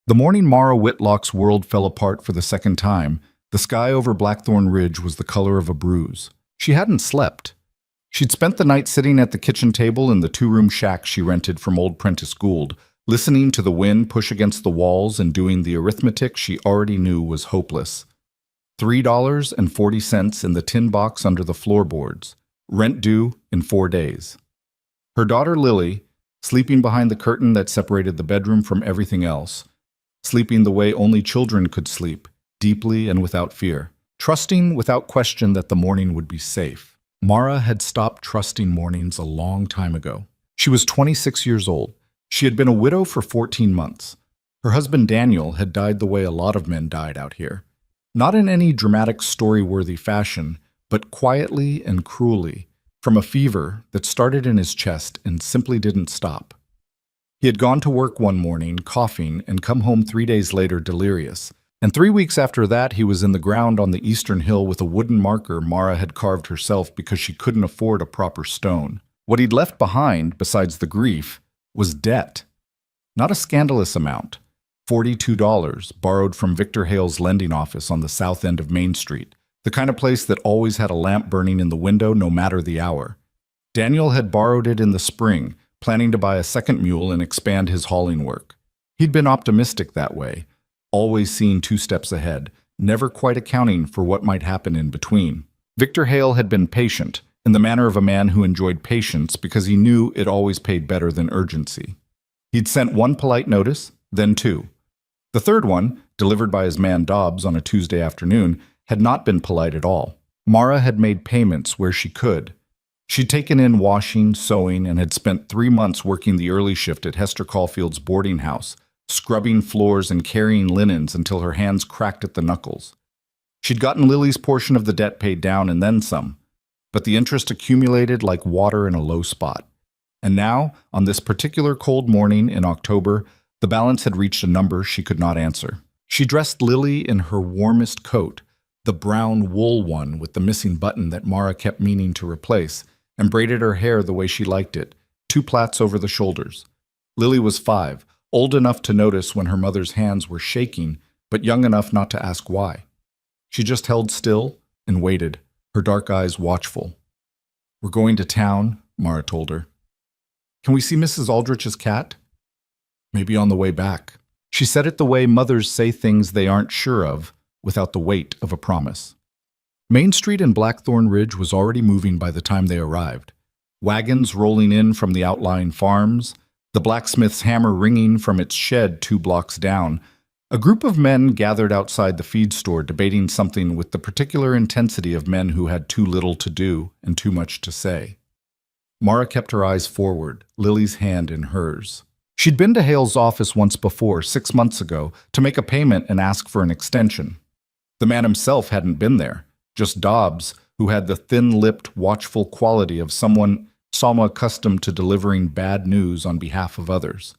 The morning Mara Whitlock's world fell apart for the second time, the sky over Blackthorn Ridge was the color of a bruise. She hadn't slept. She'd spent the night sitting at the kitchen table in the two-room shack she rented from old Prentice Gould, listening to the wind push against the walls and doing the arithmetic she already knew was hopeless. $3.40 in the tin box under the floorboards, rent due in 4 days. Her daughter Lily, sleeping behind the curtain that separated the bedroom from everything else, sleeping the way only children could sleep, deeply and without fear, trusting without question that the morning would be safe. Mara had stopped trusting mornings a long time ago. She was 26 years old. She had been a widow for 14 months. Her husband Daniel had died the way a lot of men died out here. Not in any dramatic story-worthy fashion, but quietly and cruelly, from a fever that started in his chest and simply didn't stop. He had gone to work one morning, coughing, and come home 3 days later delirious. And 3 weeks after that, he was in the ground on the eastern hill with a wooden marker Mara had carved herself because she couldn't afford a proper stone. What he'd left behind, besides the grief, was debt. Not a scandalous amount. $42, borrowed from Victor Hale's lending office on the south end of Main Street, the kind of place that always had a lamp burning in the window no matter the hour. Daniel had borrowed it in the spring, planning to buy a second mule and expand his hauling work. He'd been optimistic that way, always seeing 2 steps ahead, never quite accounting for what might happen in between. Victor Hale had been patient, in the manner of a man who enjoyed patience because he knew it always paid better than urgency. He'd sent 1 polite notice, then 2. The third one, delivered by his man Dobbs on a Tuesday afternoon, had not been polite at all. Mara had made payments where she could. She'd taken in washing, sewing, and had spent 3 months working the early shift at Hester Caulfield's boarding house, scrubbing floors and carrying linens until her hands cracked at the knuckles. She'd gotten Lily's portion of the debt paid down and then some, but the interest accumulated like water in a low spot. And now, on this particular cold morning in October, the balance had reached a number she could not answer. She dressed Lily in her warmest coat, the brown wool one with the missing button that Mara kept meaning to replace, and braided her hair the way she liked it, 2 plaits over the shoulders. Lily was 5, old enough to notice when her mother's hands were shaking, but young enough not to ask why. She just held still and waited, her dark eyes watchful. "We're going to town," Mara told her. "Can we see Mrs. Aldrich's cat?" "Maybe on the way back." She said it the way mothers say things they aren't sure of, without the weight of a promise. Main Street and Blackthorn Ridge was already moving by the time they arrived. Wagons rolling in from the outlying farms, the blacksmith's hammer ringing from its shed 2 blocks down. A group of men gathered outside the feed store debating something with the particular intensity of men who had too little to do and too much to say. Mara kept her eyes forward, Lily's hand in hers. She'd been to Hale's office once before, 6 months ago, to make a payment and ask for an extension. The man himself hadn't been there, just Dobbs, who had the thin-lipped, watchful quality of someone accustomed to delivering bad news on behalf of others.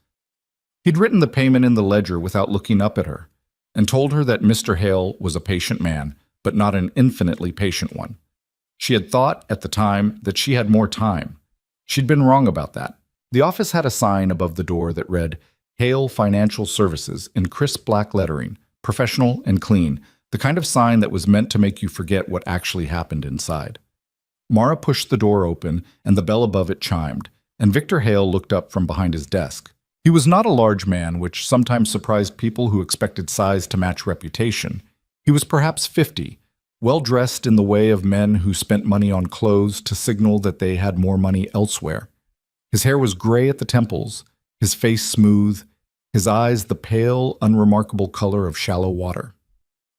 He'd written the payment in the ledger without looking up at her, and told her that Mr. Hale was a patient man, but not an infinitely patient one. She had thought, at the time, that she had more time. She'd been wrong about that. The office had a sign above the door that read, "Hale Financial Services," in crisp black lettering, professional and clean, the kind of sign that was meant to make you forget what actually happened inside. Mara pushed the door open, and the bell above it chimed, and Victor Hale looked up from behind his desk. He was not a large man, which sometimes surprised people who expected size to match reputation. He was perhaps 50, well-dressed in the way of men who spent money on clothes to signal that they had more money elsewhere. His hair was gray at the temples, his face smooth, his eyes the pale, unremarkable color of shallow water.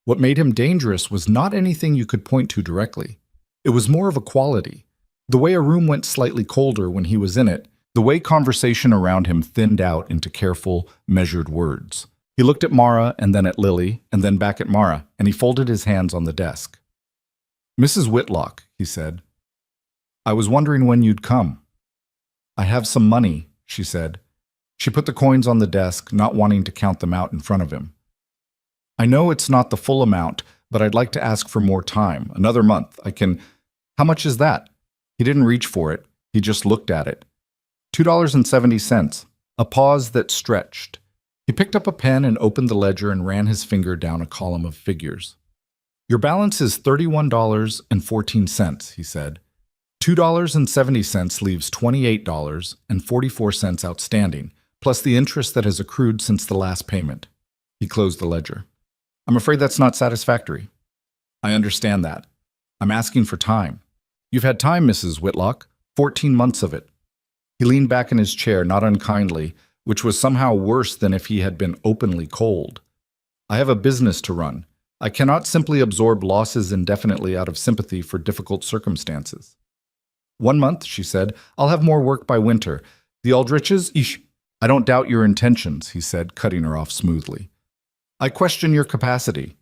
What made him dangerous was not anything you could point to directly. It was more of a quality. The way a room went slightly colder when he was in it, the way conversation around him thinned out into careful, measured words. He looked at Mara and then at Lily and then back at Mara, and he folded his hands on the desk. "Mrs. Whitlock," he said, "I was wondering when you'd come." "I have some money," she said. She put the coins on the desk, not wanting to count them out in front of him. "I know it's not the full amount, but I'd like to ask for more time, another month. I can—" "How much is that?" He didn't reach for it. He just looked at it. $2.70. A pause that stretched. He picked up a pen and opened the ledger and ran his finger down a column of figures. Your balance is $31.14, he said. $2.70 leaves $28.44 outstanding, plus the interest that has accrued since the last payment. He closed the ledger. I'm afraid that's not satisfactory. I understand that. I'm asking for time. You've had time, Mrs. Whitlock, 14 months of it. He leaned back in his chair, not unkindly, which was somehow worse than if he had been openly cold. I have a business to run. I cannot simply absorb losses indefinitely out of sympathy for difficult circumstances. 1 month, she said. I'll have more work by winter. The Aldriches? I don't doubt your intentions, he said, cutting her off smoothly. I question your capacity.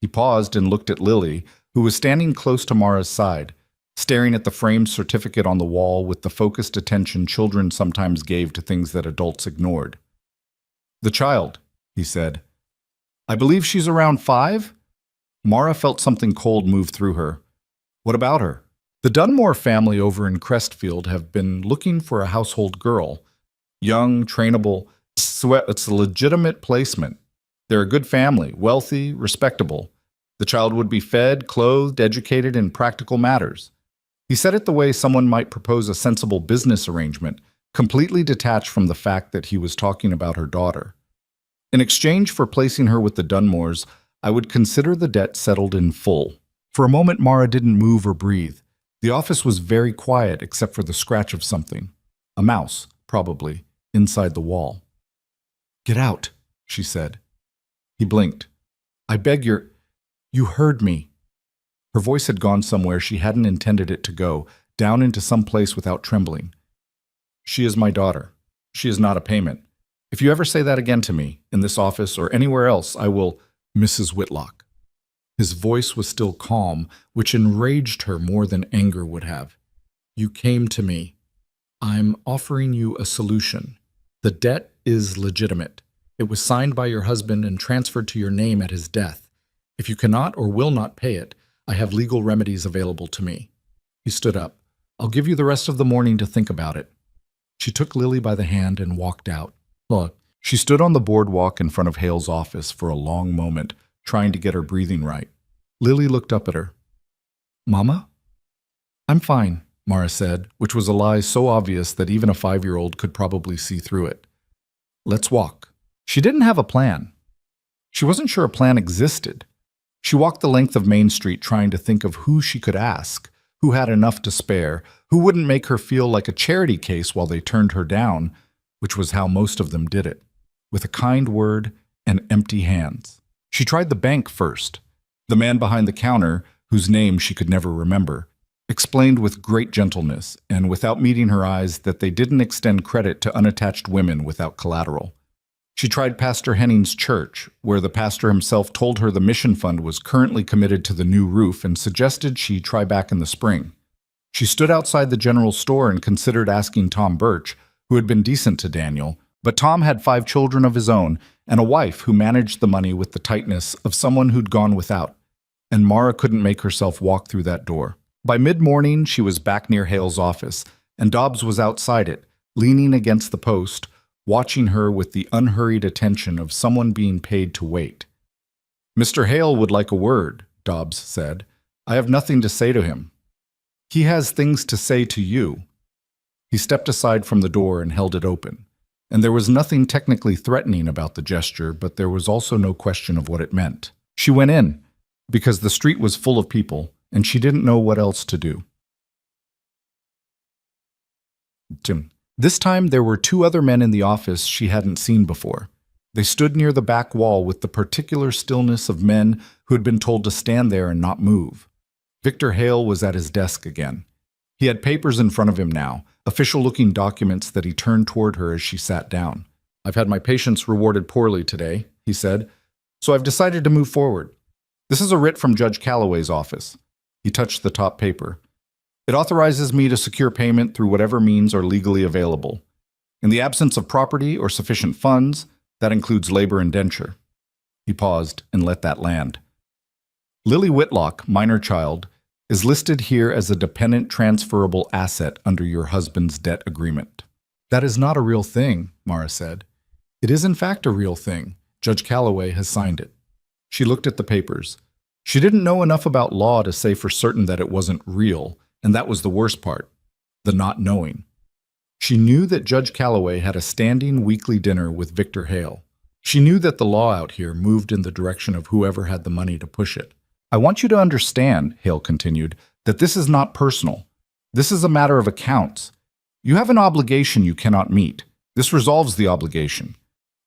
He paused and looked at Lily, who was standing close to Mara's side, staring at the framed certificate on the wall with the focused attention children sometimes gave to things that adults ignored. The child, he said. I believe she's around 5? Mara felt something cold move through her. What about her? The Dunmore family over in Crestfield have been looking for a household girl. Young, trainable, it's a legitimate placement. They're a good family, wealthy, respectable. The child would be fed, clothed, educated in practical matters. He said it the way someone might propose a sensible business arrangement, completely detached from the fact that he was talking about her daughter. In exchange for placing her with the Dunmores, I would consider the debt settled in full. For a moment, Mara didn't move or breathe. The office was very quiet except for the scratch of something. A mouse, probably, inside the wall. Get out, she said. He blinked. I beg your... You heard me. Her voice had gone somewhere she hadn't intended it to go, down into some place without trembling. She is my daughter. She is not a payment. If you ever say that again to me, in this office or anywhere else, I will... Mrs. Whitlock. His voice was still calm, which enraged her more than anger would have. You came to me. I'm offering you a solution. The debt is legitimate. It was signed by your husband and transferred to your name at his death. If you cannot or will not pay it, I have legal remedies available to me. He stood up. I'll give you the rest of the morning to think about it. She took Lily by the hand and walked out. Look, she stood on the boardwalk in front of Hale's office for a long moment, trying to get her breathing right. Lily looked up at her. Mama? I'm fine, Mara said, which was a lie so obvious that even a 5-year-old could probably see through it. Let's walk. She didn't have a plan. She wasn't sure a plan existed. She walked the length of Main Street trying to think of who she could ask, who had enough to spare, who wouldn't make her feel like a charity case while they turned her down, which was how most of them did it, with a kind word and empty hands. She tried the bank first. The man behind the counter, whose name she could never remember, explained with great gentleness and without meeting her eyes that they didn't extend credit to unattached women without collateral. She tried Pastor Henning's church, where the pastor himself told her the mission fund was currently committed to the new roof and suggested she try back in the spring. She stood outside the general store and considered asking Tom Birch, who had been decent to Daniel, but Tom had 5 children of his own and a wife who managed the money with the tightness of someone who'd gone without, and Mara couldn't make herself walk through that door. By mid-morning, she was back near Hale's office, and Dobbs was outside it, leaning against the post, watching her with the unhurried attention of someone being paid to wait. Mr. Hale would like a word, Dobbs said. I have nothing to say to him. He has things to say to you. He stepped aside from the door and held it open, and there was nothing technically threatening about the gesture, but there was also no question of what it meant. She went in, because the street was full of people, and she didn't know what else to do. This time there were 2 other men in the office she hadn't seen before. They stood near the back wall with the particular stillness of men who had been told to stand there and not move. Victor Hale was at his desk again. He had papers in front of him now, official-looking documents that he turned toward her as she sat down. I've had my patients rewarded poorly today, he said, so I've decided to move forward. This is a writ from Judge Calloway's office. He touched the top paper. It authorizes me to secure payment through whatever means are legally available. In the absence of property or sufficient funds, that includes labor indenture. He paused and let that land. Lily Whitlock, minor child, is listed here as a dependent transferable asset under your husband's debt agreement. That is not a real thing, Mara said. It is in fact a real thing. Judge Calloway has signed it. She looked at the papers. She didn't know enough about law to say for certain that it wasn't real, and that was the worst part, the not knowing. She knew that Judge Calloway had a standing weekly dinner with Victor Hale. She knew that the law out here moved in the direction of whoever had the money to push it. I want you to understand, Hale continued, that this is not personal. This is a matter of accounts. You have an obligation you cannot meet. This resolves the obligation.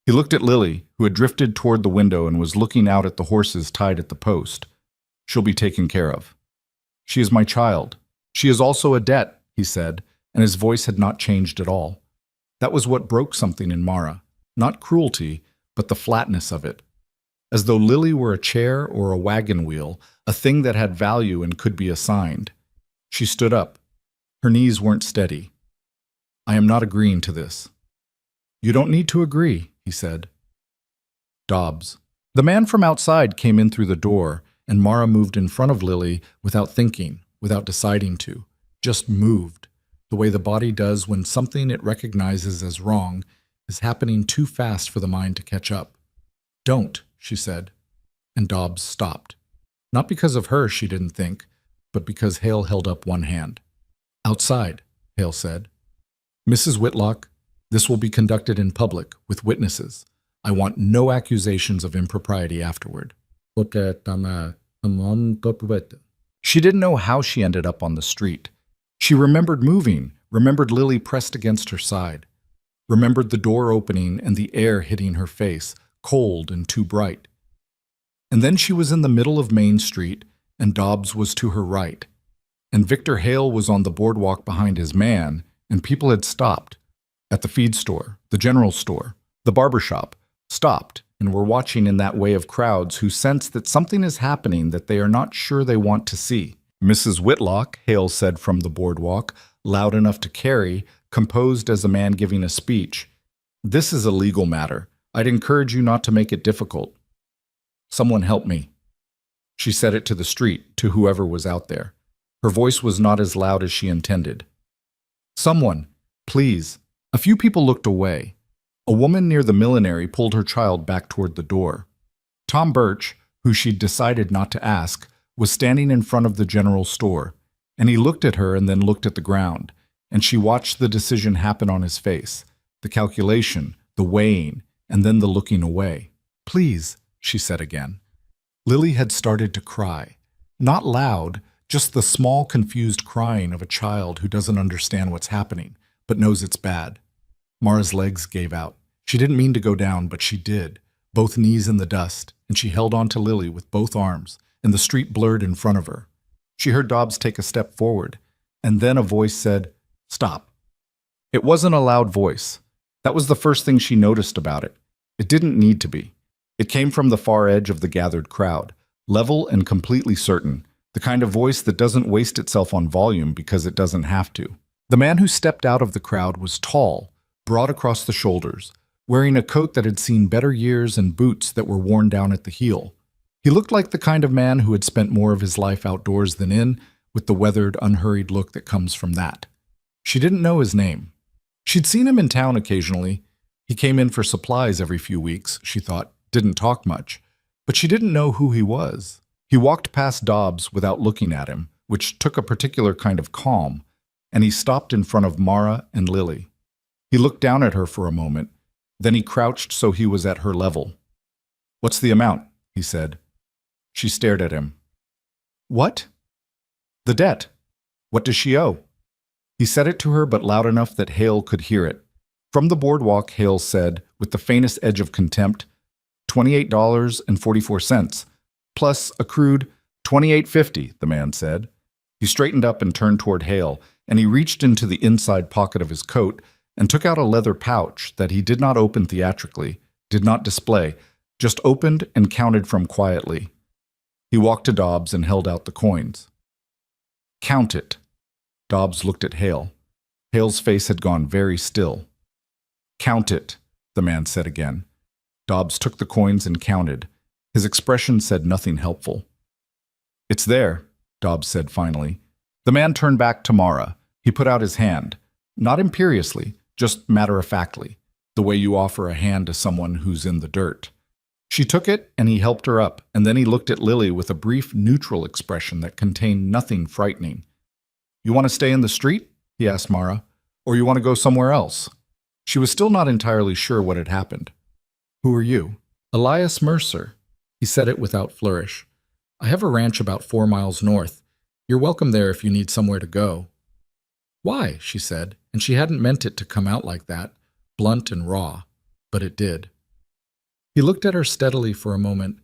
He looked at Lily, who had drifted toward the window and was looking out at the horses tied at the post. She'll be taken care of. She is my child. She is also a debt, he said, and his voice had not changed at all. That was what broke something in Mara. Not cruelty, but the flatness of it. As though Lily were a chair or a wagon wheel, a thing that had value and could be assigned. She stood up. Her knees weren't steady. I am not agreeing to this. You don't need to agree, he said. Dobbs. The man from outside came in through the door, and Mara moved in front of Lily without thinking, without deciding to. Just moved, the way the body does when something it recognizes as wrong is happening too fast for the mind to catch up. Don't, she said, and Dobbs stopped. Not because of her, she didn't think, but because Hale held up one hand. Outside, Hale said. Mrs. Whitlock, this will be conducted in public, with witnesses. I want no accusations of impropriety afterward. She didn't know how she ended up on the street. She remembered moving, remembered Lily pressed against her side, remembered the door opening and the air hitting her face, cold and too bright. And then she was in the middle of Main Street, and Dobbs was to her right. And Victor Hale was on the boardwalk behind his man, and people had stopped. At the feed store, the general store, the barber shop, stopped and were watching in that way of crowds who sense that something is happening that they are not sure they want to see. Mrs. Whitlock, Hale said from the boardwalk, loud enough to carry, composed as a man giving a speech. This is a legal matter. I'd encourage you not to make it difficult. Someone help me. She said it to the street, to whoever was out there. Her voice was not as loud as she intended. Someone, please. A few people looked away. A woman near the millinery pulled her child back toward the door. Tom Birch, who she'd decided not to ask, was standing in front of the general store, and he looked at her and then looked at the ground, and she watched the decision happen on his face, the calculation, the weighing, and then the looking away. Please, she said again. Lily had started to cry. Not loud, just the small, confused crying of a child who doesn't understand what's happening, but knows it's bad. Mara's legs gave out. She didn't mean to go down, but she did, both knees in the dust, and she held on to Lily with both arms, and the street blurred in front of her. She heard Dobbs take a step forward, and then a voice said, "Stop." It wasn't a loud voice. That was the first thing she noticed about it. It didn't need to be. It came from the far edge of the gathered crowd, level and completely certain, the kind of voice that doesn't waste itself on volume because it doesn't have to. The man who stepped out of the crowd was tall, broad across the shoulders, wearing a coat that had seen better years and boots that were worn down at the heel. He looked like the kind of man who had spent more of his life outdoors than in, with the weathered, unhurried look that comes from that. She didn't know his name. She'd seen him in town occasionally. He came in for supplies every few weeks, she thought, didn't talk much, but she didn't know who he was. He walked past Dobbs without looking at him, which took a particular kind of calm, and he stopped in front of Mara and Lily. He looked down at her for a moment, then he crouched so he was at her level. "What's the amount?" he said. She stared at him. "What?" "The debt. What does she owe?" He said it to her, but loud enough that Hale could hear it. From the boardwalk, Hale said, with the faintest edge of contempt, $28.44, plus accrued $28.50, the man said. He straightened up and turned toward Hale, and he reached into the inside pocket of his coat and took out a leather pouch that he did not open theatrically, did not display, just opened and counted from quietly. He walked to Dobbs and held out the coins. "Count it." Dobbs looked at Hale. Hale's face had gone very still. "Count it," the man said again. Dobbs took the coins and counted. His expression said nothing helpful. "It's there," Dobbs said finally. The man turned back to Mara. He put out his hand, not imperiously, just matter-of-factly. the way you offer a hand to someone who's in the dirt. She took it, and he helped her up, and then he looked at Lily with a brief, neutral expression that contained nothing frightening. You want to stay in the street? He asked Mara. Or you want to go somewhere else? She was still not entirely sure what had happened. Who are you? Elias Mercer. He said it without flourish. I have a ranch about 4 miles north. You're welcome there if you need somewhere to go. Why? She said, and she hadn't meant it to come out like that, blunt and raw, but it did. He looked at her steadily for a moment.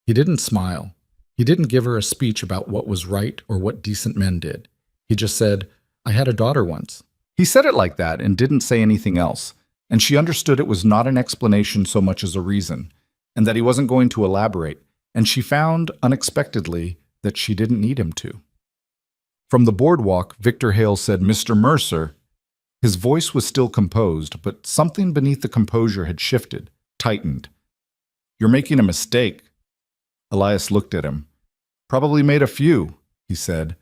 He didn't smile. He didn't give her a speech about what was right or what decent men did. He just said, I had a daughter once. He said it like that and didn't say anything else, and she understood it was not an explanation so much as a reason, and that he wasn't going to elaborate, and she found, unexpectedly, that she didn't need him to. From the boardwalk, Victor Hale said, Mr. Mercer. His voice was still composed, but something beneath the composure had shifted, tightened. You're making a mistake. Elias looked at him. Probably made a few, he said.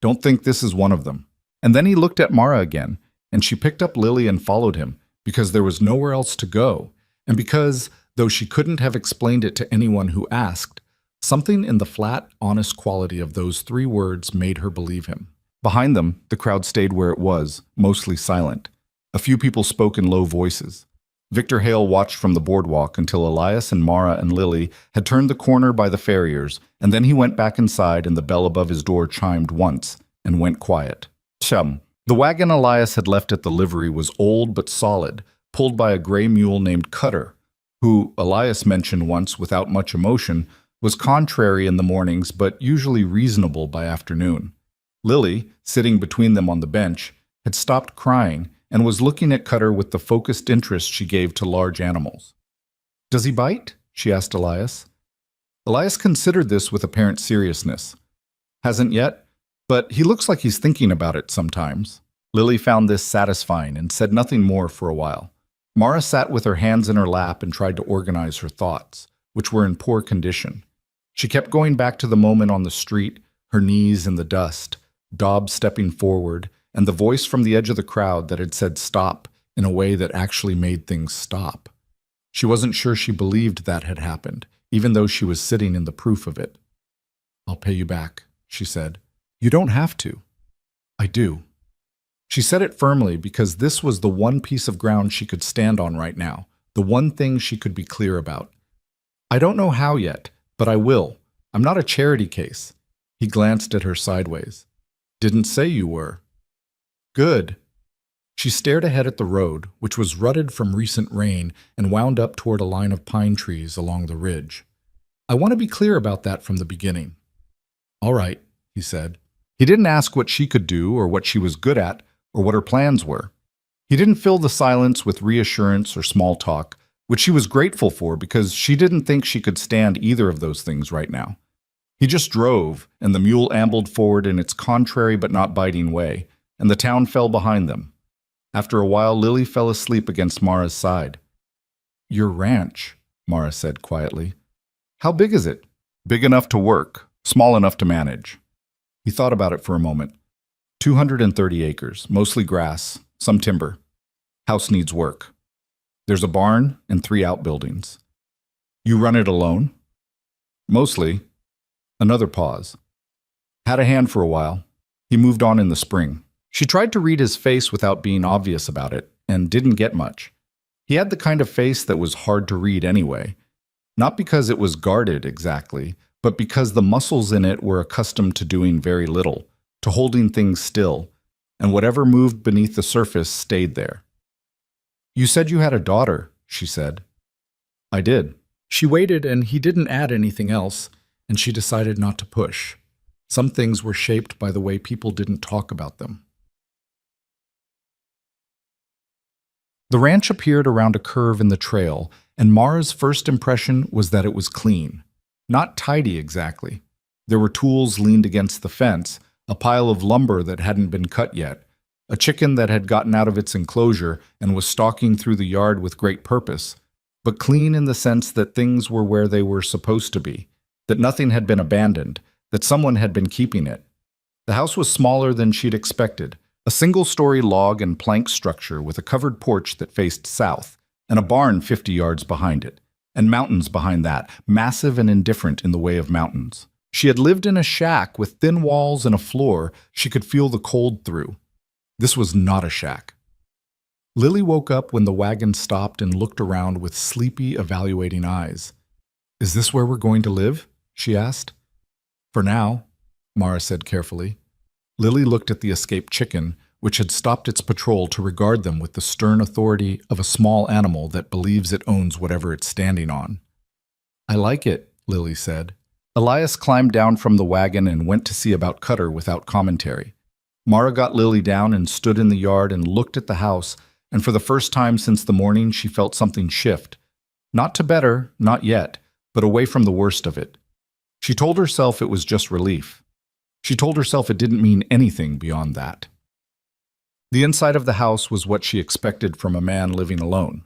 Don't think this is one of them. And then he looked at Mara again, and she picked up Lily and followed him, because there was nowhere else to go, and because, though she couldn't have explained it to anyone who asked, something in the flat, honest quality of those 3 words made her believe him. Behind them, the crowd stayed where it was, mostly silent. A few people spoke in low voices. Victor Hale watched from the boardwalk until Elias and Mara and Lily had turned the corner by the farriers, and then he went back inside and the bell above his door chimed once and went quiet. Chum. The wagon Elias had left at the livery was old but solid, pulled by a gray mule named Cutter, who, Elias mentioned once without much emotion, was contrary in the mornings but usually reasonable by afternoon. Lily, sitting between them on the bench, had stopped crying and was looking at Cutter with the focused interest she gave to large animals. Does he bite? She asked Elias. Elias considered this with apparent seriousness. Hasn't yet, but he looks like he's thinking about it sometimes. Lily found this satisfying and said nothing more for a while. Mara sat with her hands in her lap and tried to organize her thoughts, which were in poor condition. She kept going back to the moment on the street, her knees in the dust, Dobbs stepping forward, and the voice from the edge of the crowd that had said stop in a way that actually made things stop. She wasn't sure she believed that had happened, even though she was sitting in the proof of it. I'll pay you back, she said. You don't have to. I do. She said it firmly because this was the one piece of ground she could stand on right now, the one thing she could be clear about. I don't know how yet, but I will. I'm not a charity case. He glanced at her sideways. Didn't say you were. Good. She stared ahead at the road, which was rutted from recent rain and wound up toward a line of pine trees along the ridge. I want to be clear about that from the beginning. All right, he said. He didn't ask what she could do or what she was good at or what her plans were. He didn't fill the silence with reassurance or small talk, which she was grateful for because she didn't think she could stand either of those things right now. He just drove, and the mule ambled forward in its contrary but not biting way, and the town fell behind them. After a while, Lily fell asleep against Mara's side. Your ranch, Mara said quietly. How big is it? Big enough to work, small enough to manage. He thought about it for a moment. 230 acres, mostly grass, some timber. House needs work. There's a barn and 3 outbuildings. You run it alone? Mostly. Another pause. Had a hand for a while. He moved on in the spring. She tried to read his face without being obvious about it, and didn't get much. He had the kind of face that was hard to read anyway. Not because it was guarded exactly, but because the muscles in it were accustomed to doing very little, to holding things still, and whatever moved beneath the surface stayed there. You said you had a daughter, she said. I did. She waited, and he didn't add anything else, and she decided not to push. Some things were shaped by the way people didn't talk about them. The ranch appeared around a curve in the trail, and Mara's first impression was that it was clean. Not tidy exactly. There were tools leaned against the fence, a pile of lumber that hadn't been cut yet, a chicken that had gotten out of its enclosure and was stalking through the yard with great purpose, but clean in the sense that things were where they were supposed to be, that nothing had been abandoned, that someone had been keeping it. The house was smaller than she'd expected, a single-story log and plank structure with a covered porch that faced south, and a barn 50 yards behind it, and mountains behind that, massive and indifferent in the way of mountains. She had lived in a shack with thin walls and a floor she could feel the cold through. This was not a shack. Lily woke up when the wagon stopped and looked around with sleepy, evaluating eyes. "Is this where we're going to live?" she asked. "For now," Mara said carefully. Lily looked at the escaped chicken, which had stopped its patrol to regard them with the stern authority of a small animal that believes it owns whatever it's standing on. "I like it," Lily said. Elias climbed down from the wagon and went to see about Cutter without commentary. Mara got Lily down and stood in the yard and looked at the house, and for the first time since the morning she felt something shift. Not to better, not yet, but away from the worst of it. She told herself it was just relief. She told herself it didn't mean anything beyond that. The inside of the house was what she expected from a man living alone.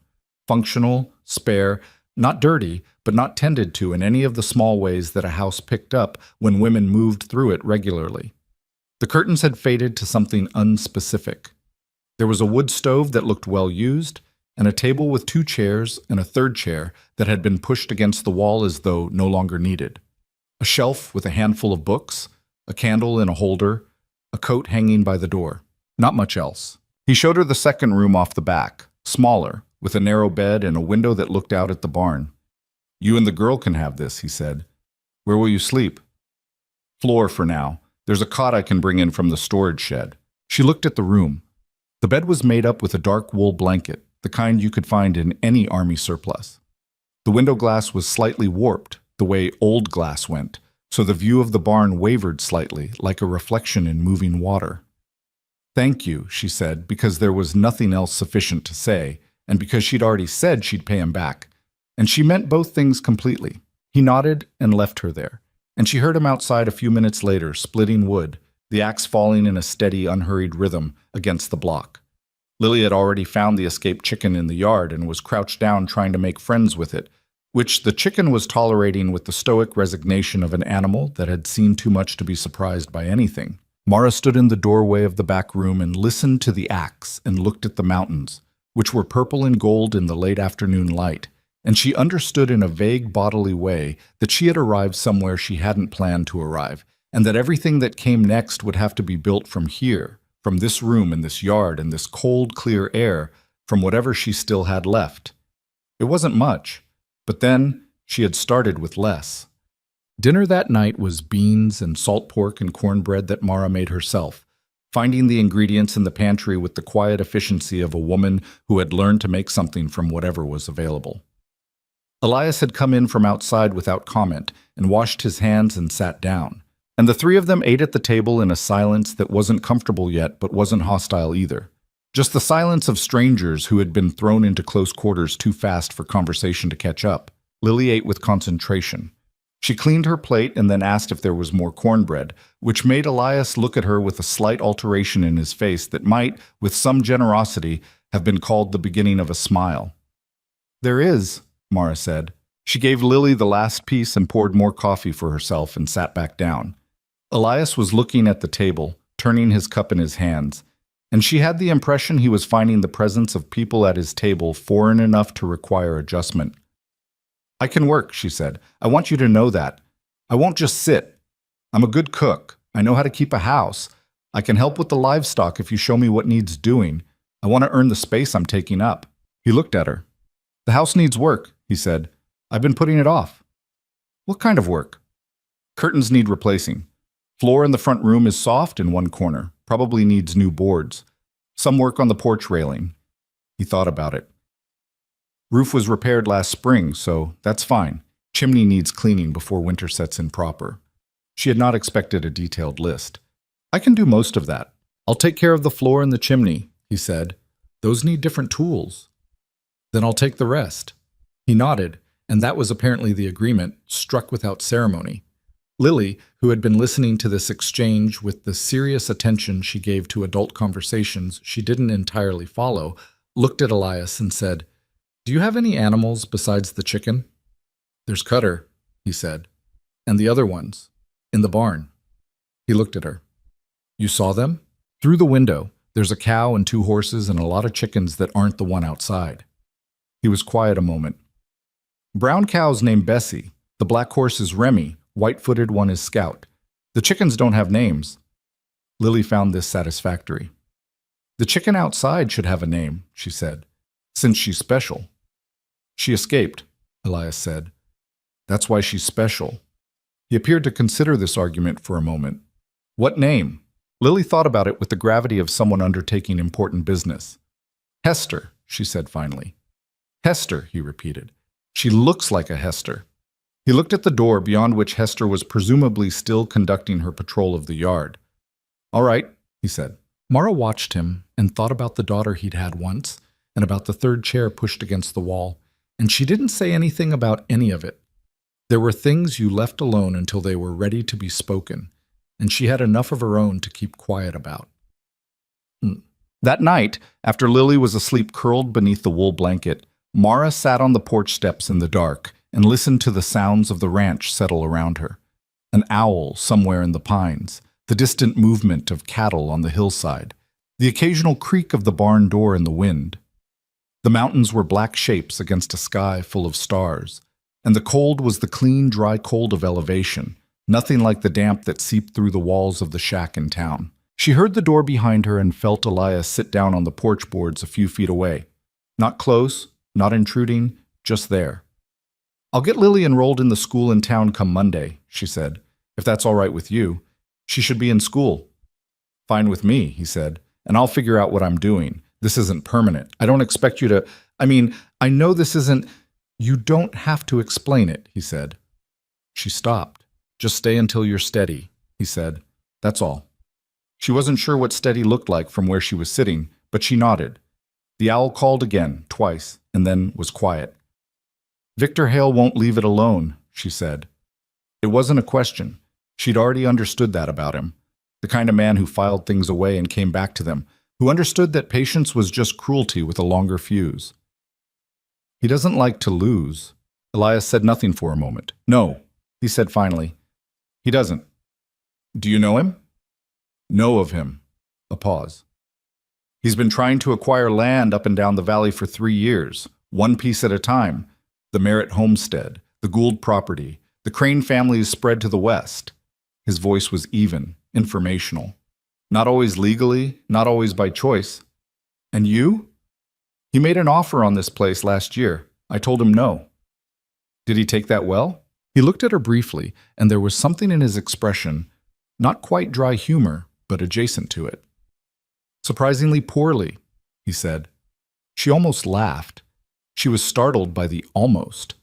Functional, spare, not dirty, but not tended to in any of the small ways that a house picked up when women moved through it regularly. The curtains had faded to something unspecific. There was a wood stove that looked well used, and a table with 2 chairs and a third chair that had been pushed against the wall as though no longer needed. A shelf with a handful of books, a candle in a holder, a coat hanging by the door. Not much else. He showed her the second room off the back, smaller, with a narrow bed and a window that looked out at the barn. "You and the girl can have this," he said. "Where will you sleep?" "Floor for now. There's a cot I can bring in from the storage shed." She looked at the room. The bed was made up with a dark wool blanket, the kind you could find in any army surplus. The window glass was slightly warped, the way old glass went, so the view of the barn wavered slightly, like a reflection in moving water. "Thank you," she said, because there was nothing else sufficient to say, and because she'd already said she'd pay him back. And she meant both things completely. He nodded and left her there, and she heard him outside a few minutes later, splitting wood, the axe falling in a steady, unhurried rhythm against the block. Lily had already found the escaped chicken in the yard and was crouched down trying to make friends with it, which the chicken was tolerating with the stoic resignation of an animal that had seen too much to be surprised by anything. Mara stood in the doorway of the back room and listened to the axe and looked at the mountains, which were purple and gold in the late afternoon light, and she understood in a vague bodily way that she had arrived somewhere she hadn't planned to arrive, and that everything that came next would have to be built from here, from this room and this yard and this cold, clear air, from whatever she still had left. It wasn't much, but then she had started with less. Dinner that night was beans and salt pork and cornbread that Mara made herself, finding the ingredients in the pantry with the quiet efficiency of a woman who had learned to make something from whatever was available. Elias had come in from outside without comment and washed his hands and sat down, and the 3 of them ate at the table in a silence that wasn't comfortable yet but wasn't hostile either. Just the silence of strangers who had been thrown into close quarters too fast for conversation to catch up. Lily ate with concentration. She cleaned her plate and then asked if there was more cornbread, which made Elias look at her with a slight alteration in his face that might, with some generosity, have been called the beginning of a smile. "There is," Mara said. She gave Lily the last piece and poured more coffee for herself and sat back down. Elias was looking at the table, turning his cup in his hands, and she had the impression he was finding the presence of people at his table foreign enough to require adjustment. "I can work," she said. "I want you to know that. I won't just sit. I'm a good cook. I know how to keep a house. I can help with the livestock if you show me what needs doing. I want to earn the space I'm taking up." He looked at her. "The house needs work," he said. "I've been putting it off." "What kind of work?" "Curtains need replacing. Floor in the front room is soft in one corner. Probably needs new boards. Some work on the porch railing." He thought about it. "Roof was repaired last spring, so that's fine. Chimney needs cleaning before winter sets in proper." She had not expected a detailed list. "I can do most of that. I'll take care of the floor and the chimney," he said. "Those need different tools." "Then I'll take the rest." He nodded, and that was apparently the agreement, struck without ceremony. Lily, who had been listening to this exchange with the serious attention she gave to adult conversations she didn't entirely follow, looked at Elias and said, "Do you have any animals besides the chicken?" "There's Cutter," he said. "And the other ones, in the barn." He looked at her. "You saw them?" "Through the window. There's a cow and 2 horses and a lot of chickens that aren't the one outside." He was quiet a moment. Brown cow's named Bessie. The black horse is Remy. White-footed one is Scout. The chickens don't have names. Lily found this satisfactory. The chicken outside should have a name, she said, since she's special. She escaped, Elias said. That's why she's special. He appeared to consider this argument for a moment. What name? Lily thought about it with the gravity of someone undertaking important business. Hester, she said finally. Hester, he repeated. She looks like a Hester. He looked at the door beyond which Hester was presumably still conducting her patrol of the yard. All right, he said. Mara watched him and thought about the daughter he'd had once and about the third chair pushed against the wall, and she didn't say anything about any of it. There were things you left alone until they were ready to be spoken, and she had enough of her own to keep quiet about. That night, after Lily was asleep curled beneath the wool blanket, Mara sat on the porch steps in the dark and listened to the sounds of the ranch settle around her. An owl somewhere in the pines, the distant movement of cattle on the hillside, the occasional creak of the barn door in the wind. The mountains were black shapes against a sky full of stars, and the cold was the clean, dry cold of elevation, nothing like the damp that seeped through the walls of the shack in town. She heard the door behind her and felt Elias sit down on the porch boards a few feet away. Not close, not intruding, just there. I'll get Lily enrolled in the school in town come Monday, she said. If that's all right with you. She should be in school. Fine with me, he said, and I'll figure out what I'm doing. This isn't permanent. I don't expect you to... I know this isn't... You don't have to explain it, he said. She stopped. Just stay until you're steady, he said. That's all. She wasn't sure what steady looked like from where she was sitting, but she nodded. The owl called again, twice, and then was quiet. Victor Hale won't leave it alone, she said. It wasn't a question. She'd already understood that about him. The kind of man who filed things away and came back to them, who understood that patience was just cruelty with a longer fuse. He doesn't like to lose. Elias said nothing for a moment. No, he said finally. He doesn't. Do you know him? Know of him. A pause. He's been trying to acquire land up and down the valley for 3 years, one piece at a time. The Merritt homestead, the Gould property, the Crane family's spread to the west. His voice was even, informational. Not always legally, not always by choice. And you? He made an offer on this place last year. I told him no. Did he take that well? He looked at her briefly, and there was something in his expression, not quite dry humor, but adjacent to it. Surprisingly poorly, he said. She almost laughed. She was startled by the almost.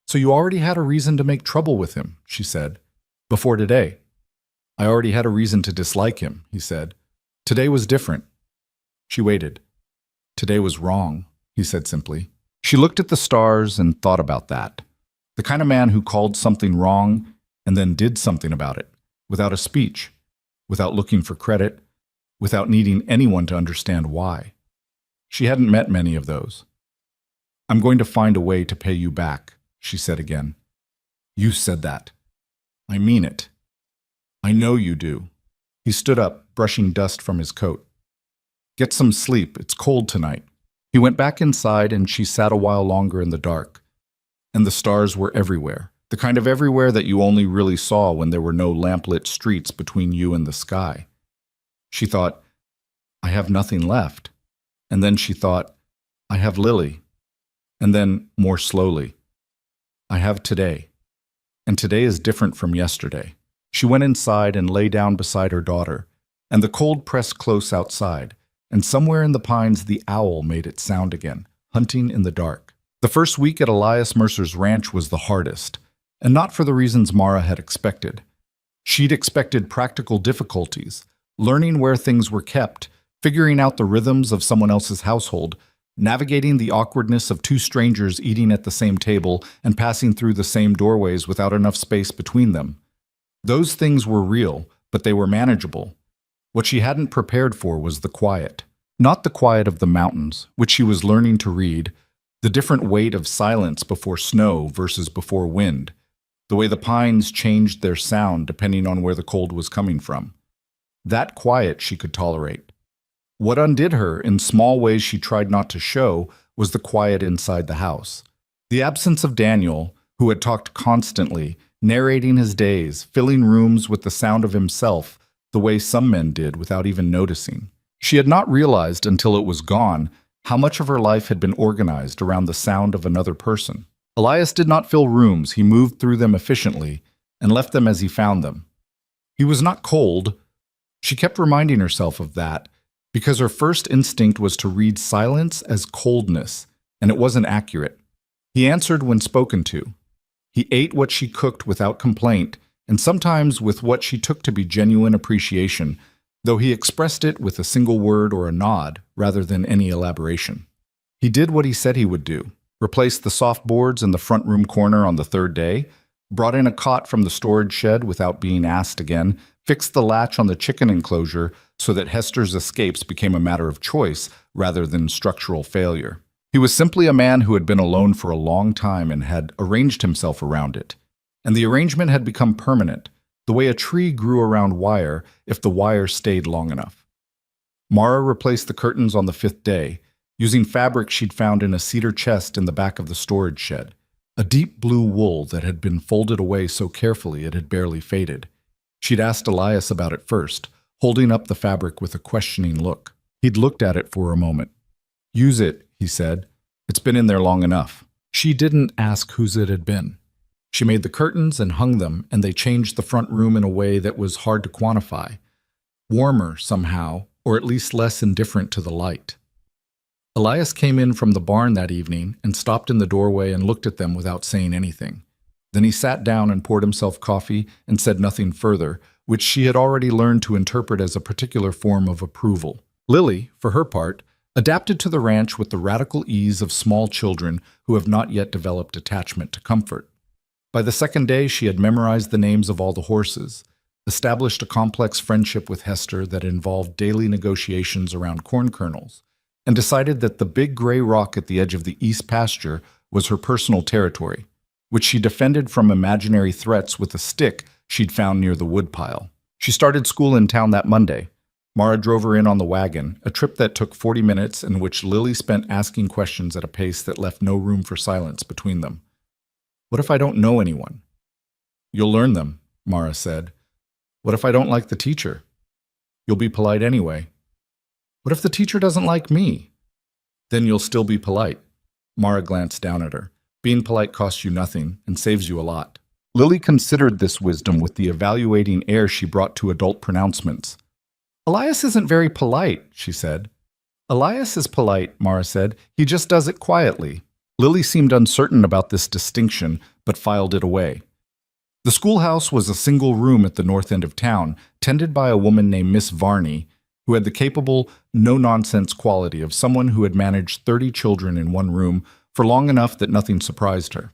So you already had a reason to make trouble with him, she said. Before today. I already had a reason to dislike him, he said. Today was different. She waited. Today was wrong, he said simply. She looked at the stars and thought about that. The kind of man who called something wrong and then did something about it, without a speech, without looking for credit, without needing anyone to understand why. She hadn't met many of those. I'm going to find a way to pay you back, she said again. You said that. I mean it. I know you do. He stood up, brushing dust from his coat. Get some sleep. It's cold tonight. He went back inside and she sat a while longer in the dark. And the stars were everywhere, the kind of everywhere that you only really saw when there were no lamplit streets between you and the sky. She thought, I have nothing left. And then she thought, I have Lily. And then, more slowly, I have today. And today is different from yesterday. She went inside and lay down beside her daughter, and the cold pressed close outside, and somewhere in the pines the owl made its sound again, hunting in the dark. The first week at Elias Mercer's ranch was the hardest, and not for the reasons Mara had expected. She'd expected practical difficulties, learning where things were kept, figuring out the rhythms of someone else's household, navigating the awkwardness of two strangers eating at the same table and passing through the same doorways without enough space between them. Those things were real, but they were manageable. What she hadn't prepared for was the quiet. Not the quiet of the mountains, which she was learning to read, the different weight of silence before snow versus before wind, the way the pines changed their sound depending on where the cold was coming from. That quiet she could tolerate. What undid her, in small ways she tried not to show, was the quiet inside the house. The absence of Daniel, who had talked constantly, narrating his days, filling rooms with the sound of himself, the way some men did without even noticing. She had not realized until it was gone how much of her life had been organized around the sound of another person. Elias did not fill rooms, he moved through them efficiently and left them as he found them. He was not cold. She kept reminding herself of that because her first instinct was to read silence as coldness, and it wasn't accurate. He answered when spoken to. He ate what she cooked without complaint, and sometimes with what she took to be genuine appreciation, though he expressed it with a single word or a nod rather than any elaboration. He did what he said he would do, replaced the soft boards in the front room corner on the third day, brought in a cot from the storage shed without being asked again, fixed the latch on the chicken enclosure so that Hester's escapes became a matter of choice rather than structural failure. He was simply a man who had been alone for a long time and had arranged himself around it. And the arrangement had become permanent, the way a tree grew around wire if the wire stayed long enough. Mara replaced the curtains on the 5th day, using fabric she'd found in a cedar chest in the back of the storage shed, a deep blue wool that had been folded away so carefully it had barely faded. She'd asked Elias about it first, holding up the fabric with a questioning look. He'd looked at it for a moment. "Use it," he said. "It's been in there long enough." She didn't ask whose it had been. She made the curtains and hung them, and they changed the front room in a way that was hard to quantify. Warmer, somehow, or at least less indifferent to the light. Elias came in from the barn that evening and stopped in the doorway and looked at them without saying anything. Then he sat down and poured himself coffee and said nothing further, which she had already learned to interpret as a particular form of approval. Lily, for her part, adapted to the ranch with the radical ease of small children who have not yet developed attachment to comfort. By the 2nd day, she had memorized the names of all the horses, established a complex friendship with Hester that involved daily negotiations around corn kernels, and decided that the big gray rock at the edge of the east pasture was her personal territory, which she defended from imaginary threats with a stick she'd found near the woodpile. She started school in town that Monday. Mara drove her in on the wagon, a trip that took 40 minutes in which Lily spent asking questions at a pace that left no room for silence between them. "What if I don't know anyone?" "You'll learn them," Mara said. "What if I don't like the teacher?" "You'll be polite anyway." "What if the teacher doesn't like me?" "Then you'll still be polite." Mara glanced down at her. Being polite costs you nothing and saves you a lot. Lily considered this wisdom with the evaluating air she brought to adult pronouncements. "Elias isn't very polite," she said. "Elias is polite," Mara said. "He just does it quietly." Lily seemed uncertain about this distinction, but filed it away. The schoolhouse was a single room at the north end of town, tended by a woman named Miss Varney, who had the capable, no-nonsense quality of someone who had managed 30 children in one room for long enough that nothing surprised her.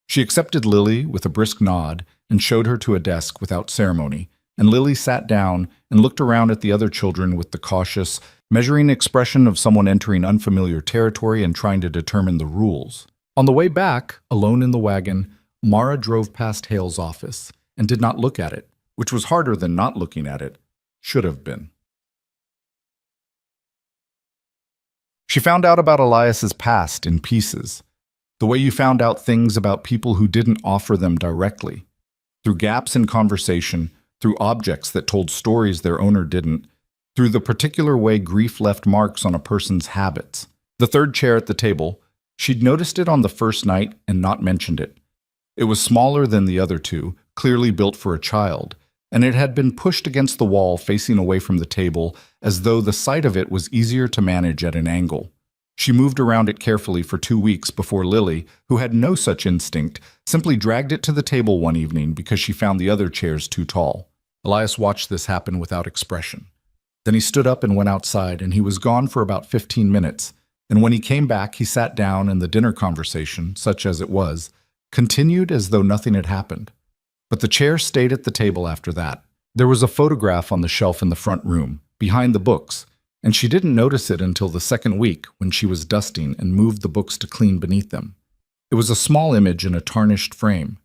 She accepted Lily with a brisk nod and showed her to a desk without ceremony, and Lily sat down and looked around at the other children with the cautious, measuring expression of someone entering unfamiliar territory and trying to determine the rules. On the way back, alone in the wagon, Mara drove past Hale's office and did not look at it, which was harder than not looking at it. Should have been. She found out about Elias's past in pieces, the way you found out things about people who didn't offer them directly, through gaps in conversation, through objects that told stories their owner didn't, through the particular way grief left marks on a person's habits. The third chair at the table, she'd noticed it on the first night and not mentioned it. It was smaller than the other two, clearly built for a child, and it had been pushed against the wall facing away from the table as though the sight of it was easier to manage at an angle. She moved around it carefully for 2 weeks before Lily, who had no such instinct, simply dragged it to the table one evening because she found the other chairs too tall. Elias watched this happen without expression. Then he stood up and went outside, and he was gone for about 15 minutes, and when he came back, he sat down, and the dinner conversation, such as it was, continued as though nothing had happened. But the chair stayed at the table after that. There was a photograph on the shelf in the front room, behind the books, and she didn't notice it until the second week when she was dusting and moved the books to clean beneath them. It was a small image in a tarnished frame,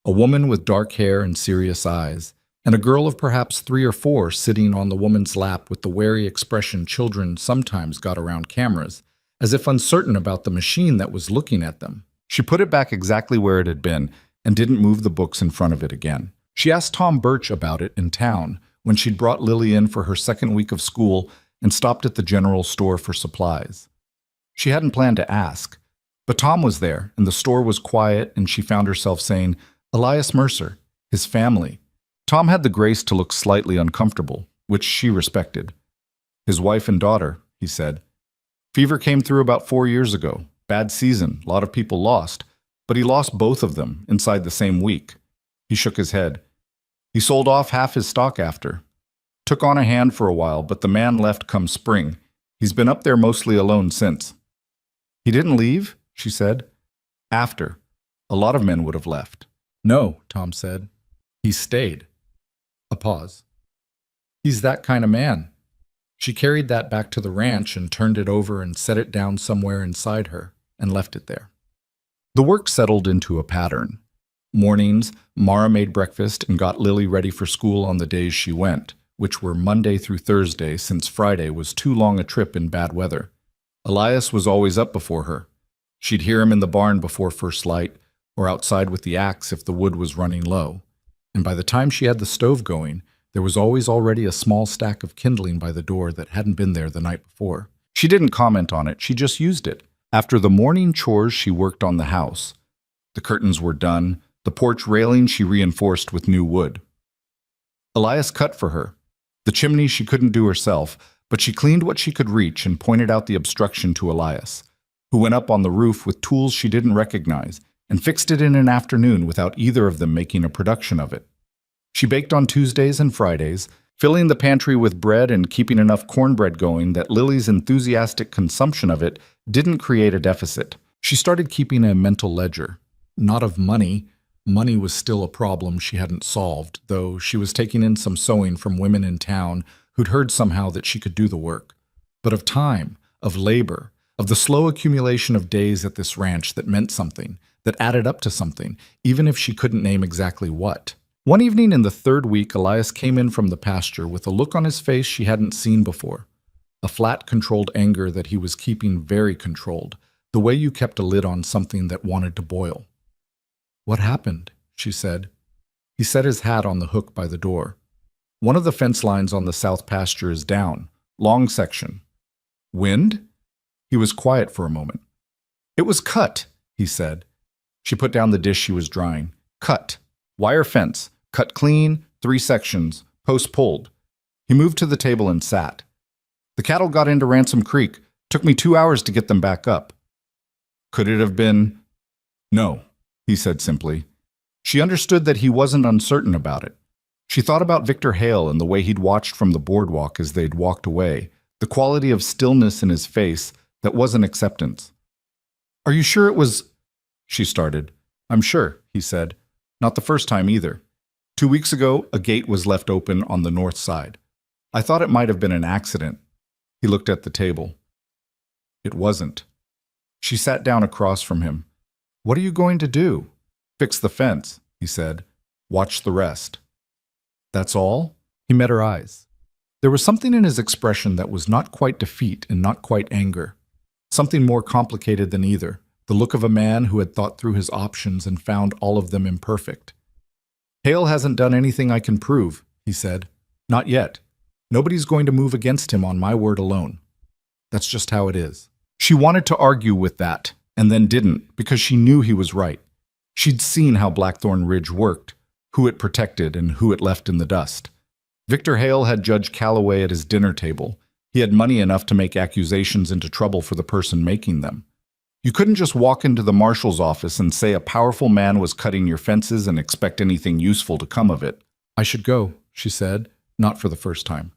a woman with dark hair and serious eyes, and a girl of perhaps 3 or 4 sitting on the woman's lap with the wary expression children sometimes got around cameras, as if uncertain about the machine that was looking at them. She put it back exactly where it had been and didn't move the books in front of it again. She asked Tom Birch about it in town when she'd brought Lily in for her second week of school and stopped at the general store for supplies. She hadn't planned to ask, but Tom was there and the store was quiet, and she found herself saying, "Elias Mercer, his family." Tom had the grace to look slightly uncomfortable, which she respected. "His wife and daughter," he said. "Fever came through about 4 years ago. Bad season, a lot of people lost, but he lost both of them inside the same week." He shook his head. "He sold off half his stock after. Took on a hand for a while, but the man left come spring. He's been up there mostly alone since." "He didn't leave?" she said. "After. A lot of men would have left." "No," Tom said. "He stayed." A pause. "He's that kind of man." She carried that back to the ranch and turned it over and set it down somewhere inside her and left it there. The work settled into a pattern. Mornings, Mara made breakfast and got Lily ready for school on the days she went, which were Monday through Thursday, since Friday was too long a trip in bad weather. Elias was always up before her. She'd hear him in the barn before first light, or outside with the axe if the wood was running low. And by the time she had the stove going, there was always already a small stack of kindling by the door that hadn't been there the night before. She didn't comment on it, she just used it. After the morning chores, she worked on the house. The curtains were done, the porch railing she reinforced with new wood. Elias cut for her. The chimney she couldn't do herself, but she cleaned what she could reach and pointed out the obstruction to Elias, who went up on the roof with tools she didn't recognize and fixed it in an afternoon without either of them making a production of it. She baked on Tuesdays and Fridays, filling the pantry with bread and keeping enough cornbread going that Lily's enthusiastic consumption of it didn't create a deficit. She started keeping a mental ledger, not of money. Money was still a problem she hadn't solved, though she was taking in some sewing from women in town who'd heard somehow that she could do the work. But of time, of labor, of the slow accumulation of days at this ranch that meant something, that added up to something, even if she couldn't name exactly what. One evening in the third week, Elias came in from the pasture with a look on his face she hadn't seen before. A flat, controlled anger that he was keeping very controlled, the way you kept a lid on something that wanted to boil. "What happened?" she said. He set his hat on the hook by the door. "One of the fence lines on the south pasture is down. Long section." "Wind?" He was quiet for a moment. "It was cut," he said. She put down the dish she was drying. "Cut. Wire fence. Cut clean, 3 sections. Post pulled." He moved to the table and sat. "The cattle got into Ransom Creek. Took me 2 hours to get them back up." "Could it have been?" "No," he said simply. She understood that he wasn't uncertain about it. She thought about Victor Hale and the way he'd watched from the boardwalk as they'd walked away, the quality of stillness in his face that wasn't acceptance. "Are you sure it was—" she started. "I'm sure," he said. "Not the first time either. 2 weeks ago, a gate was left open on the north side. I thought it might have been an accident." He looked at the table. It wasn't. She sat down across from him. "What are you going to do?" "Fix the fence," he said. "Watch the rest." "That's all?" He met her eyes. There was something in his expression that was not quite defeat and not quite anger. Something more complicated than either, the look of a man who had thought through his options and found all of them imperfect. "Hale hasn't done anything I can prove," he said. "Not yet. Nobody's going to move against him on my word alone. That's just how it is." She wanted to argue with that, and then didn't, because she knew he was right. She'd seen how Blackthorn Ridge worked, who it protected and who it left in the dust. Victor Hale had Judge Calloway at his dinner table. He had money enough to make accusations into trouble for the person making them. You couldn't just walk into the marshal's office and say a powerful man was cutting your fences and expect anything useful to come of it. "I should go," she said, not for the first time.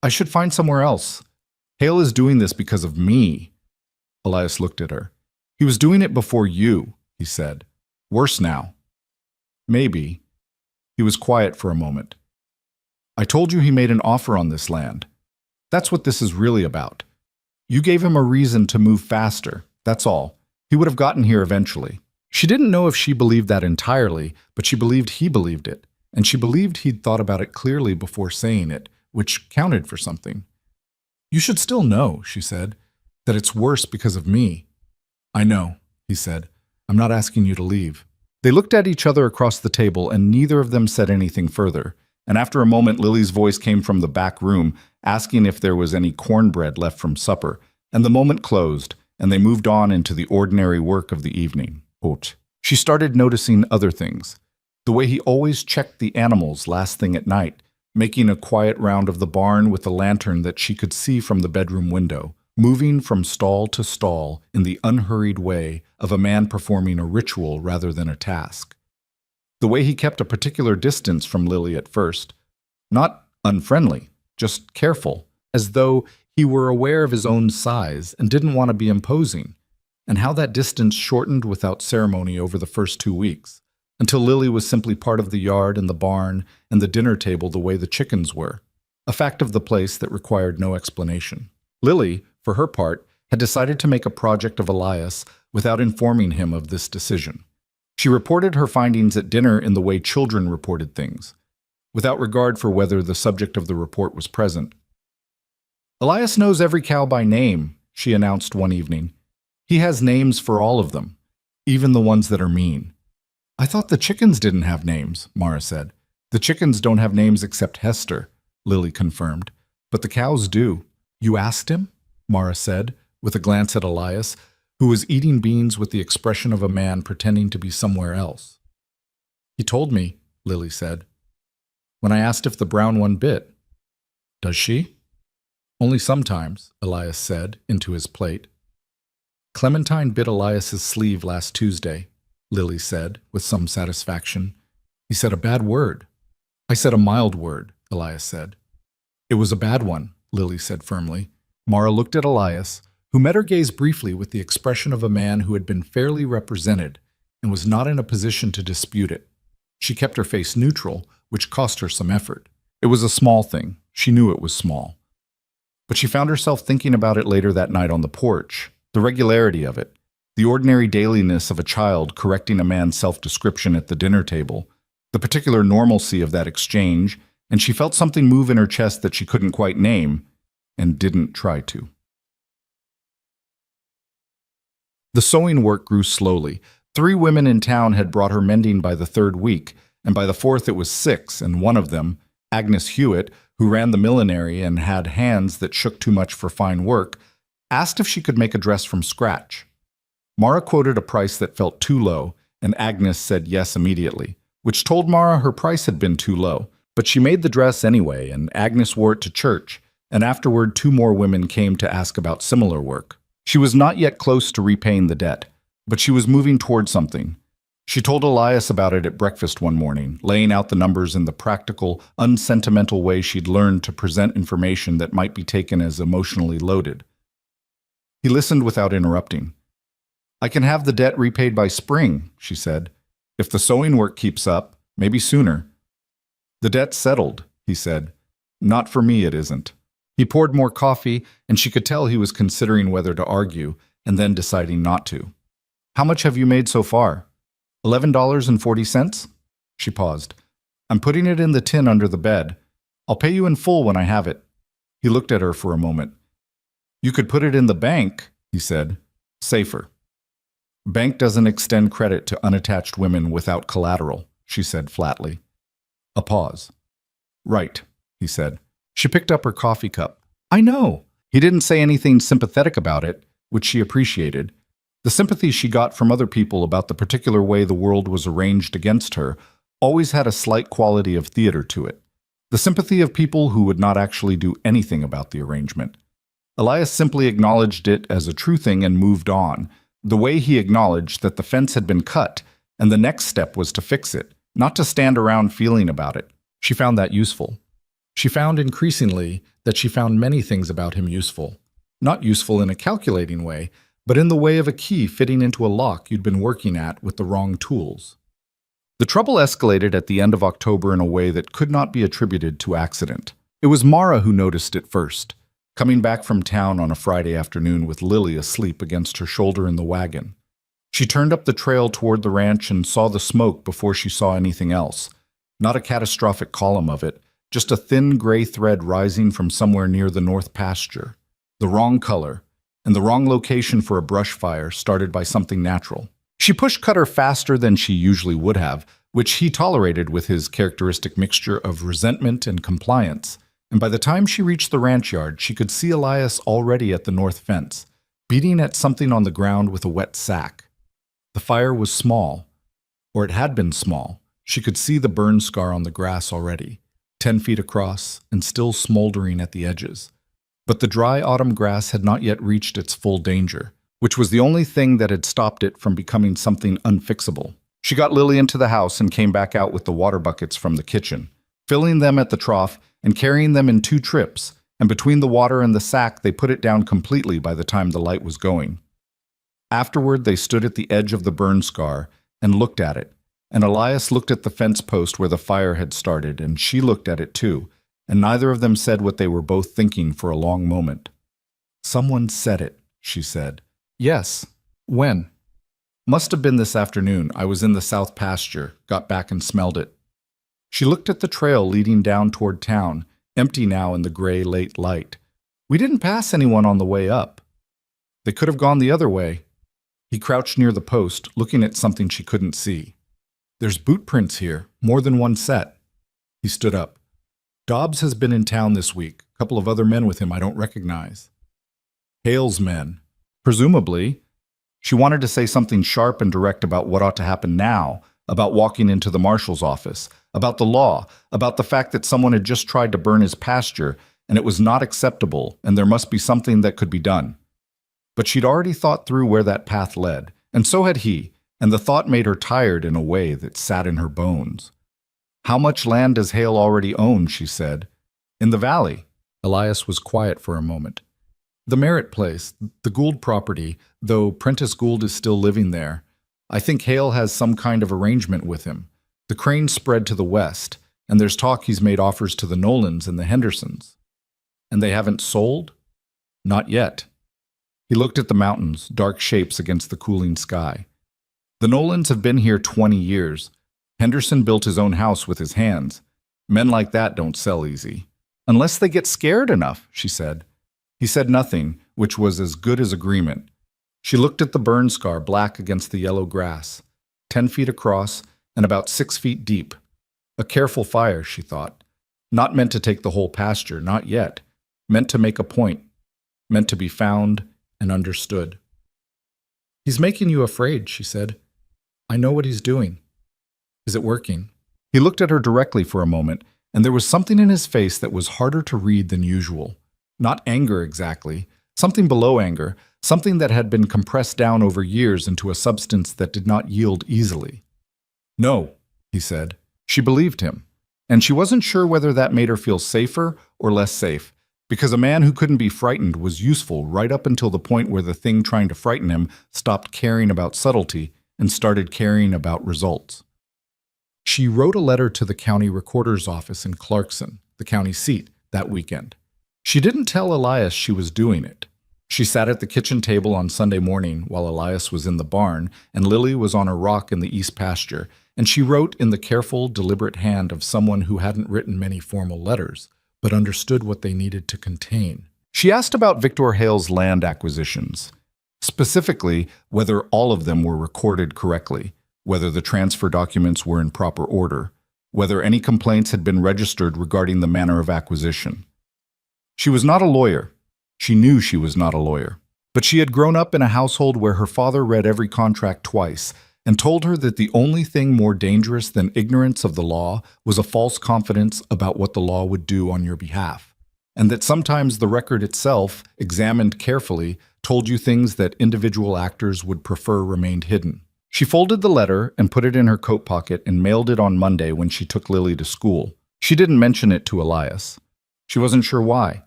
"I should find somewhere else. Hale is doing this because of me." Elias looked at her. "He was doing it before you," he said. "Worse now." "Maybe." He was quiet for a moment. "I told you he made an offer on this land. That's what this is really about. You gave him a reason to move faster, that's all. He would have gotten here eventually." She didn't know if she believed that entirely, but she believed he believed it, and she believed he'd thought about it clearly before saying it, which counted for something. "You should still know," she said. That it's worse because of me. I know, he said. I'm not asking you to leave. They looked at each other across the table, and neither of them said anything further. And after a moment, Lily's voice came from the back room, asking if there was any cornbread left from supper. And the moment closed, and they moved on into the ordinary work of the evening. She started noticing other things. The way he always checked the animals last thing at night, making a quiet round of the barn with a lantern that she could see from the bedroom window, moving from stall to stall in the unhurried way of a man performing a ritual rather than a task. The way he kept a particular distance from Lily at first, not unfriendly, just careful, as though he were aware of his own size and didn't want to be imposing, and how that distance shortened without ceremony over the first 2 weeks, until Lily was simply part of the yard and the barn and the dinner table the way the chickens were, a fact of the place that required no explanation. Lily, for her part, had decided to make a project of Elias without informing him of this decision. She reported her findings at dinner in the way children reported things, without regard for whether the subject of the report was present. Elias knows every cow by name, she announced one evening. He has names for all of them, even the ones that are mean. I thought the chickens didn't have names, Mara said. The chickens don't have names except Hester, Lily confirmed. But the cows do. You asked him? Mara said, with a glance at Elias, who was eating beans with the expression of a man pretending to be somewhere else. He told me, Lily said, when I asked if the brown one bit. Does she? Only sometimes, Elias said, into his plate. Clementine bit Elias's sleeve last Tuesday, Lily said, with some satisfaction. He said a bad word. I said a mild word, Elias said. It was a bad one, Lily said firmly. Mara looked at Elias, who met her gaze briefly with the expression of a man who had been fairly represented and was not in a position to dispute it. She kept her face neutral, which cost her some effort. It was a small thing. She knew it was small. But she found herself thinking about it later that night on the porch, the regularity of it, the ordinary dailiness of a child correcting a man's self-description at the dinner table, the particular normalcy of that exchange, and she felt something move in her chest that she couldn't quite name, and didn't try to. The sewing work grew slowly. 3 women in town had brought her mending by the 3rd week, and by the 4th it was 6, and one of them, Agnes Hewitt, who ran the millinery and had hands that shook too much for fine work, asked if she could make a dress from scratch. Mara quoted a price that felt too low, and Agnes said yes immediately, which told Mara her price had been too low. But she made the dress anyway, and Agnes wore it to church, and afterward 2 more women came to ask about similar work. She was not yet close to repaying the debt, but she was moving toward something. She told Elias about it at breakfast one morning, laying out the numbers in the practical, unsentimental way she'd learned to present information that might be taken as emotionally loaded. He listened without interrupting. I can have the debt repaid by spring, she said. If the sewing work keeps up, maybe sooner. The debt's settled, he said. Not for me, it isn't. He poured more coffee, and she could tell he was considering whether to argue, and then deciding not to. How much have you made so far? $11.40? She paused. I'm putting it in the tin under the bed. I'll pay you in full when I have it. He looked at her for a moment. You could put it in the bank, he said. Safer. Bank doesn't extend credit to unattached women without collateral, she said flatly. A pause. Right, he said. She picked up her coffee cup. I know. He didn't say anything sympathetic about it, which she appreciated. The sympathy she got from other people about the particular way the world was arranged against her always had a slight quality of theater to it. The sympathy of people who would not actually do anything about the arrangement. Elias simply acknowledged it as a true thing and moved on, the way he acknowledged that the fence had been cut, and the next step was to fix it, not to stand around feeling about it. She found that useful. She found increasingly that she found many things about him useful. Not useful in a calculating way, but in the way of a key fitting into a lock you'd been working at with the wrong tools. The trouble escalated at the end of October in a way that could not be attributed to accident. It was Mara who noticed it first, coming back from town on a Friday afternoon with Lily asleep against her shoulder in the wagon. She turned up the trail toward the ranch and saw the smoke before she saw anything else. Not a catastrophic column of it, just a thin gray thread rising from somewhere near the north pasture. The wrong color, and the wrong location for a brush fire started by something natural. She pushed Cutter faster than she usually would have, which he tolerated with his characteristic mixture of resentment and compliance. And by the time she reached the ranch yard, she could see Elias already at the north fence, beating at something on the ground with a wet sack. The fire was small, or it had been small. She could see the burn scar on the grass already, 10 feet across and still smoldering at the edges. But the dry autumn grass had not yet reached its full danger, which was the only thing that had stopped it from becoming something unfixable. She got Lily into the house and came back out with the water buckets from the kitchen, filling them at the trough and carrying them in 2 trips, and between the water and the sack they put it down completely by the time the light was going. Afterward they stood at the edge of the burn scar and looked at it, and Elias looked at the fence post where the fire had started, and she looked at it too, and neither of them said what they were both thinking for a long moment. "Someone said it," she said. "Yes. When?" "Must have been this afternoon. I was in the south pasture, got back and smelled it." She looked at the trail leading down toward town, empty now in the gray late light. "We didn't pass anyone on the way up." "They could have gone the other way." He crouched near the post, looking at something she couldn't see. "There's boot prints here, more than one set." He stood up. "Dobbs has been in town this week. A couple of other men with him I don't recognize." "Hale's men." "Presumably." She wanted to say something sharp and direct about what ought to happen now, about walking into the marshal's office, about the law, about the fact that someone had just tried to burn his pasture, and it was not acceptable, and there must be something that could be done. But she'd already thought through where that path led, and so had he, and the thought made her tired in a way that sat in her bones. "How much land does Hale already own?" she said. "In the valley." Elias was quiet for a moment. "The Merritt place, the Gould property, though Prentice Gould is still living there. I think Hale has some kind of arrangement with him. The cranes spread to the west, and there's talk he's made offers to the Nolans and the Hendersons." "And they haven't sold?" "Not yet." He looked at the mountains, dark shapes against the cooling sky. "The Nolans have been here 20 years. Henderson built his own house with his hands. Men like that don't sell easy." "Unless they get scared enough," she said. He said nothing, which was as good as agreement. She looked at the burn scar black against the yellow grass, 10 feet across and about 6 feet deep. A careful fire, she thought. Not meant to take the whole pasture, not yet. Meant to make a point. Meant to be found and understood. "He's making you afraid," she said. "I know what he's doing." "Is it working?" He looked at her directly for a moment, and there was something in his face that was harder to read than usual. Not anger exactly, something below anger, something that had been compressed down over years into a substance that did not yield easily. "No," he said. She believed him, and she wasn't sure whether that made her feel safer or less safe, because a man who couldn't be frightened was useful right up until the point where the thing trying to frighten him stopped caring about subtlety and started caring about results. She wrote a letter to the county recorder's office in Clarkson, the county seat, that weekend. She didn't tell Elias she was doing it. She sat at the kitchen table on Sunday morning while Elias was in the barn and Lily was on a rock in the east pasture, and she wrote in the careful, deliberate hand of someone who hadn't written many formal letters, but understood what they needed to contain. She asked about Victor Hale's land acquisitions, specifically whether all of them were recorded correctly, whether the transfer documents were in proper order, whether any complaints had been registered regarding the manner of acquisition. She was not a lawyer. She knew she was not a lawyer. But she had grown up in a household where her father read every contract twice and told her that the only thing more dangerous than ignorance of the law was a false confidence about what the law would do on your behalf, and that sometimes the record itself, examined carefully, told you things that individual actors would prefer remained hidden. She folded the letter and put it in her coat pocket and mailed it on Monday when she took Lily to school. She didn't mention it to Elias. She wasn't sure why.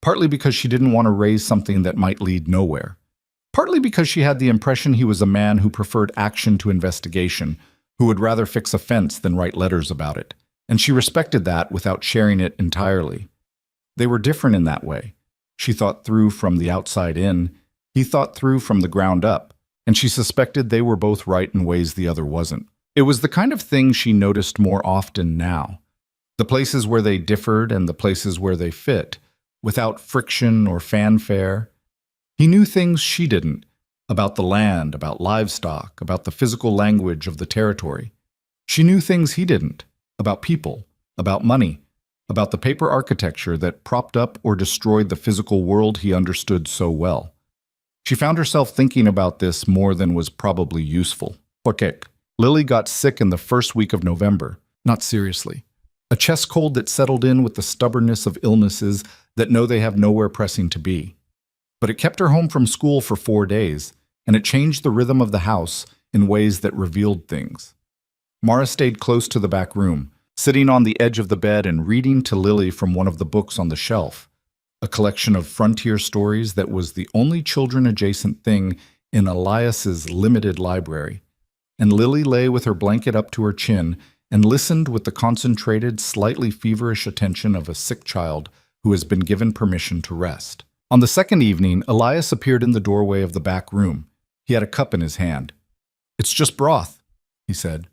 Partly because she didn't want to raise something that might lead nowhere. Partly because she had the impression he was a man who preferred action to investigation, who would rather fix a fence than write letters about it. And she respected that without sharing it entirely. They were different in that way. She thought through from the outside in, he thought through from the ground up, and she suspected they were both right in ways the other wasn't. It was the kind of thing she noticed more often now. The places where they differed and the places where they fit, without friction or fanfare. He knew things she didn't, about the land, about livestock, about the physical language of the territory. She knew things he didn't, about people, about money, about the paper architecture that propped up or destroyed the physical world he understood so well. She found herself thinking about this more than was probably useful. Porque Lily got sick in the first week of November, not seriously. A chest cold that settled in with the stubbornness of illnesses that know they have nowhere pressing to be. But it kept her home from school for 4 days, and it changed the rhythm of the house in ways that revealed things. Mara stayed close to the back room, sitting on the edge of the bed and reading to Lily from one of the books on the shelf, a collection of frontier stories that was the only children-adjacent thing in Elias's limited library. And Lily lay with her blanket up to her chin and listened with the concentrated, slightly feverish attention of a sick child who has been given permission to rest. On the second evening, Elias appeared in the doorway of the back room. He had a cup in his hand. "It's just broth," he said.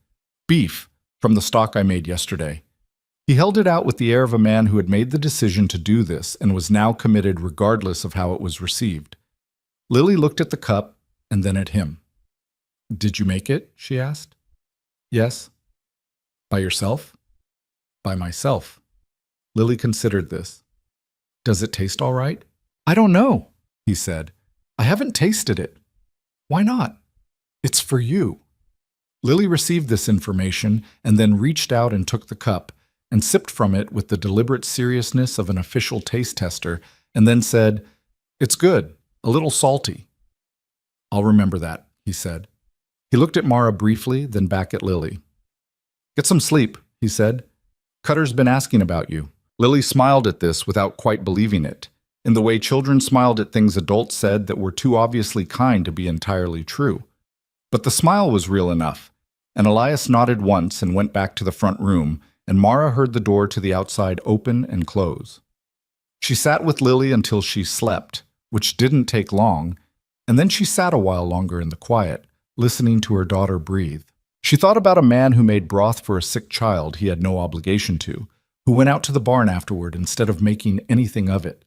"Beef, from the stock I made yesterday." He held it out with the air of a man who had made the decision to do this and was now committed regardless of how it was received. Lily looked at the cup and then at him. "Did you make it?" she asked. "Yes." "By yourself?" "By myself." Lily considered this. "Does it taste all right?" "I don't know," he said. "I haven't tasted it." "Why not?" "It's for you." Lily received this information and then reached out and took the cup and sipped from it with the deliberate seriousness of an official taste tester and then said, "It's good, a little salty." "I'll remember that," he said. He looked at Mara briefly, then back at Lily. "Get some sleep," he said. "Cutter's been asking about you." Lily smiled at this without quite believing it, in the way children smiled at things adults said that were too obviously kind to be entirely true. But the smile was real enough, and Elias nodded once and went back to the front room, and Mara heard the door to the outside open and close. She sat with Lily until she slept, which didn't take long, and then she sat a while longer in the quiet, listening to her daughter breathe. She thought about a man who made broth for a sick child he had no obligation to, who went out to the barn afterward instead of making anything of it.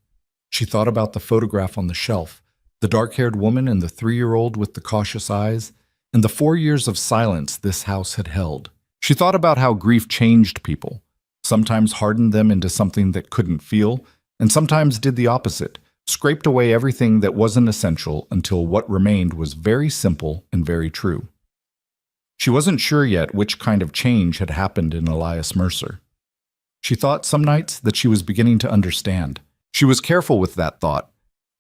She thought about the photograph on the shelf, the dark-haired woman and the 3-year-old with the cautious eyes, and the 4 years of silence this house had held. She thought about how grief changed people, sometimes hardened them into something that couldn't feel, and sometimes did the opposite, scraped away everything that wasn't essential until what remained was very simple and very true. She wasn't sure yet which kind of change had happened in Elias Mercer. She thought some nights that she was beginning to understand. She was careful with that thought.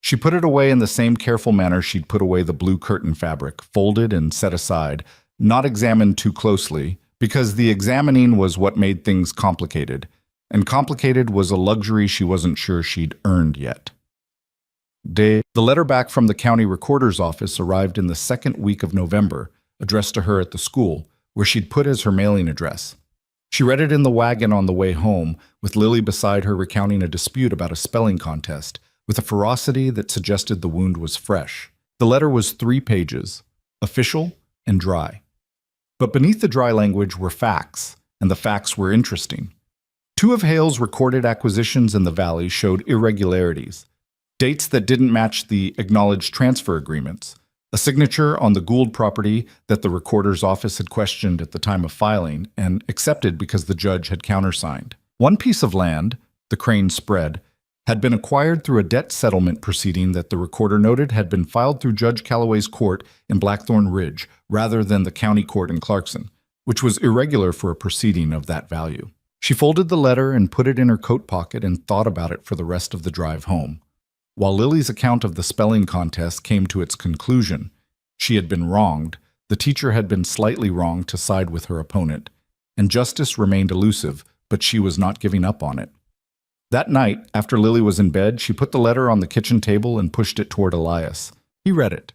She put it away in the same careful manner she'd put away the blue curtain fabric, folded and set aside, not examined too closely, because the examining was what made things complicated, and complicated was a luxury she wasn't sure she'd earned yet. The letter back from the county recorder's office arrived in the second week of November, addressed to her at the school, where she'd put as her mailing address. She read it in the wagon on the way home, with Lily beside her recounting a dispute about a spelling contest, with a ferocity that suggested the wound was fresh. The letter was 3 pages, official and dry. But beneath the dry language were facts, and the facts were interesting. 2 of Hale's recorded acquisitions in the valley showed irregularities, dates that didn't match the acknowledged transfer agreements, a signature on the Gould property that the recorder's office had questioned at the time of filing and accepted because the judge had countersigned. One piece of land, the Crane Spread, had been acquired through a debt settlement proceeding that the recorder noted had been filed through Judge Calloway's court in Blackthorn Ridge rather than the county court in Clarkson, which was irregular for a proceeding of that value. She folded the letter and put it in her coat pocket and thought about it for the rest of the drive home. While Lily's account of the spelling contest came to its conclusion, she had been wronged, the teacher had been slightly wrong to side with her opponent, and justice remained elusive, but she was not giving up on it. That night, after Lily was in bed, she put the letter on the kitchen table and pushed it toward Elias. He read it.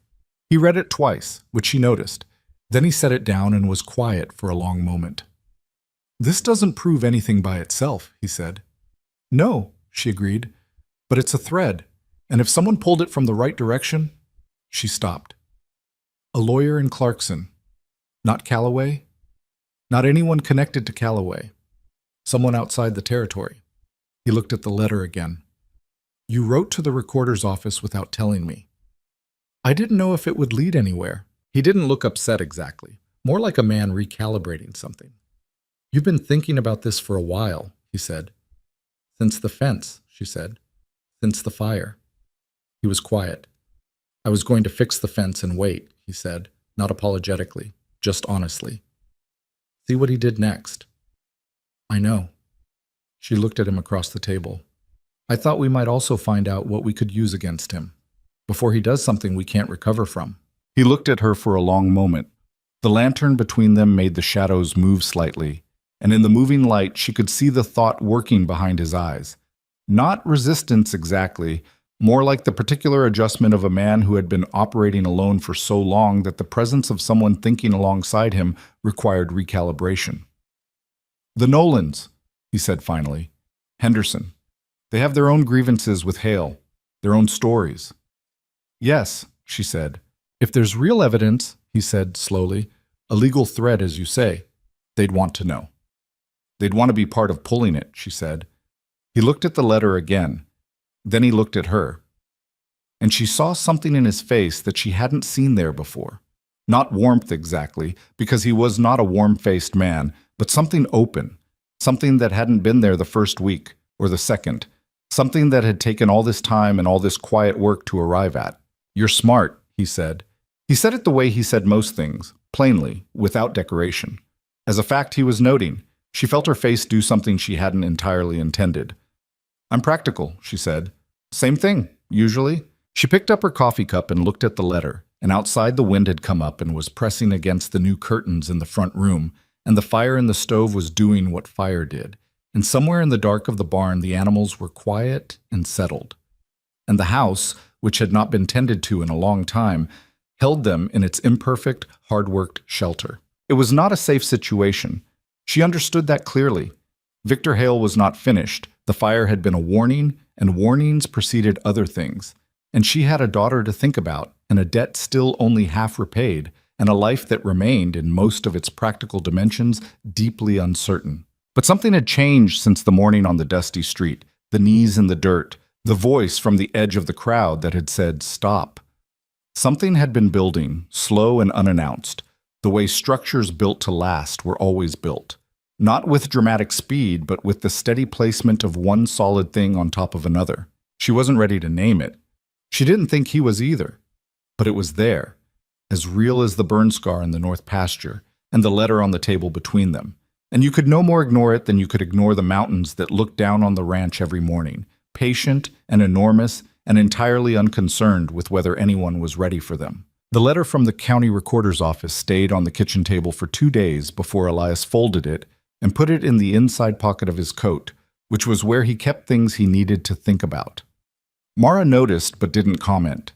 He read it twice, which she noticed. Then he set it down and was quiet for a long moment. "This doesn't prove anything by itself," he said. "No," she agreed, "but it's a thread, and if someone pulled it from the right direction—" She stopped. "A lawyer in Clarkson. Not Calloway? Not anyone connected to Calloway. Someone outside the territory." He looked at the letter again. "You wrote to the recorder's office without telling me. I didn't know if it would lead anywhere. He didn't look upset exactly, more like a man recalibrating something. You've been thinking about this for a while, he said. Since the fence, she said. Since the fire. He was quiet. I was going to fix the fence and wait, he said, not apologetically, just honestly. See what he did next. I know. She looked at him across the table. I thought we might also find out what we could use against him, before he does something we can't recover from. He looked at her for a long moment. The lantern between them made the shadows move slightly, and in the moving light she could see the thought working behind his eyes. Not resistance exactly, more like the particular adjustment of a man who had been operating alone for so long that the presence of someone thinking alongside him required recalibration. The Nolans, he said finally. Henderson. They have their own grievances with Hale, their own stories. Yes, she said. If there's real evidence, he said slowly, a legal thread as you say, they'd want to know. They'd want to be part of pulling it, she said. He looked at the letter again. Then he looked at her. And she saw something in his face that she hadn't seen there before. Not warmth exactly, because he was not a warm-faced man, but something open, something that hadn't been there the first week or the second, something that had taken all this time and all this quiet work to arrive at. You're smart, he said. He said it the way he said most things, plainly, without decoration. As a fact he was noting, she felt her face do something she hadn't entirely intended. I'm practical, she said. Same thing, usually. She picked up her coffee cup and looked at the letter, and outside the wind had come up and was pressing against the new curtains in the front room, and the fire in the stove was doing what fire did. And somewhere in the dark of the barn the animals were quiet and settled. And the house, which had not been tended to in a long time, held them in its imperfect, hard-worked shelter. It was not a safe situation. She understood that clearly. Victor Hale was not finished. The fire had been a warning, and warnings preceded other things. And she had a daughter to think about, and a debt still only half repaid, and a life that remained, in most of its practical dimensions, deeply uncertain. But something had changed since the morning on the dusty street, the knees in the dirt, the voice from the edge of the crowd that had said, stop. Something had been building, slow and unannounced, the way structures built to last were always built. Not with dramatic speed, but with the steady placement of one solid thing on top of another. She wasn't ready to name it. She didn't think he was either. But it was there, as real as the burn scar in the north pasture and the letter on the table between them. And you could no more ignore it than you could ignore the mountains that looked down on the ranch every morning, patient and enormous and entirely unconcerned with whether anyone was ready for them. The letter from the county recorder's office stayed on the kitchen table for 2 days before Elias folded it and put it in the inside pocket of his coat, which was where he kept things he needed to think about. Mara noticed but didn't comment.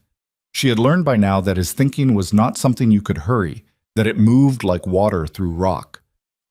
She had learned by now that his thinking was not something you could hurry, that it moved like water through rock.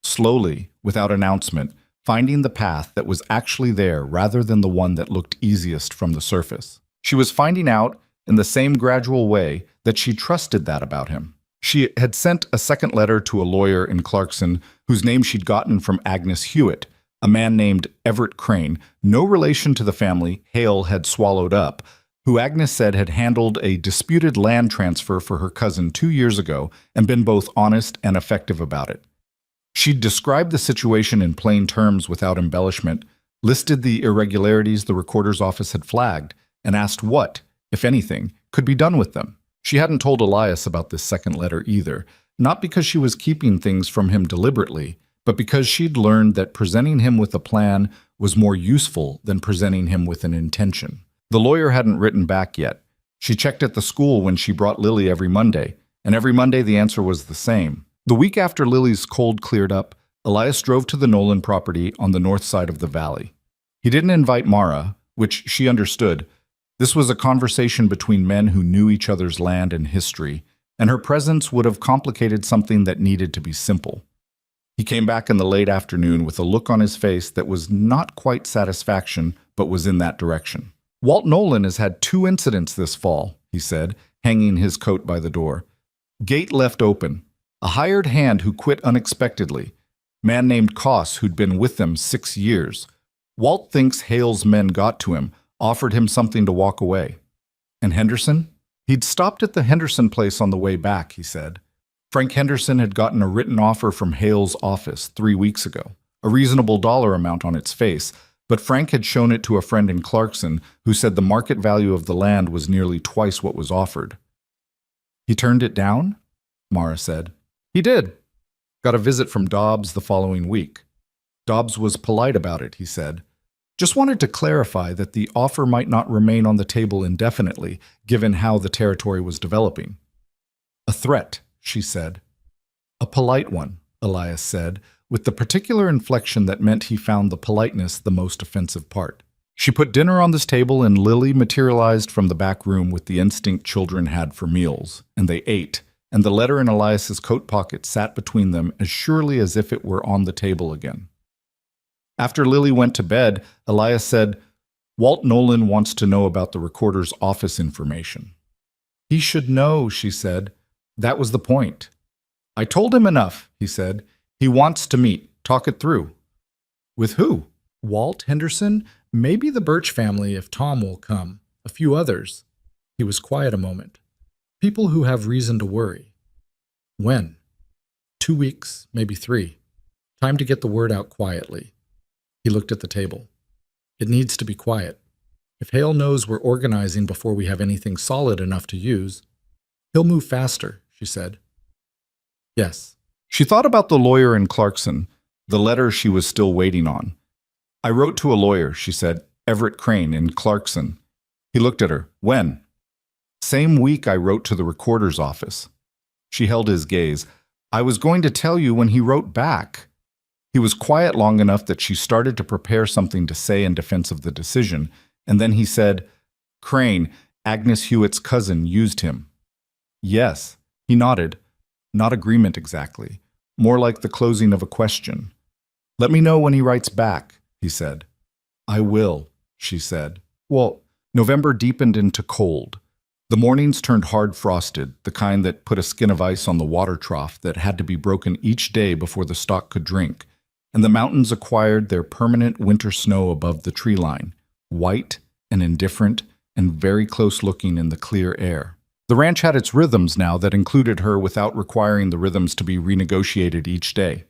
Slowly, without announcement, finding the path that was actually there rather than the one that looked easiest from the surface. She was finding out, in the same gradual way, that she trusted that about him. She had sent a second letter to a lawyer in Clarkson whose name she'd gotten from Agnes Hewitt, a man named Everett Crane, no relation to the family Hale had swallowed up, who Agnes said had handled a disputed land transfer for her cousin 2 years ago and been both honest and effective about it. She'd described the situation in plain terms without embellishment, listed the irregularities the recorder's office had flagged, and asked what, if anything, could be done with them. She hadn't told Elias about this second letter either, not because she was keeping things from him deliberately, but because she'd learned that presenting him with a plan was more useful than presenting him with an intention. The lawyer hadn't written back yet. She checked at the school when she brought Lily every Monday, and every Monday the answer was the same. The week after Lily's cold cleared up, Elias drove to the Nolan property on the north side of the valley. He didn't invite Mara, which she understood. This was a conversation between men who knew each other's land and history, and her presence would have complicated something that needed to be simple. He came back in the late afternoon with a look on his face that was not quite satisfaction, but was in that direction. Walt Nolan has had 2 incidents this fall, he said, hanging his coat by the door. Gate left open. A hired hand who quit unexpectedly. Man named Koss who'd been with them 6 years. Walt thinks Hale's men got to him, offered him something to walk away. And Henderson? He'd stopped at the Henderson place on the way back, he said. Frank Henderson had gotten a written offer from Hale's office 3 weeks ago, a reasonable dollar amount on its face, but Frank had shown it to a friend in Clarkson who said the market value of the land was nearly twice what was offered. He turned it down? Mara said. He did. Got a visit from Dobbs the following week. Dobbs was polite about it, he said. Just wanted to clarify that the offer might not remain on the table indefinitely, given how the territory was developing. A threat, she said. A polite one, Elias said, with the particular inflection that meant he found the politeness the most offensive part. She put dinner on this table and Lily materialized from the back room with the instinct children had for meals, and they ate, and the letter in Elias's coat pocket sat between them as surely as if it were on the table again. After Lily went to bed, Elias said, Walt Nolan wants to know about the recorder's office information. He should know, she said. That was the point. I told him enough, he said. He wants to meet. Talk it through. With who? Walt Henderson? Maybe the Birch family if Tom will come. A few others. He was quiet a moment. People who have reason to worry. When? 2 weeks, maybe 3. Time to get the word out quietly. He looked at the table. It needs to be quiet. If Hale knows we're organizing before we have anything solid enough to use, he'll move faster, she said. Yes. She thought about the lawyer in Clarkson, the letter she was still waiting on. I wrote to a lawyer, she said, Everett Crane in Clarkson. He looked at her. When? Same week I wrote to the recorder's office. She held his gaze. I was going to tell you when he wrote back. He was quiet long enough that she started to prepare something to say in defense of the decision, and then he said, Crane, Agnes Hewitt's cousin, used him. Yes, he nodded. Not agreement exactly. More like the closing of a question. Let me know when he writes back, he said. I will, she said. Well, November deepened into cold. The mornings turned hard frosted, the kind that put a skin of ice on the water trough that had to be broken each day before the stock could drink, and the mountains acquired their permanent winter snow above the tree line, white and indifferent and very close looking in the clear air. The ranch had its rhythms now that included her without requiring the rhythms to be renegotiated each day.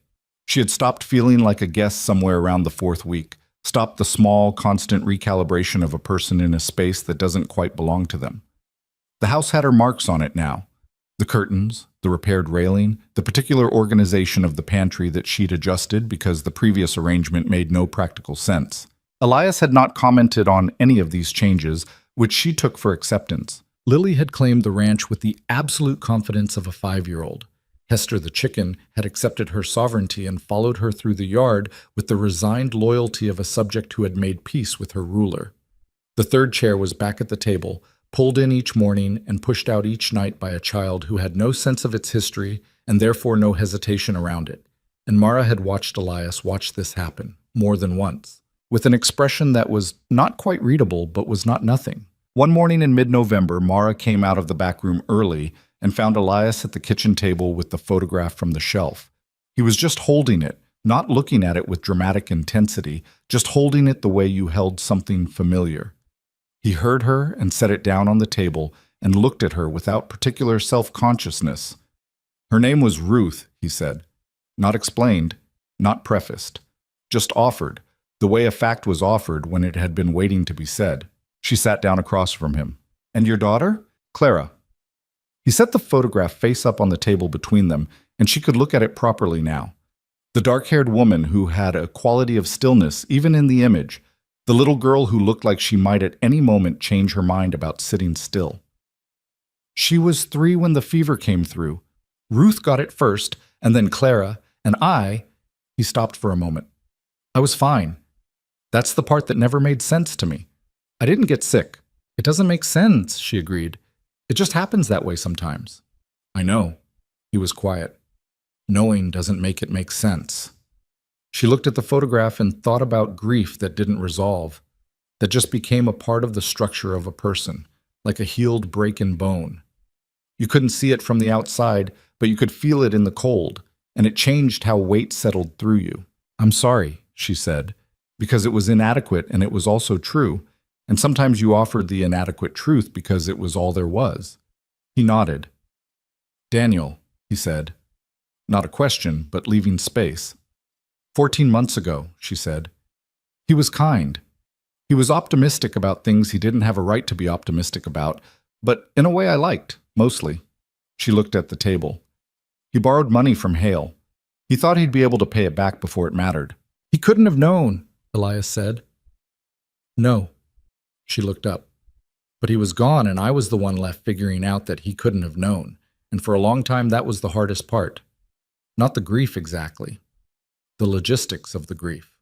She had stopped feeling like a guest somewhere around the 4th week, stopped the small, constant recalibration of a person in a space that doesn't quite belong to them. The house had her marks on it now. The curtains, the repaired railing, the particular organization of the pantry that she'd adjusted because the previous arrangement made no practical sense. Elias had not commented on any of these changes, which she took for acceptance. Lily had claimed the ranch with the absolute confidence of a 5-year-old. Hester the chicken had accepted her sovereignty and followed her through the yard with the resigned loyalty of a subject who had made peace with her ruler. The third chair was back at the table, pulled in each morning and pushed out each night by a child who had no sense of its history and therefore no hesitation around it. And Mara had watched Elias watch this happen, more than once, with an expression that was not quite readable but was not nothing. One morning in mid-November, Mara came out of the back room early and found Elias at the kitchen table with the photograph from the shelf. He was just holding it, not looking at it with dramatic intensity, just holding it the way you held something familiar. He heard her and set it down on the table and looked at her without particular self-consciousness. Her name was Ruth, he said. Not explained, not prefaced, just offered, the way a fact was offered when it had been waiting to be said. She sat down across from him. And your daughter? Clara. He set the photograph face up on the table between them, and she could look at it properly now. The dark-haired woman who had a quality of stillness even in the image, the little girl who looked like she might at any moment change her mind about sitting still. She was 3 when the fever came through. Ruth got it first, and then Clara, and I— He stopped for a moment. I was fine. That's the part that never made sense to me. I didn't get sick. It doesn't make sense, she agreed. It just happens that way sometimes. I know. He was quiet. Knowing doesn't make it make sense. She looked at the photograph and thought about grief that didn't resolve, that just became a part of the structure of a person, like a healed break in bone. You couldn't see it from the outside, but you could feel it in the cold, and it changed how weight settled through you. I'm sorry, she said, because it was inadequate and it was also true, and sometimes you offered the inadequate truth because it was all there was. He nodded. Daniel, he said. Not a question, but leaving space. 14 months ago, she said. He was kind. He was optimistic about things he didn't have a right to be optimistic about, but in a way I liked, mostly. She looked at the table. He borrowed money from Hale. He thought he'd be able to pay it back before it mattered. He couldn't have known, Elias said. No. She looked up. But he was gone, and I was the one left figuring out that he couldn't have known. And for a long time, that was the hardest part. Not the grief exactly. The logistics of the grief.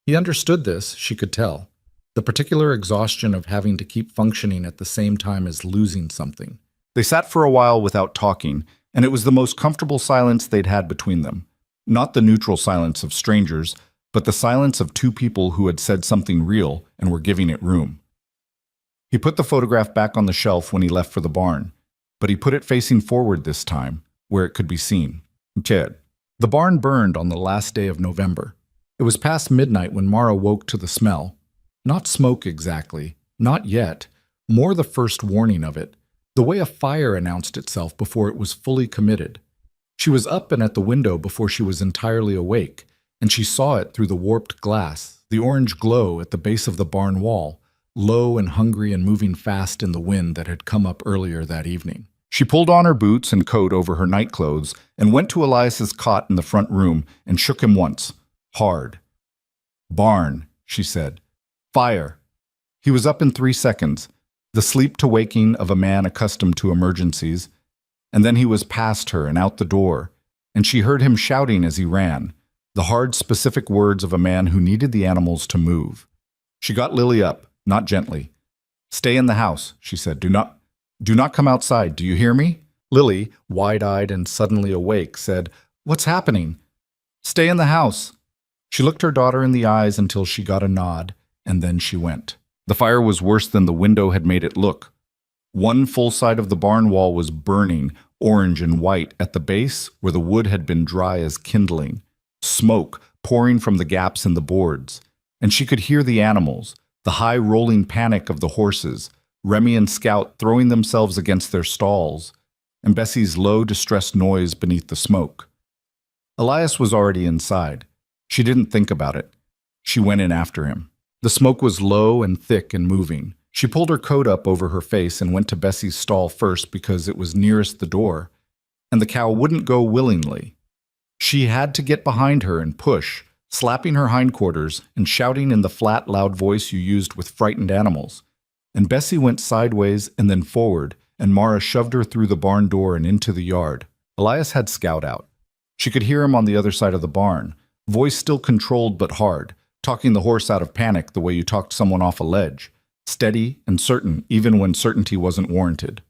He understood this, she could tell. The particular exhaustion of having to keep functioning at the same time as losing something. They sat for a while without talking, and it was the most comfortable silence they'd had between them. Not the neutral silence of strangers, but the silence of two people who had said something real and were giving it room. He put the photograph back on the shelf when he left for the barn, but he put it facing forward this time, where it could be seen. Ted. The barn burned on the last day of November. It was past midnight when Mara woke to the smell. Not smoke exactly, not yet, more the first warning of it, the way a fire announced itself before it was fully committed. She was up and at the window before she was entirely awake, and she saw it through the warped glass, the orange glow at the base of the barn wall, low and hungry and moving fast in the wind that had come up earlier that evening. She pulled on her boots and coat over her nightclothes and went to Elias's cot in the front room and shook him once, hard. Barn, she said. Fire. He was up in 3 seconds, the sleep to waking of a man accustomed to emergencies, and then he was past her and out the door, and she heard him shouting as he ran, the hard, specific words of a man who needed the animals to move. She got Lily up, not gently. Stay in the house, she said. Do not come outside. Do you hear me? Lily, wide-eyed and suddenly awake, said, What's happening? Stay in the house. She looked her daughter in the eyes until she got a nod, and then she went. The fire was worse than the window had made it look. One full side of the barn wall was burning, orange and white, at the base where the wood had been dry as kindling. Smoke pouring from the gaps in the boards. And she could hear the animals, the high rolling panic of the horses, Remy and Scout throwing themselves against their stalls, and Bessie's low, distressed noise beneath the smoke. Elias was already inside. She didn't think about it. She went in after him. The smoke was low and thick and moving. She pulled her coat up over her face and went to Bessie's stall first because it was nearest the door, and the cow wouldn't go willingly. She had to get behind her and push, slapping her hindquarters and shouting in the flat, loud voice you used with frightened animals. And Bessie went sideways and then forward, and Mara shoved her through the barn door and into the yard. Elias had Scout out. She could hear him on the other side of the barn, voice still controlled but hard, talking the horse out of panic the way you talked someone off a ledge, steady and certain even when certainty wasn't warranted.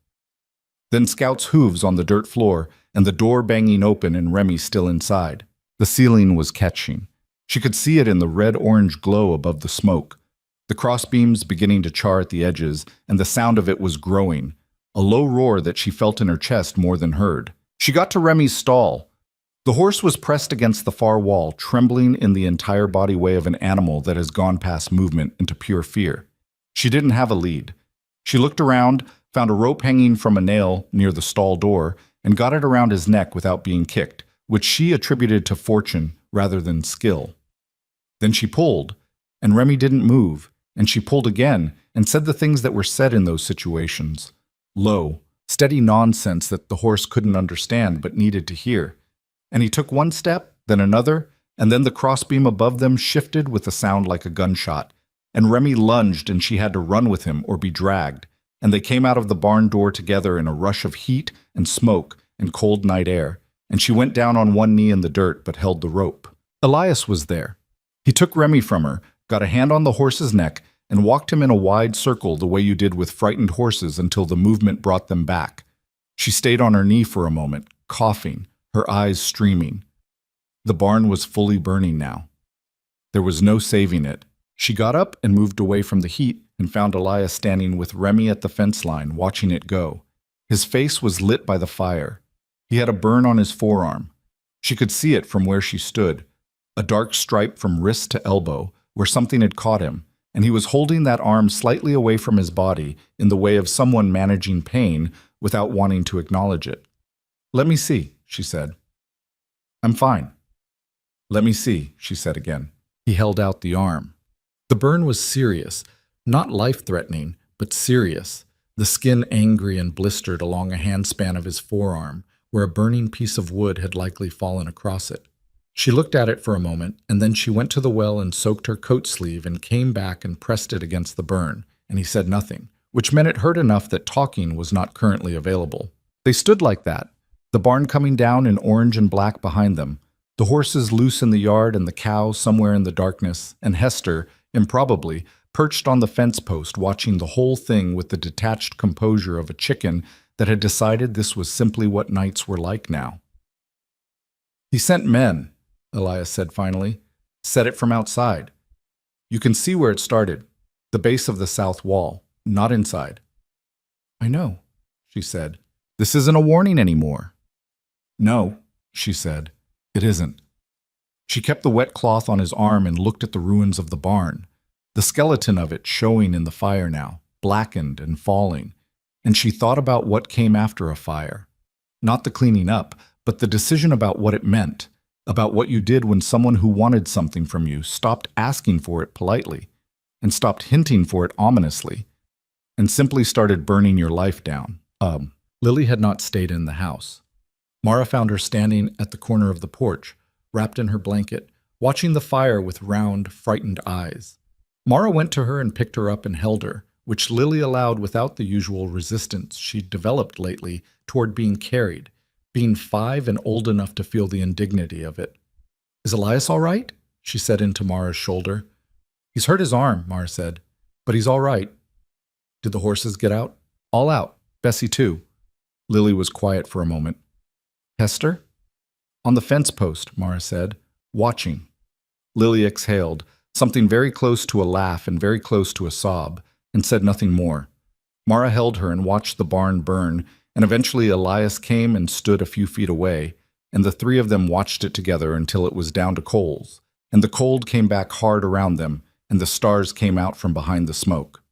Then Scout's hooves on the dirt floor and the door banging open and Remy still inside. The ceiling was catching. She could see it in the red-orange glow above the smoke. The crossbeams beginning to char at the edges, and the sound of it was growing, a low roar that she felt in her chest more than heard. She got to Remy's stall. The horse was pressed against the far wall, trembling in the entire body way of an animal that has gone past movement into pure fear. She didn't have a lead. She looked around, found a rope hanging from a nail near the stall door, and got it around his neck without being kicked, which she attributed to fortune rather than skill. Then she pulled, and Remy didn't move, and she pulled again and said the things that were said in those situations. Low, steady nonsense that the horse couldn't understand but needed to hear. And he took one step, then another, and then the crossbeam above them shifted with a sound like a gunshot, and Remy lunged and she had to run with him or be dragged, and they came out of the barn door together in a rush of heat and smoke and cold night air, and she went down on one knee in the dirt but held the rope. Elias was there. He took Remy from her, got a hand on the horse's neck, and walked him in a wide circle the way you did with frightened horses until the movement brought them back. She stayed on her knee for a moment, coughing, her eyes streaming. The barn was fully burning now. There was no saving it. She got up and moved away from the heat and found Elias standing with Remy at the fence line, watching it go. His face was lit by the fire. He had a burn on his forearm. She could see it from where she stood, a dark stripe from wrist to elbow, where something had caught him, and he was holding that arm slightly away from his body in the way of someone managing pain without wanting to acknowledge it. "Let me see," she said. "I'm fine." "Let me see," she said again. He held out the arm. The burn was serious, not life-threatening, but serious, the skin angry and blistered along a handspan of his forearm, where a burning piece of wood had likely fallen across it. She looked at it for a moment, and then she went to the well and soaked her coat sleeve and came back and pressed it against the burn, and he said nothing, which meant it hurt enough that talking was not currently available. They stood like that, the barn coming down in orange and black behind them, the horses loose in the yard and the cow somewhere in the darkness, and Hester, improbably, perched on the fence post watching the whole thing with the detached composure of a chicken that had decided this was simply what nights were like now. "He sent men," Elias said finally. "Set it from outside. You can see where it started, the base of the south wall, not inside." "I know," she said. "This isn't a warning anymore." "No," she said. "It isn't." She kept the wet cloth on his arm and looked at the ruins of the barn, the skeleton of it showing in the fire now, blackened and falling, and she thought about what came after a fire. Not the cleaning up, but the decision about what it meant, about what you did when someone who wanted something from you stopped asking for it politely, and stopped hinting for it ominously, and simply started burning your life down. Lily had not stayed in the house. Mara found her standing at the corner of the porch, wrapped in her blanket, watching the fire with round, frightened eyes. Mara went to her and picked her up and held her, which Lily allowed without the usual resistance she'd developed lately toward being carried, being 5 and old enough to feel the indignity of it. "Is Elias all right?" she said into Mara's shoulder. "He's hurt his arm," Mara said, "but he's all right." "Did the horses get out?" "All out. Bessie too." Lily was quiet for a moment. "Hester?" "On the fence post," Mara said, "watching." Lily exhaled, something very close to a laugh and very close to a sob, and said nothing more. Mara held her and watched the barn burn, and eventually Elias came and stood a few feet away, and the three of them watched it together until it was down to coals, and the cold came back hard around them, and the stars came out from behind the smoke.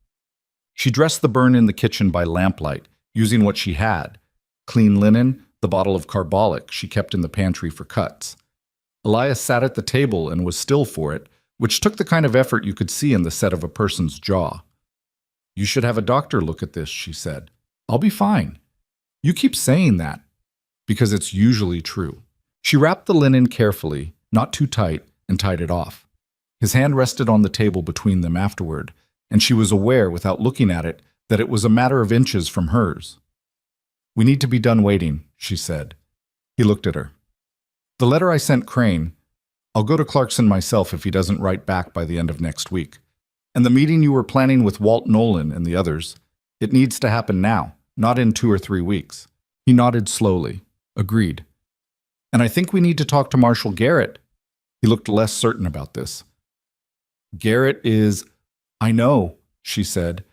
She dressed the burn in the kitchen by lamplight, using what she had: clean linen, the bottle of carbolic she kept in the pantry for cuts. Elias sat at the table and was still for it, which took the kind of effort you could see in the set of a person's jaw. "You should have a doctor look at this," she said. "I'll be fine." "You keep saying that." "Because it's usually true." She wrapped the linen carefully, not too tight, and tied it off. His hand rested on the table between them afterward, and she was aware, without looking at it, that it was a matter of inches from hers. "We need to be done waiting," she said. He looked at her. "The letter I sent Crane, I'll go to Clarkson myself if he doesn't write back by the end of next week. And the meeting you were planning with Walt Nolan and the others, it needs to happen now, not in 2 or 3 weeks." He nodded slowly. "Agreed." "And I think we need to talk to Marshal Garrett." He looked less certain about this. "Garrett is—" "I know," she said.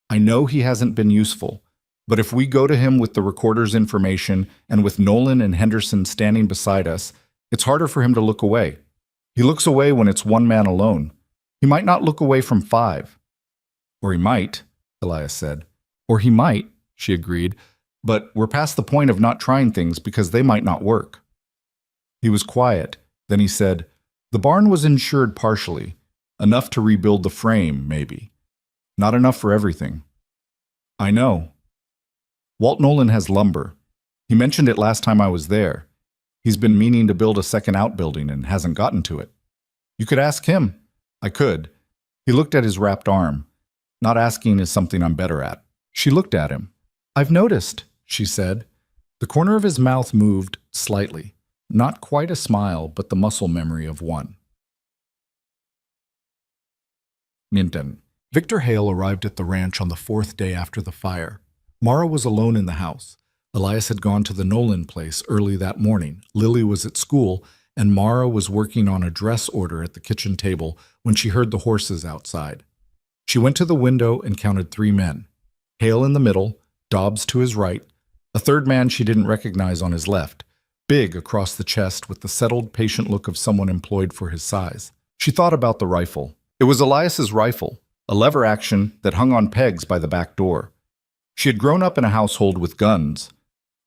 "I know he hasn't been useful. But if we go to him with the recorder's information and with Nolan and Henderson standing beside us, it's harder for him to look away. He looks away when it's one man alone. He might not look away from 5. "Or he might," Elias said. "Or he might," she agreed. "But we're past the point of not trying things because they might not work." He was quiet. Then he said, "The barn was insured partially. Enough to rebuild the frame, maybe. Not enough for everything." "I know. Walt Nolan has lumber. He mentioned it last time I was there. He's been meaning to build a second outbuilding and hasn't gotten to it. You could ask him." "I could." He looked at his wrapped arm. "Not asking is something I'm better at." She looked at him. "I've noticed," she said. The corner of his mouth moved slightly. Not quite a smile, but the muscle memory of one. Minton. Victor Hale arrived at the ranch on the 4th day after the fire. Mara was alone in the house. Elias had gone to the Nolan place early that morning. Lily was at school, and Mara was working on a dress order at the kitchen table when she heard the horses outside. She went to the window and counted 3 men. Hale in the middle, Dobbs to his right, a third man she didn't recognize on his left, big across the chest with the settled, patient look of someone employed for his size. She thought about the rifle. It was Elias's rifle, a lever action that hung on pegs by the back door. She had grown up in a household with guns.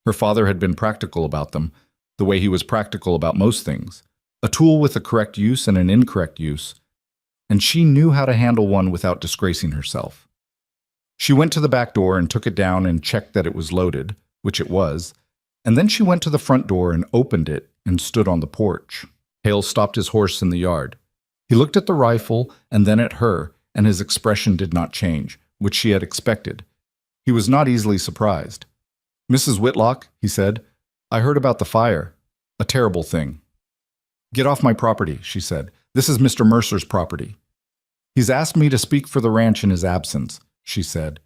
Her father had been practical about them, the way he was practical about most things, a tool with a correct use and an incorrect use, and she knew how to handle one without disgracing herself. She went to the back door and took it down and checked that it was loaded, which it was, and then she went to the front door and opened it and stood on the porch. Hale stopped his horse in the yard. He looked at the rifle and then at her, and his expression did not change, which she had expected. He was not easily surprised. "Mrs. Whitlock," he said, "I heard about the fire. A terrible thing." "Get off my property," she said. "This is Mr. Mercer's property." "He's asked me to speak for the ranch in his absence," she said,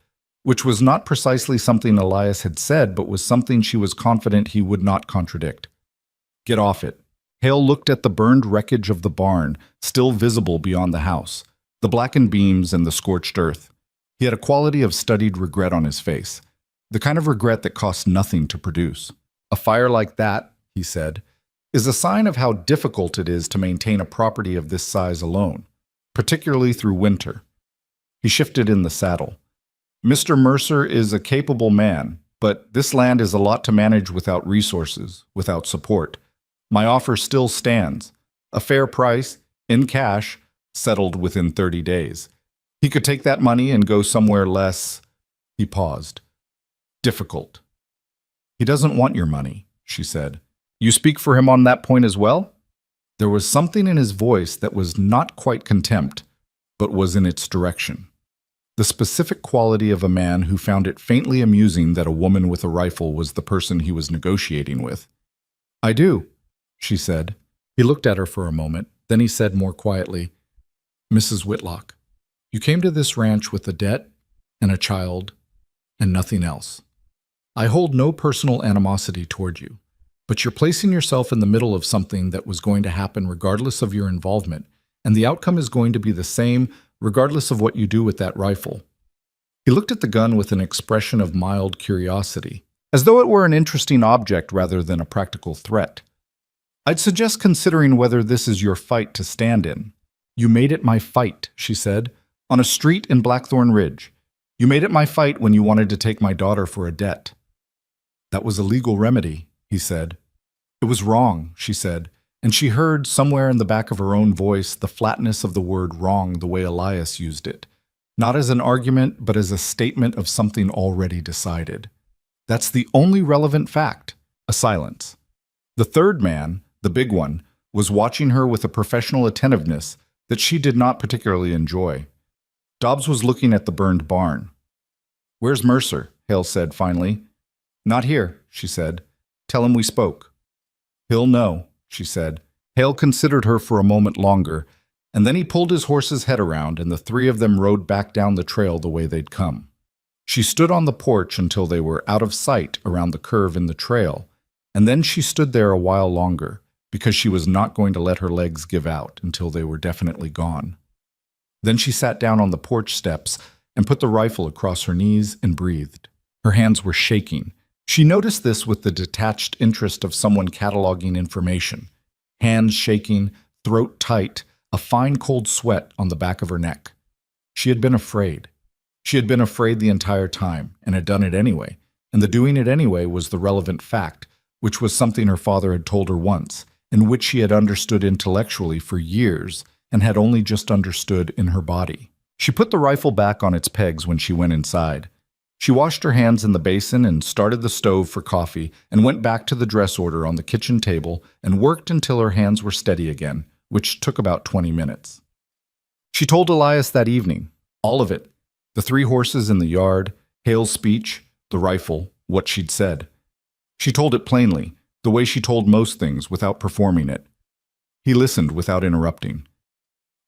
which was not precisely something Elias had said, but was something she was confident he would not contradict. "Get off it." Hale looked at the burned wreckage of the barn, still visible beyond the house, the blackened beams and the scorched earth. He had a quality of studied regret on his face, the kind of regret that costs nothing to produce. "A fire like that," he said, "is a sign of how difficult it is to maintain a property of this size alone, particularly through winter." He shifted in the saddle. "Mr. Mercer is a capable man, but this land is a lot to manage without resources, without support. My offer still stands. A fair price, in cash, settled within 30 days. He could take that money and go somewhere less—" He paused. "Difficult." "He doesn't want your money," she said. "You speak for him on that point as well?" There was something in his voice that was not quite contempt, but was in its direction. The specific quality of a man who found it faintly amusing that a woman with a rifle was the person he was negotiating with. "I do," she said. He looked at her for a moment. Then he said more quietly, "Mrs. Whitlock, you came to this ranch with a debt and a child and nothing else. I hold no personal animosity toward you, but you're placing yourself in the middle of something that was going to happen regardless of your involvement, and the outcome is going to be the same regardless of what you do with that rifle." He looked at the gun with an expression of mild curiosity, as though it were an interesting object rather than a practical threat. "I'd suggest considering whether this is your fight to stand in." "You made it my fight," she said, "on a street in Blackthorn Ridge. You made it my fight when you wanted to take my daughter for a debt." "That was a legal remedy," he said. "It was wrong," she said, and she heard somewhere in the back of her own voice the flatness of the word wrong the way Elias used it, not as an argument but as a statement of something already decided. "That's the only relevant fact." A silence. The third man, the big one, was watching her with a professional attentiveness that she did not particularly enjoy. Dobbs was looking at the burned barn. "Where's Mercer?" Hale said finally. "Not here," she said. "Tell him we spoke." "He'll know," she said. Hale considered her for a moment longer, and then he pulled his horse's head around, and the three of them rode back down the trail the way they'd come. She stood on the porch until they were out of sight around the curve in the trail, and then she stood there a while longer, because she was not going to let her legs give out until they were definitely gone. Then she sat down on the porch steps and put the rifle across her knees and breathed. Her hands were shaking. She noticed this with the detached interest of someone cataloging information. Hands shaking, throat tight, a fine cold sweat on the back of her neck. She had been afraid. She had been afraid the entire time, and had done it anyway, and the doing it anyway was the relevant fact, which was something her father had told her once, and which she had understood intellectually for years, and had only just understood in her body. She put the rifle back on its pegs when she went inside. She washed her hands in the basin and started the stove for coffee and went back to the dress order on the kitchen table and worked until her hands were steady again, which took about 20 minutes. She told Elias that evening, all of it, the 3 horses in the yard, Hale's speech, the rifle, what she'd said. She told it plainly, the way she told most things without performing it. He listened without interrupting.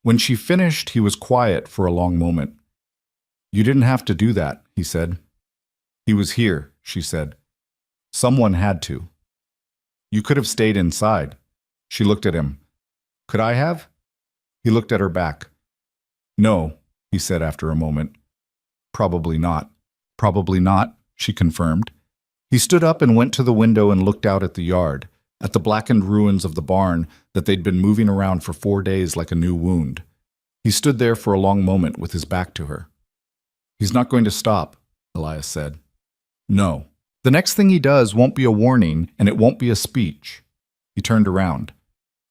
When she finished, he was quiet for a long moment. "You didn't have to do that," he said. "He was here," she said. "Someone had to." "You could have stayed inside." She looked at him. "Could I have?" He looked at her back. "No," he said after a moment. "Probably not." "Probably not," she confirmed. He stood up and went to the window and looked out at the yard, at the blackened ruins of the barn that they'd been moving around for 4 days like a new wound. He stood there for a long moment with his back to her. "He's not going to stop," Elias said. No. The next thing he does won't be a warning, and it won't be a speech. He turned around.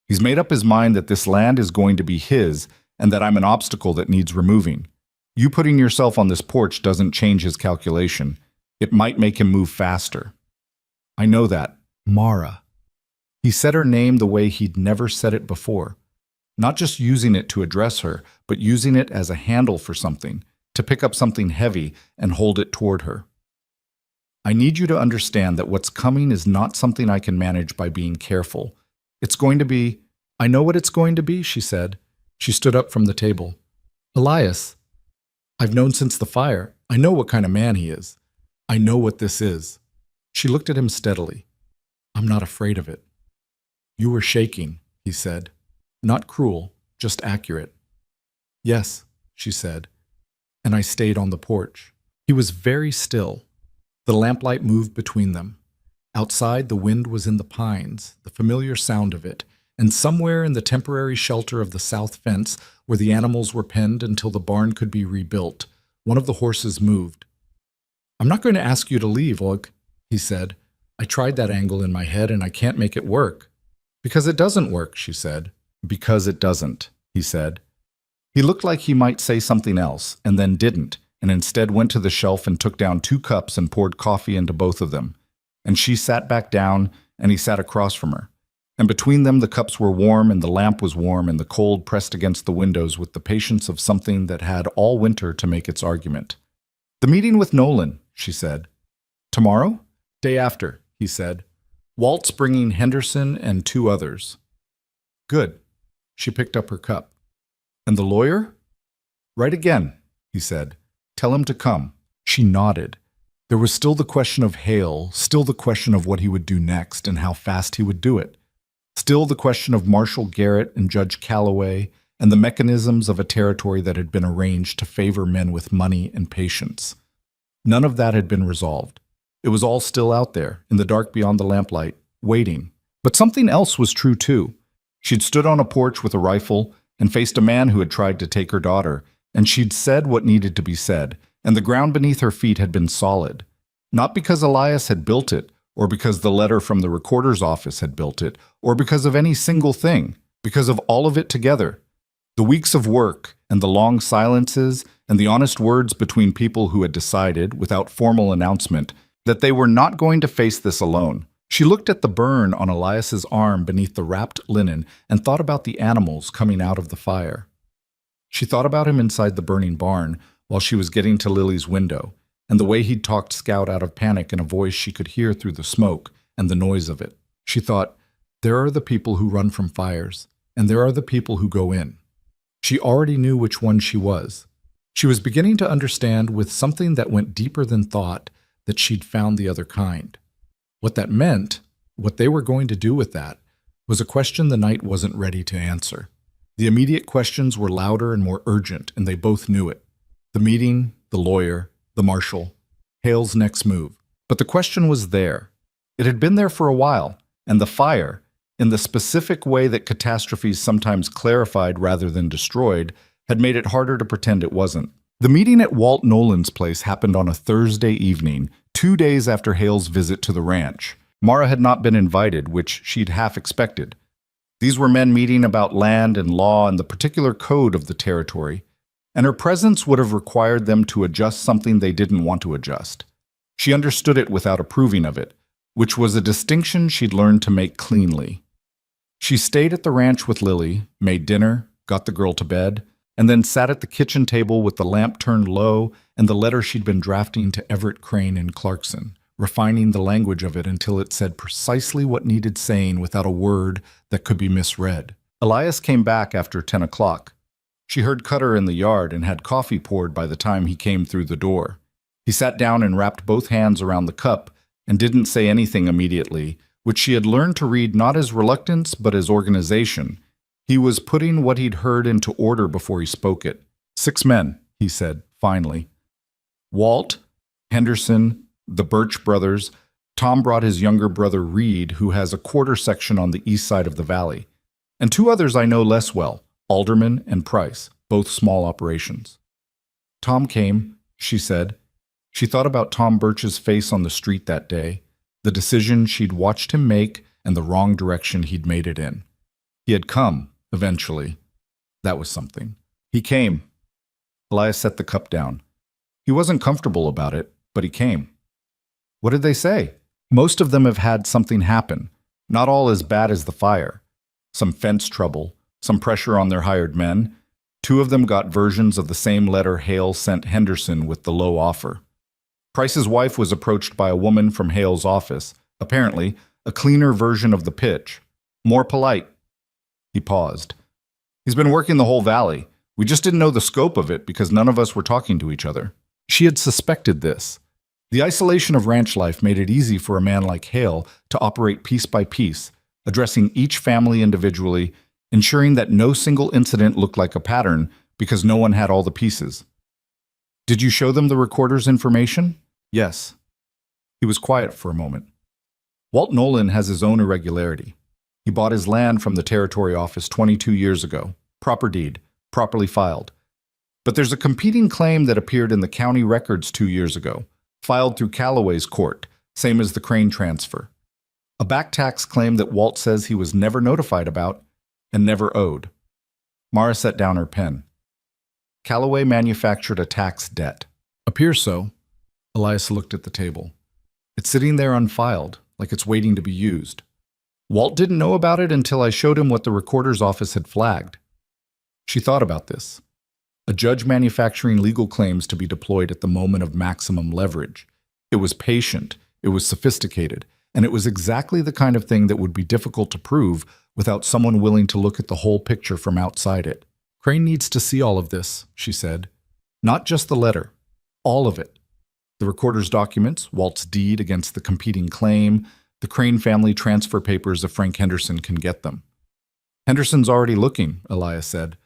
He's made up his mind that this land is going to be his, and that I'm an obstacle that needs removing. You putting yourself on this porch doesn't change his calculation. It might make him move faster. I know that. Mara. He said her name the way he'd never said it before. Not just using it to address her, but using it as a handle for something, to pick up something heavy and hold it toward her. I need you to understand that what's coming is not something I can manage by being careful. It's going to be— I know what it's going to be, she said. She stood up from the table. Elias, I've known since the fire. I know what kind of man he is. I know what this is. She looked at him steadily. I'm not afraid of it. You were shaking, he said. Not cruel, just accurate. Yes, she said, and I stayed on the porch. He was very still. The lamplight moved between them. Outside, the wind was in the pines, the familiar sound of it, and somewhere in the temporary shelter of the south fence, where the animals were penned until the barn could be rebuilt, one of the horses moved. I'm not going to ask you to leave, Og, he said. I tried that angle in my head and I can't make it work. Because it doesn't work, she said. Because it doesn't, he said. He looked like he might say something else, and then didn't, and instead went to the shelf and took down 2 cups and poured coffee into both of them. And she sat back down, and he sat across from her. And between them the cups were warm, and the lamp was warm, and the cold pressed against the windows with the patience of something that had all winter to make its argument. The meeting with Nolan, she said. Tomorrow? Day after, he said. Walt's bringing Henderson and 2 others. Good. She picked up her cup. And the lawyer? Right again, he said. Tell him to come. She nodded. There was still the question of Hale, still the question of what he would do next and how fast he would do it. Still the question of Marshal Garrett and Judge Calloway and the mechanisms of a territory that had been arranged to favor men with money and patience. None of that had been resolved. It was all still out there, in the dark beyond the lamplight, waiting. But something else was true too. She'd stood on a porch with a rifle and faced a man who had tried to take her daughter, and she'd said what needed to be said, and the ground beneath her feet had been solid. Not because Elias had built it, or because the letter from the recorder's office had built it, or because of any single thing, because of all of it together. The weeks of work, and the long silences, and the honest words between people who had decided, without formal announcement, that they were not going to face this alone. She looked at the burn on Elias's arm beneath the wrapped linen and thought about the animals coming out of the fire. She thought about him inside the burning barn while she was getting to Lily's window, and the way he'd talked Scout out of panic in a voice she could hear through the smoke and the noise of it. She thought, there are the people who run from fires, and there are the people who go in. She already knew which one she was. She was beginning to understand with something that went deeper than thought that she'd found the other kind. What that meant, what they were going to do with that, was a question the night wasn't ready to answer. The immediate questions were louder and more urgent, and they both knew it. The meeting, the lawyer, the marshal, Hale's next move. But the question was there. It had been there for a while, and the fire, in the specific way that catastrophes sometimes clarified rather than destroyed, had made it harder to pretend it wasn't. The meeting at Walt Nolan's place happened on a Thursday evening, 2 days after Hale's visit to the ranch. Mara had not been invited, which she'd half expected. These were men meeting about land and law and the particular code of the territory, and her presence would have required them to adjust something they didn't want to adjust. She understood it without approving of it, which was a distinction she'd learned to make cleanly. She stayed at the ranch with Lily, made dinner, got the girl to bed, and then sat at the kitchen table with the lamp turned low and the letter she'd been drafting to Everett Crane in Clarkson, refining the language of it until it said precisely what needed saying without a word that could be misread. Elias came back after 10 o'clock. She heard Cutter in the yard and had coffee poured by the time he came through the door. He sat down and wrapped both hands around the cup and didn't say anything immediately, which she had learned to read not as reluctance but as organization. He was putting what he'd heard into order before he spoke it. 6 men, he said, finally. Walt, Henderson, the Birch brothers. Tom brought his younger brother Reed, who has a quarter section on the east side of the valley. And 2 others I know less well, Alderman and Price, both small operations. Tom came, she said. She thought about Tom Birch's face on the street that day, the decision she'd watched him make, and the wrong direction he'd made it in. He had come, eventually. That was something. He came. Elias set the cup down. He wasn't comfortable about it, but he came. What did they say? Most of them have had something happen, not all as bad as the fire. Some fence trouble, some pressure on their hired men. 2 of them got versions of the same letter Hale sent Henderson with the low offer. Price's wife was approached by a woman from Hale's office, apparently a cleaner version of the pitch. More polite. He paused. He's been working the whole valley. We just didn't know the scope of it because none of us were talking to each other. She had suspected this. The isolation of ranch life made it easy for a man like Hale to operate piece by piece, addressing each family individually, ensuring that no single incident looked like a pattern because no one had all the pieces. Did you show them the recorder's information? Yes. He was quiet for a moment. Walt Nolan has his own irregularity. He bought his land from the territory office 22 years ago. Proper deed, properly filed. But there's a competing claim that appeared in the county records 2 years ago, filed through Callaway's court, same as the Crane transfer. A back tax claim that Walt says he was never notified about and never owed. Mara set down her pen. Callaway manufactured a tax debt. Appears so. Elias looked at the table. It's sitting there unfiled, like it's waiting to be used. Walt didn't know about it until I showed him what the recorder's office had flagged. She thought about this. A judge manufacturing legal claims to be deployed at the moment of maximum leverage. It was patient, it was sophisticated, and it was exactly the kind of thing that would be difficult to prove without someone willing to look at the whole picture from outside it. Crane needs to see all of this, she said. Not just the letter. All of it. The recorder's documents, Walt's deed against the competing claim, the Crane family transfer papers if Frank Henderson can get them. Henderson's already looking, Elias said.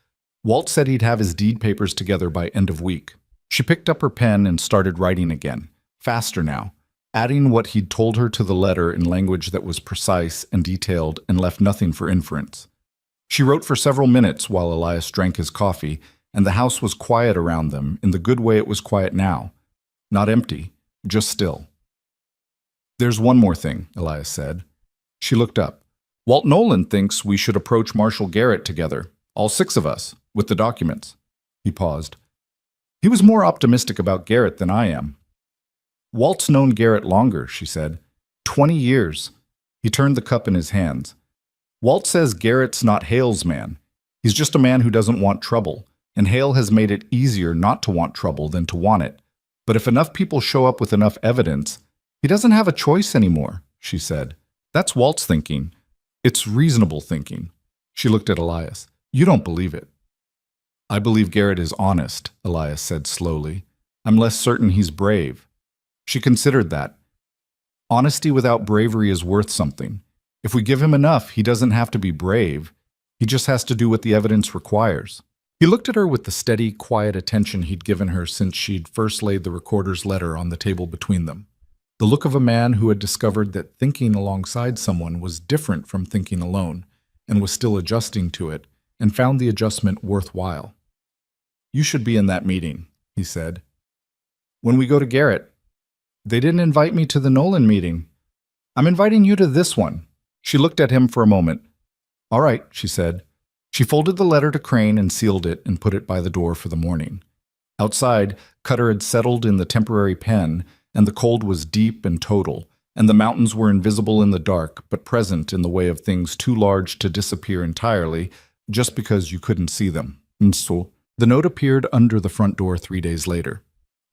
Walt said he'd have his deed papers together by end of week. She picked up her pen and started writing again, faster now, adding what he'd told her to the letter in language that was precise and detailed and left nothing for inference. She wrote for several minutes while Elias drank his coffee, and the house was quiet around them in the good way it was quiet now. Not empty, just still. There's one more thing, Elias said. She looked up. Walt Nolan thinks we should approach Marshall Garrett together, all 6 of us, with the documents. He paused. He was more optimistic about Garrett than I am. Walt's known Garrett longer, she said. 20 years. He turned the cup in his hands. Walt says Garrett's not Hale's man. He's just a man who doesn't want trouble, and Hale has made it easier not to want trouble than to want it. But if enough people show up with enough evidence, he doesn't have a choice anymore, she said. That's Walt's thinking. It's reasonable thinking. She looked at Elias. You don't believe it. I believe Garrett is honest, Elias said slowly. I'm less certain he's brave. She considered that. Honesty without bravery is worth something. If we give him enough, he doesn't have to be brave. He just has to do what the evidence requires. He looked at her with the steady, quiet attention he'd given her since she'd first laid the recorder's letter on the table between them. The look of a man who had discovered that thinking alongside someone was different from thinking alone, and was still adjusting to it, and found the adjustment worthwhile. You should be in that meeting, he said. When we go to Garrett. They didn't invite me to the Nolan meeting. I'm inviting you to this one. She looked at him for a moment. All right, she said. She folded the letter to Crane and sealed it and put it by the door for the morning. Outside, Cutter had settled in the temporary pen, and the cold was deep and total, and the mountains were invisible in the dark, but present in the way of things too large to disappear entirely, just because you couldn't see them. And so, the note appeared under the front door 3 days later.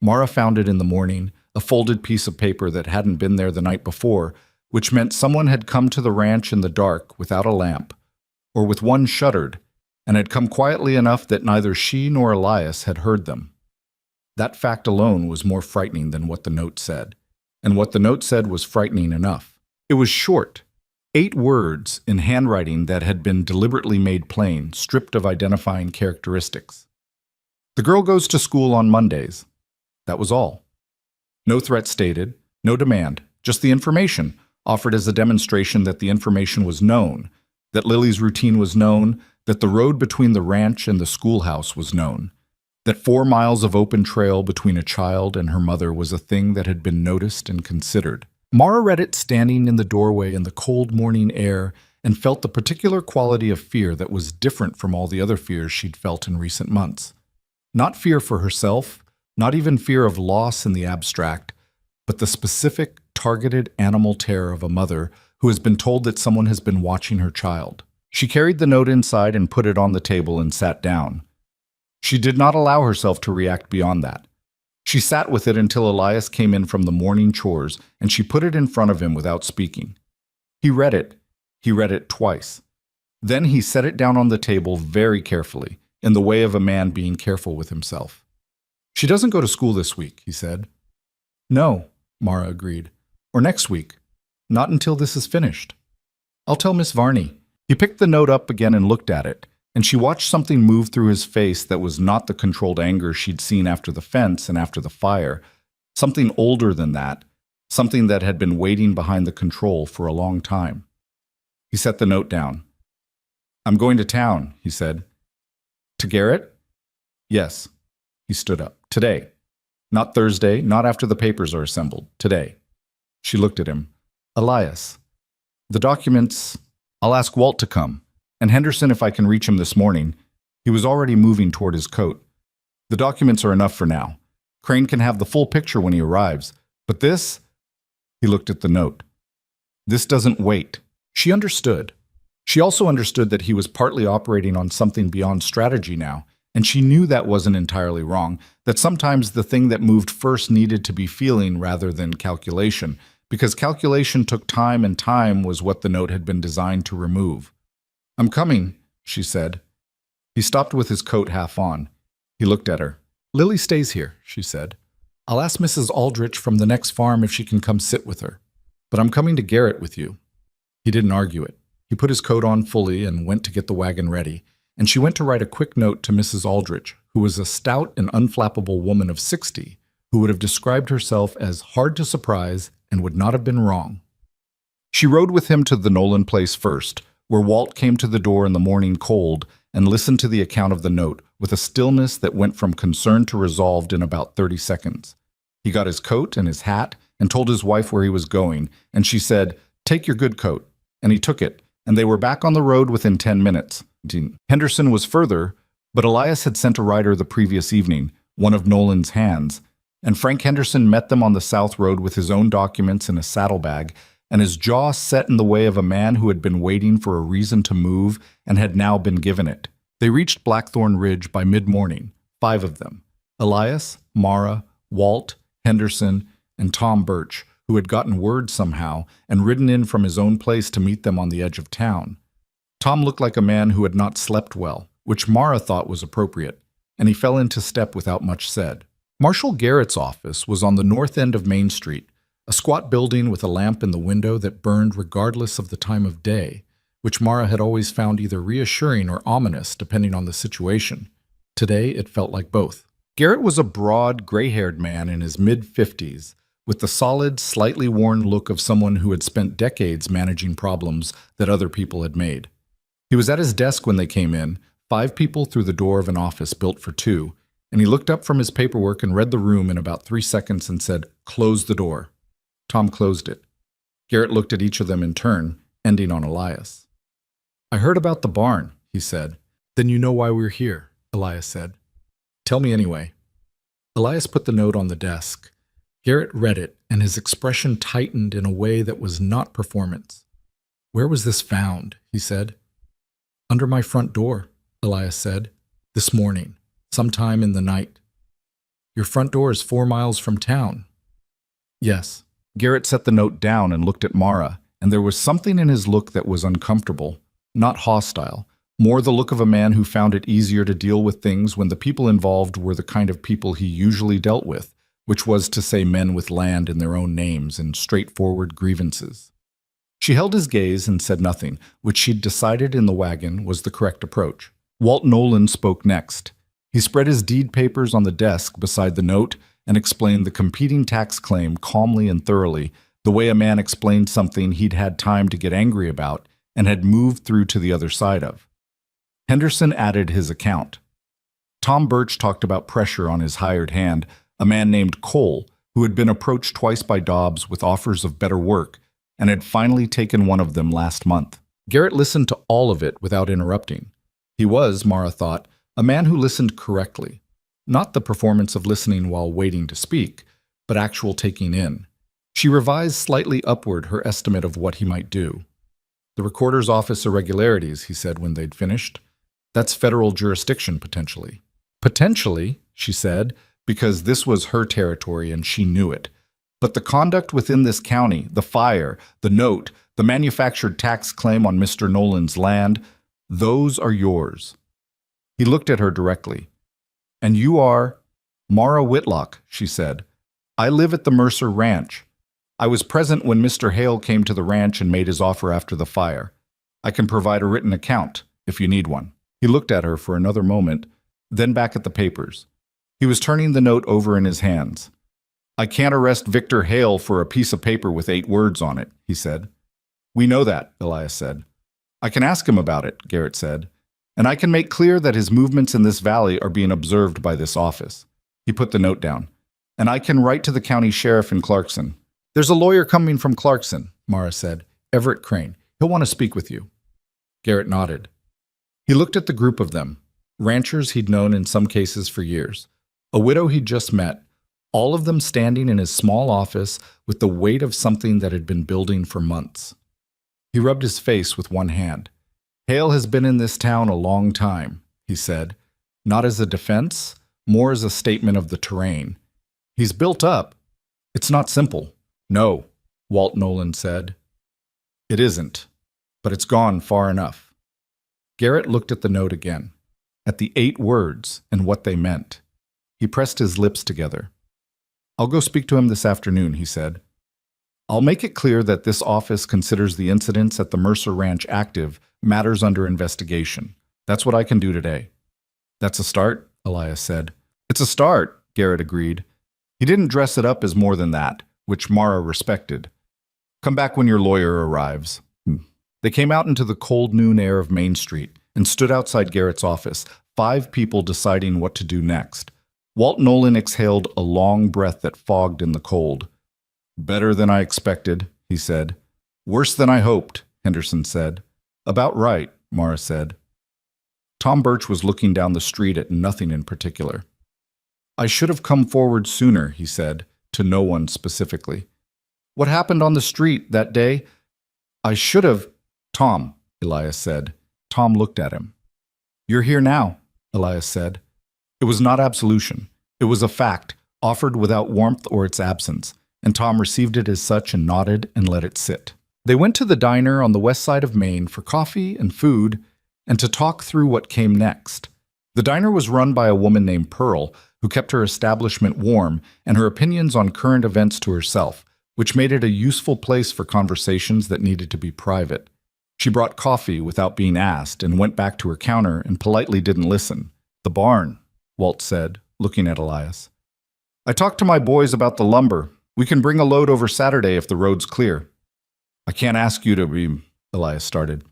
Mara found it in the morning, a folded piece of paper that hadn't been there the night before, which meant someone had come to the ranch in the dark without a lamp, or with one shuttered, and had come quietly enough that neither she nor Elias had heard them. That fact alone was more frightening than what the note said, and what the note said was frightening enough. It was short, 8 words in handwriting that had been deliberately made plain, stripped of identifying characteristics. The girl goes to school on Mondays. That was all. No threat stated, no demand, just the information, offered as a demonstration that the information was known, that Lily's routine was known, that the road between the ranch and the schoolhouse was known, That 4 miles of open trail between a child and her mother was a thing that had been noticed and considered. Mara read it standing in the doorway in the cold morning air and felt the particular quality of fear that was different from all the other fears she'd felt in recent months. Not fear for herself, not even fear of loss in the abstract, but the specific, targeted animal terror of a mother who has been told that someone has been watching her child. She carried the note inside and put it on the table and sat down. She did not allow herself to react beyond that. She sat with it until Elias came in from the morning chores, and she put it in front of him without speaking. He read it. He read it twice. Then he set it down on the table very carefully, in the way of a man being careful with himself. "She doesn't go to school this week," he said. "No," Mara agreed. "Or next week. Not until this is finished. I'll tell Miss Varney." He picked the note up again and looked at it, and she watched something move through his face that was not the controlled anger she'd seen after the fence and after the fire. Something older than that, something that had been waiting behind the control for a long time. He set the note down. "I'm going to town," he said. "To Garrett?" "Yes." He stood up. "Today. Not Thursday, not after the papers are assembled. Today." She looked at him. "Elias, the documents, I'll ask Walt to come. And Henderson if I can reach him this morning." He was already moving toward his coat. "The documents are enough for now. Crane can have the full picture when he arrives. But this," he looked at the note, "this doesn't wait." She understood. She also understood that he was partly operating on something beyond strategy now, and she knew that wasn't entirely wrong, that sometimes the thing that moved first needed to be feeling rather than calculation, because calculation took time and time was what the note had been designed to remove. "I'm coming," she said. He stopped with his coat half on. He looked at her. "Lily stays here," she said. "I'll ask Mrs. Aldrich from the next farm if she can come sit with her. But I'm coming to Garrett with you." He didn't argue it. He put his coat on fully and went to get the wagon ready, and she went to write a quick note to Mrs. Aldrich, who was a stout and unflappable woman of 60, who would have described herself as hard to surprise and would not have been wrong. She rode with him to the Nolan place first, where Walt came to the door in the morning cold and listened to the account of the note with a stillness that went from concern to resolved in about 30 seconds. He got his coat and his hat and told his wife where he was going, and she said, "Take your good coat." And he took it, and they were back on the road within 10 minutes. Henderson was further, but Elias had sent a rider the previous evening, one of Nolan's hands, and Frank Henderson met them on the South Road with his own documents in a saddlebag, and his jaw set in the way of a man who had been waiting for a reason to move and had now been given it. They reached Blackthorn Ridge by mid-morning, 5 of them: Elias, Mara, Walt, Henderson, and Tom Birch, who had gotten word somehow and ridden in from his own place to meet them on the edge of town. Tom looked like a man who had not slept well, which Mara thought was appropriate, and he fell into step without much said. Marshal Garrett's office was on the north end of Main Street, a squat building with a lamp in the window that burned regardless of the time of day, which Mara had always found either reassuring or ominous depending on the situation. Today it felt like both. Garrett was a broad, gray-haired man in his mid-50s, with the solid, slightly worn look of someone who had spent decades managing problems that other people had made. He was at his desk when they came in, 5 people through the door of an office built for 2, and he looked up from his paperwork and read the room in about 3 seconds and said, "Close the door." Tom closed it. Garrett looked at each of them in turn, ending on Elias. "I heard about the barn," he said. "Then you know why we're here," Elias said. "Tell me anyway." Elias put the note on the desk. Garrett read it, and his expression tightened in a way that was not performance. "Where was this found?" he said. "Under my front door," Elias said. "This morning, sometime in the night." "Your front door is 4 miles from town." "Yes." Garrett set the note down and looked at Mara, and there was something in his look that was uncomfortable, not hostile, more the look of a man who found it easier to deal with things when the people involved were the kind of people he usually dealt with, which was to say men with land in their own names and straightforward grievances. She held his gaze and said nothing, which she'd decided in the wagon was the correct approach. Walt Nolan spoke next. He spread his deed papers on the desk beside the note and explained the competing tax claim calmly and thoroughly, the way a man explained something he'd had time to get angry about and had moved through to the other side of. Henderson added his account. Tom Birch talked about pressure on his hired hand, a man named Cole, who had been approached twice by Dobbs with offers of better work and had finally taken one of them last month. Garrett listened to all of it without interrupting. He was, Mara thought, a man who listened correctly. Not the performance of listening while waiting to speak, but actual taking in. She revised slightly upward her estimate of what he might do. The recorder's office irregularities, he said when they'd finished. That's federal jurisdiction, potentially. Potentially, she said, because this was her territory and she knew it. But the conduct within this county, the fire, the note, the manufactured tax claim on Mr. Nolan's land, those are yours. He looked at her directly. And you are Mara Whitlock, she said. I live at the Mercer Ranch. I was present when Mr. Hale came to the ranch and made his offer after the fire. I can provide a written account, if you need one. He looked at her for another moment, then back at the papers. He was turning the note over in his hands. I can't arrest Victor Hale for a piece of paper with 8 words on it, he said. We know that, Elias said. I can ask him about it, Garrett said. And I can make clear that his movements in this valley are being observed by this office. He put the note down. And I can write to the county sheriff in Clarkson. There's a lawyer coming from Clarkson, Mara said. Everett Crane. He'll want to speak with you. Garrett nodded. He looked at the group of them, ranchers he'd known in some cases for years, a widow he'd just met, all of them standing in his small office with the weight of something that had been building for months. He rubbed his face with one hand. Hale has been in this town a long time, he said, not as a defense, more as a statement of the terrain. He's built up. It's not simple. No, Walt Nolan said. It isn't, but it's gone far enough. Garrett looked at the note again, at the 8 words and what they meant. He pressed his lips together. I'll go speak to him this afternoon, he said. I'll make it clear that this office considers the incidents at the Mercer Ranch active matters under investigation. That's what I can do today. That's a start, Elias said. It's a start, Garrett agreed. He didn't dress it up as more than that, which Mara respected. Come back when your lawyer arrives. They came out into the cold noon air of Main Street and stood outside Garrett's office, 5 people deciding what to do next. Walt Nolan exhaled a long breath that fogged in the cold. Better than I expected, he said. Worse than I hoped, Henderson said. About right, Mara said. Tom Birch was looking down the street at nothing in particular. I should have come forward sooner, he said, to no one specifically. What happened on the street that day? I should have... Tom, Elias said. Tom looked at him. You're here now, Elias said. It was not absolution. It was a fact, offered without warmth or its absence, and Tom received it as such and nodded and let it sit. They went to the diner on the west side of Maine for coffee and food and to talk through what came next. The diner was run by a woman named Pearl, who kept her establishment warm and her opinions on current events to herself, which made it a useful place for conversations that needed to be private. She brought coffee without being asked and went back to her counter and politely didn't listen. The barn, Walt said, looking at Elias. I talked to my boys about the lumber. We can bring a load over Saturday if the road's clear. I can't ask you to be... Elias started.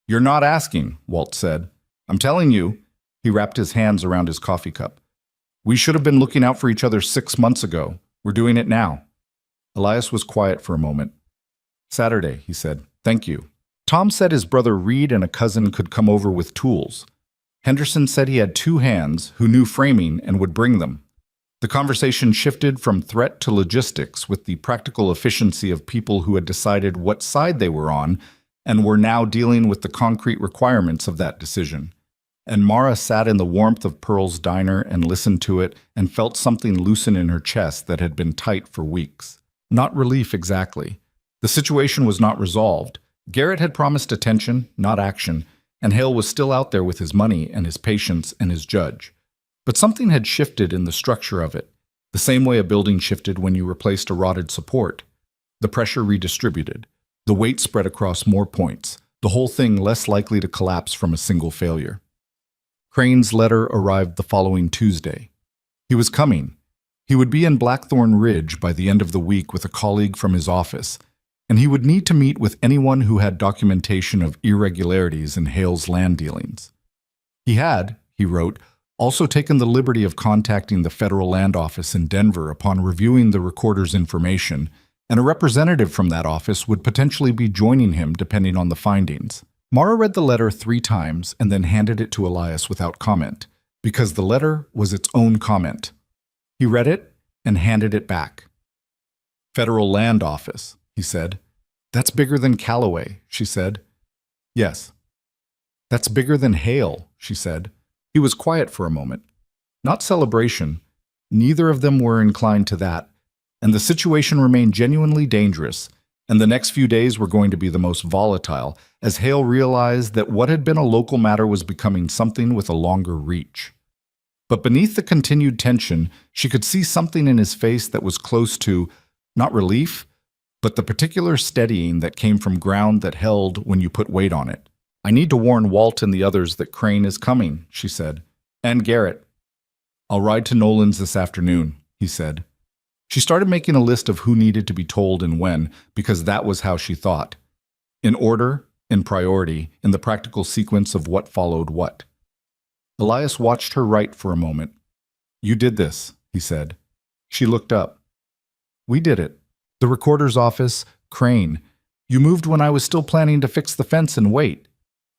You're not asking, Walt said. I'm telling you. He wrapped his hands around his coffee cup. We should have been looking out for each other 6 months ago. We're doing it now. Elias was quiet for a moment. Saturday, he said. Thank you. Tom said his brother Reed and a cousin could come over with tools. Henderson said he had 2 hands who knew framing and would bring them. The conversation shifted from threat to logistics with the practical efficiency of people who had decided what side they were on and were now dealing with the concrete requirements of that decision. And Mara sat in the warmth of Pearl's diner and listened to it and felt something loosen in her chest that had been tight for weeks. Not relief exactly. The situation was not resolved. Garrett had promised attention, not action, and Hale was still out there with his money and his patience and his judge. But something had shifted in the structure of it, the same way a building shifted when you replaced a rotted support. The pressure redistributed. The weight spread across more points, the whole thing less likely to collapse from a single failure. Crane's letter arrived the following Tuesday. He was coming. He would be in Blackthorn Ridge by the end of the week with a colleague from his office, and he would need to meet with anyone who had documentation of irregularities in Hale's land dealings. He had, he wrote, also taken the liberty of contacting the Federal Land Office in Denver upon reviewing the recorder's information, and a representative from that office would potentially be joining him depending on the findings. Mara read the letter 3 times and then handed it to Elias without comment, because the letter was its own comment. He read it and handed it back. Federal Land Office, he said. That's bigger than Callaway, she said. Yes. That's bigger than Hale, she said. He was quiet for a moment. Not celebration. Neither of them were inclined to that, and the situation remained genuinely dangerous, and the next few days were going to be the most volatile, as Hale realized that what had been a local matter was becoming something with a longer reach. But beneath the continued tension, she could see something in his face that was close to, not relief, but the particular steadying that came from ground that held when you put weight on it. I need to warn Walt and the others that Crane is coming, she said. And Garrett. I'll ride to Nolan's this afternoon, he said. She started making a list of who needed to be told and when, because that was how she thought. In order, in priority, in the practical sequence of what followed what. Elias watched her write for a moment. You did this, he said. She looked up. We did it. The recorder's office, Crane. You moved when I was still planning to fix the fence and wait.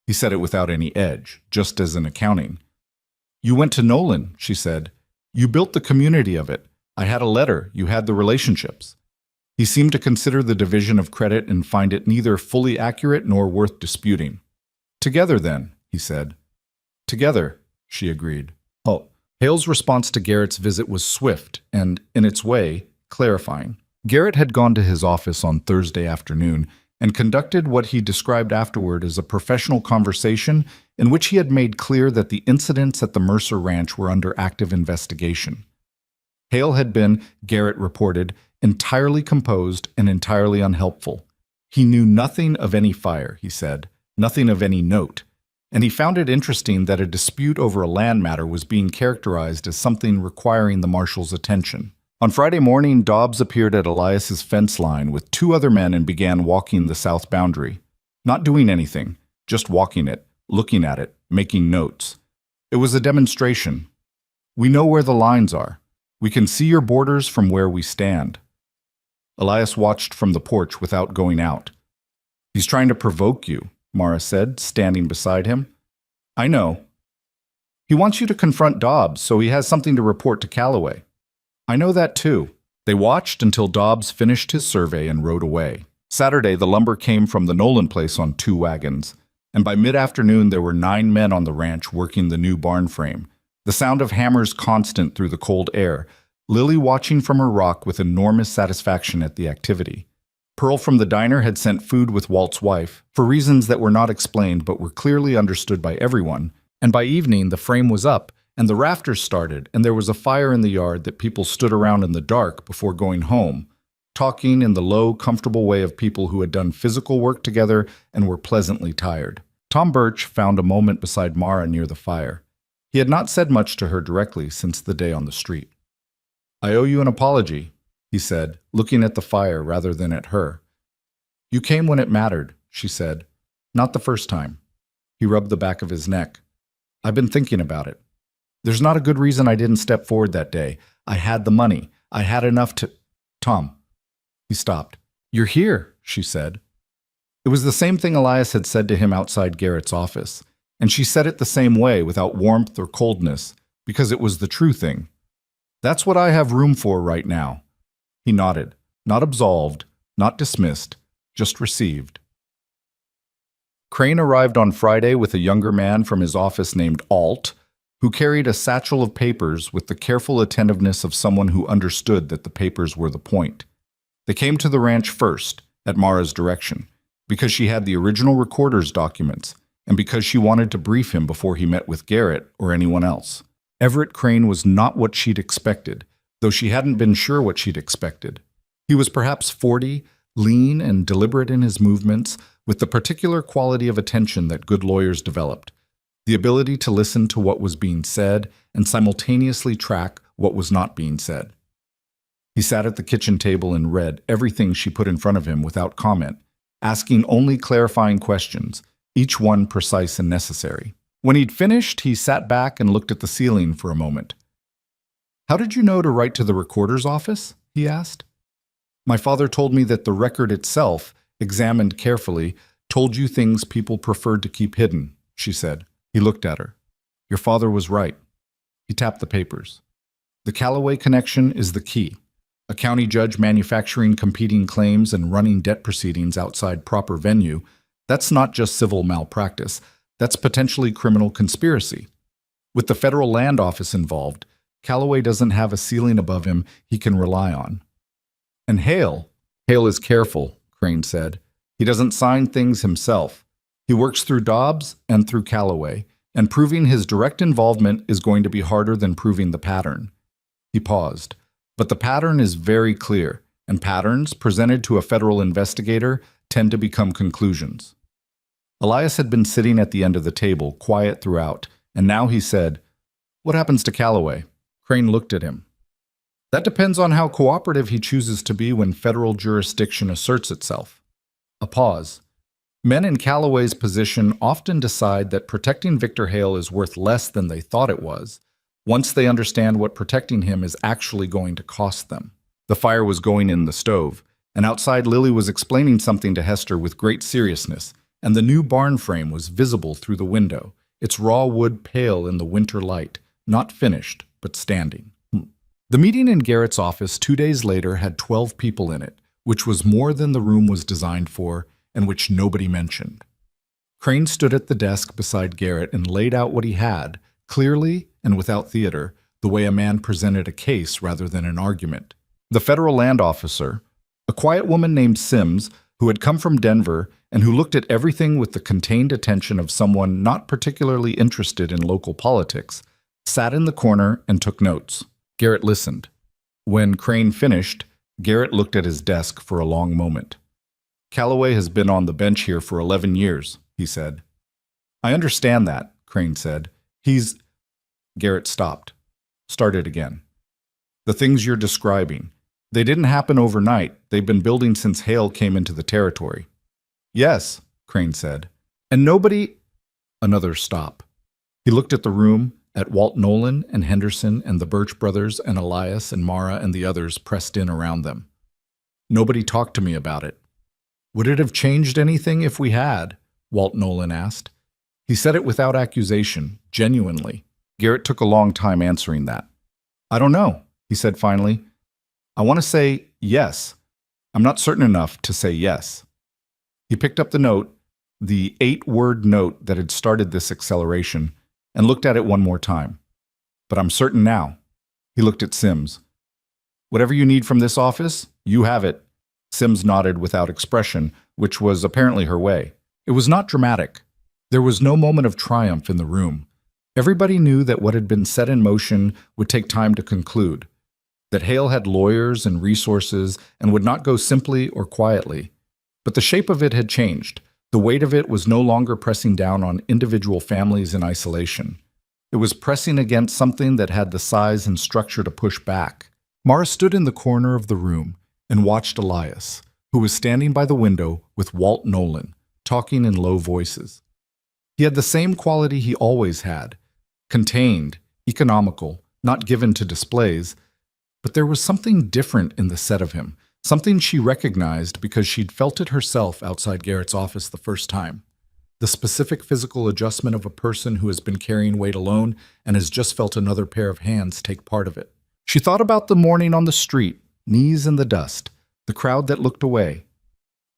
He said it without any edge, just as in accounting. You went to Nolan, she said. You built the community of it. I had a letter. You had the relationships. He seemed to consider the division of credit and find it neither fully accurate nor worth disputing. Together, then, he said. Together, she agreed. Oh, Hale's response to Garrett's visit was swift and, in its way, clarifying. Garrett had gone to his office on Thursday afternoon and conducted what he described afterward as a professional conversation in which he had made clear that the incidents at the Mercer Ranch were under active investigation. Hale had been, Garrett reported, entirely composed and entirely unhelpful. He knew nothing of any fire, he said, nothing of any note, and he found it interesting that a dispute over a land matter was being characterized as something requiring the marshal's attention. On Friday morning, Dobbs appeared at Elias's fence line with 2 other men and began walking the south boundary. Not doing anything, just walking it, looking at it, making notes. It was a demonstration. We know where the lines are. We can see your borders from where we stand. Elias watched from the porch without going out. He's trying to provoke you, Mara said, standing beside him. I know. He wants you to confront Dobbs so he has something to report to Callaway. I know that too. They watched until Dobbs finished his survey and rode away. Saturday, the lumber came from the Nolan place on 2 wagons, and by mid-afternoon there were 9 men on the ranch working the new barn frame, the sound of hammers constant through the cold air, Lily watching from her rock with enormous satisfaction at the activity. Pearl from the diner had sent food with Walt's wife, for reasons that were not explained but were clearly understood by everyone, and by evening the frame was up, and the rafters started, and there was a fire in the yard that people stood around in the dark before going home, talking in the low, comfortable way of people who had done physical work together and were pleasantly tired. Tom Birch found a moment beside Mara near the fire. He had not said much to her directly since the day on the street. I owe you an apology, he said, looking at the fire rather than at her. You came when it mattered, she said. Not the first time. He rubbed the back of his neck. I've been thinking about it. There's not a good reason I didn't step forward that day. I had the money. I had enough to... Tom. He stopped. You're here, she said. It was the same thing Elias had said to him outside Garrett's office, and she said it the same way without warmth or coldness, because it was the true thing. That's what I have room for right now. He nodded, not absolved, not dismissed, just received. Crane arrived on Friday with a younger man from his office named Alt, who carried a satchel of papers with the careful attentiveness of someone who understood that the papers were the point. They came to the ranch first, at Mara's direction, because she had the original recorder's documents, and because she wanted to brief him before he met with Garrett or anyone else. Everett Crane was not what she'd expected, though she hadn't been sure what she'd expected. He was perhaps 40, lean and deliberate in his movements, with the particular quality of attention that good lawyers developed. The ability to listen to what was being said and simultaneously track what was not being said. He sat at the kitchen table and read everything she put in front of him without comment, asking only clarifying questions, each one precise and necessary. When he'd finished, he sat back and looked at the ceiling for a moment. "How did you know to write to the recorder's office?" he asked. "My father told me that the record itself, examined carefully, told you things people preferred to keep hidden," she said. He looked at her. "Your father was right." He tapped the papers. "The Calloway connection is the key. A county judge manufacturing competing claims and running debt proceedings outside proper venue, that's not just civil malpractice, that's potentially criminal conspiracy. With the federal land office involved, Calloway doesn't have a ceiling above him he can rely on. And Hale is careful," Crane said. "He doesn't sign things himself. He works through Dobbs and through Calloway, and proving his direct involvement is going to be harder than proving the pattern." He paused. "But the pattern is very clear, and patterns, presented to a federal investigator, tend to become conclusions." Elias had been sitting at the end of the table, quiet throughout, and now he said, "What happens to Calloway?" Crane looked at him. "That depends on how cooperative he chooses to be when federal jurisdiction asserts itself." A pause. "Men in Calloway's position often decide that protecting Victor Hale is worth less than they thought it was, once they understand what protecting him is actually going to cost them." The fire was going in the stove, and outside Lily was explaining something to Hester with great seriousness, and the new barn frame was visible through the window, its raw wood pale in the winter light, not finished, but standing. The meeting in Garrett's office 2 days later had 12 people in it, which was more than the room was designed for, and which nobody mentioned. Crane stood at the desk beside Garrett and laid out what he had, clearly and without theater, the way a man presented a case rather than an argument. The federal land officer, a quiet woman named Sims, who had come from Denver and who looked at everything with the contained attention of someone not particularly interested in local politics, sat in the corner and took notes. Garrett listened. When Crane finished, Garrett looked at his desk for a long moment. "Calloway has been on the bench here for 11 years, he said. "I understand that," Crane said. Garrett stopped. Started again. "The things you're describing, they didn't happen overnight. They've been building since Hale came into the territory." "Yes," Crane said. "And nobody—" Another stop. He looked at the room, at Walt Nolan and Henderson and the Birch brothers and Elias and Mara and the others pressed in around them. "Nobody talked to me about it." "Would it have changed anything if we had?" Walt Nolan asked. He said it without accusation, genuinely. Garrett took a long time answering that. "I don't know," he said finally. "I want to say yes. I'm not certain enough to say yes." He picked up the note, the 8-word note that had started this acceleration, and looked at it one more time. "But I'm certain now." He looked at Sims. "Whatever you need from this office, you have it." Sims nodded without expression, which was apparently her way. It was not dramatic. There was no moment of triumph in the room. Everybody knew that what had been set in motion would take time to conclude, that Hale had lawyers and resources and would not go simply or quietly. But the shape of it had changed. The weight of it was no longer pressing down on individual families in isolation. It was pressing against something that had the size and structure to push back. Mara stood in the corner of the room and watched Elias, who was standing by the window with Walt Nolan, talking in low voices. He had the same quality he always had, contained, economical, not given to displays, but there was something different in the set of him, something she recognized because she'd felt it herself outside Garrett's office the first time. The specific physical adjustment of a person who has been carrying weight alone and has just felt another pair of hands take part of it. She thought about the morning on the street, knees in the dust, the crowd that looked away.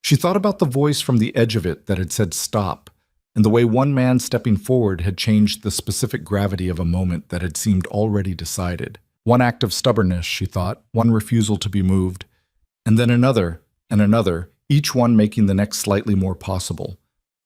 She thought about the voice from the edge of it that had said stop, and the way one man stepping forward had changed the specific gravity of a moment that had seemed already decided. One act of stubbornness, she thought, one refusal to be moved, and then another, and another, each one making the next slightly more possible.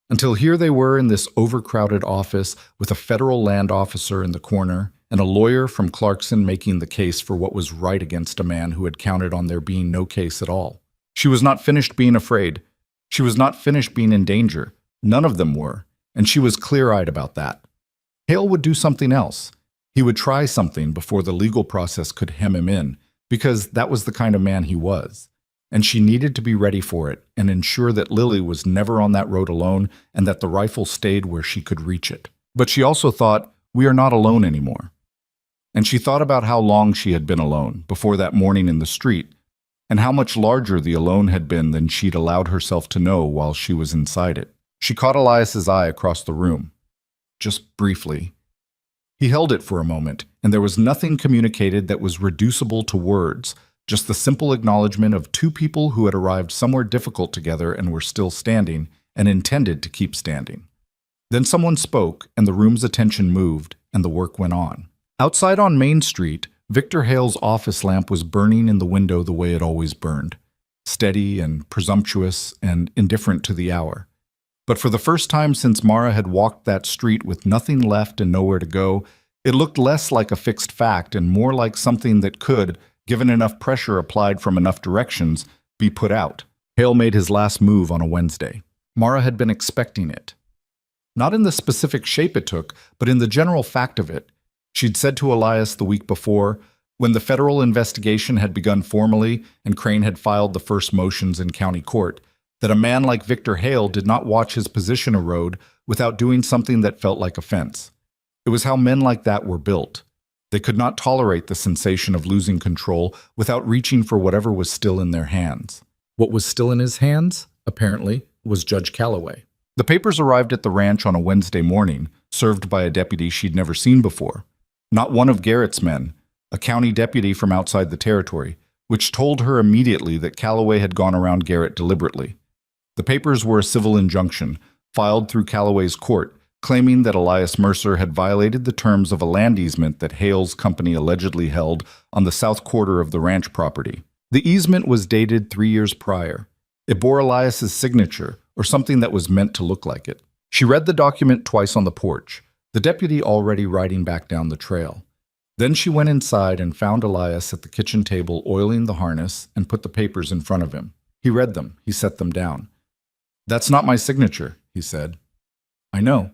Until here they were in this overcrowded office with a federal land officer in the corner and a lawyer from Clarkson making the case for what was right against a man who had counted on there being no case at all. She was not finished being afraid. She was not finished being in danger. None of them were, and she was clear-eyed about that. Hale would do something else. He would try something before the legal process could hem him in, because that was the kind of man he was. And she needed to be ready for it and ensure that Lily was never on that road alone and that the rifle stayed where she could reach it. But she also thought, we are not alone anymore. And she thought about how long she had been alone before that morning in the street, and how much larger the alone had been than she'd allowed herself to know while she was inside it. She caught Elias's eye across the room. Just briefly. He held it for a moment, and there was nothing communicated that was reducible to words, just the simple acknowledgement of two people who had arrived somewhere difficult together and were still standing, and intended to keep standing. Then someone spoke, and the room's attention moved, and the work went on. Outside on Main Street, Victor Hale's office lamp was burning in the window the way it always burned, steady and presumptuous and indifferent to the hour. But for the first time since Mara had walked that street with nothing left and nowhere to go, it looked less like a fixed fact and more like something that could, given enough pressure applied from enough directions, be put out. Hale made his last move on a Wednesday. Mara had been expecting it. Not in the specific shape it took, but in the general fact of it. She'd said to Elias the week before, when the federal investigation had begun formally and Crane had filed the first motions in county court, that a man like Victor Hale did not watch his position erode without doing something that felt like offense. It was how men like that were built. They could not tolerate the sensation of losing control without reaching for whatever was still in their hands. What was still in his hands, apparently, was Judge Calloway. The papers arrived at the ranch on a Wednesday morning, served by a deputy she'd never seen before. Not one of Garrett's men, a county deputy from outside the territory, which told her immediately that Calloway had gone around Garrett deliberately. The papers were a civil injunction, filed through Calloway's court, claiming that Elias Mercer had violated the terms of a land easement that Hale's company allegedly held on the south quarter of the ranch property. The easement was dated 3 years prior. It bore Elias's signature, or something that was meant to look like it. She read the document twice on the porch, the deputy already riding back down the trail. Then she went inside and found Elias at the kitchen table oiling the harness and put the papers in front of him. He read them. He set them down. "That's not my signature," he said. "I know.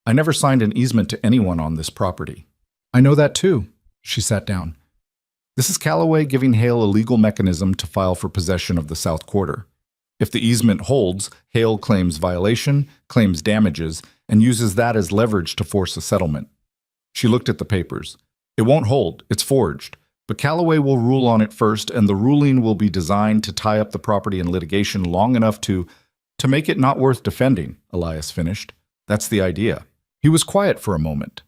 I never signed an easement to anyone on this property." "I know that too." She sat down. "This is Calloway giving Hale a legal mechanism to file for possession of the South Quarter. If the easement holds, Hale claims violation, claims damages, and uses that as leverage to force a settlement." She looked at the papers. "It won't hold. It's forged. But Calloway will rule on it first, and the ruling will be designed to tie up the property in litigation long enough to make it not worth defending," Elias finished. "That's the idea." He was quiet for a moment.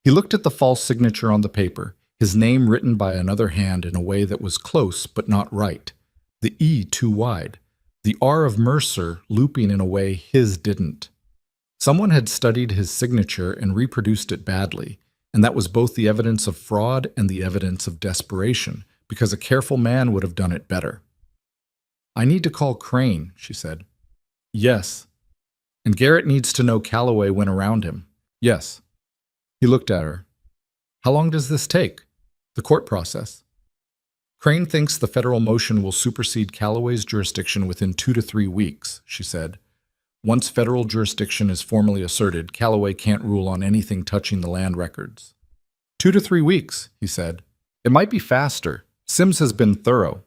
He looked at the false signature on the paper, his name written by another hand in a way that was close but not right. The E too wide. The R of Mercer looping in a way his didn't. Someone had studied his signature and reproduced it badly, and that was both the evidence of fraud and the evidence of desperation, because a careful man would have done it better. "I need to call Crane," she said. "Yes." "And Garrett needs to know Calloway went around him." "Yes." He looked at her. "How long does this take?" "The court process." "Crane thinks the federal motion will supersede Calloway's jurisdiction within 2 to 3 weeks, she said. "Once federal jurisdiction is formally asserted, Calloway can't rule on anything touching the land records." 2 to 3 weeks, he said. "It might be faster. Sims has been thorough."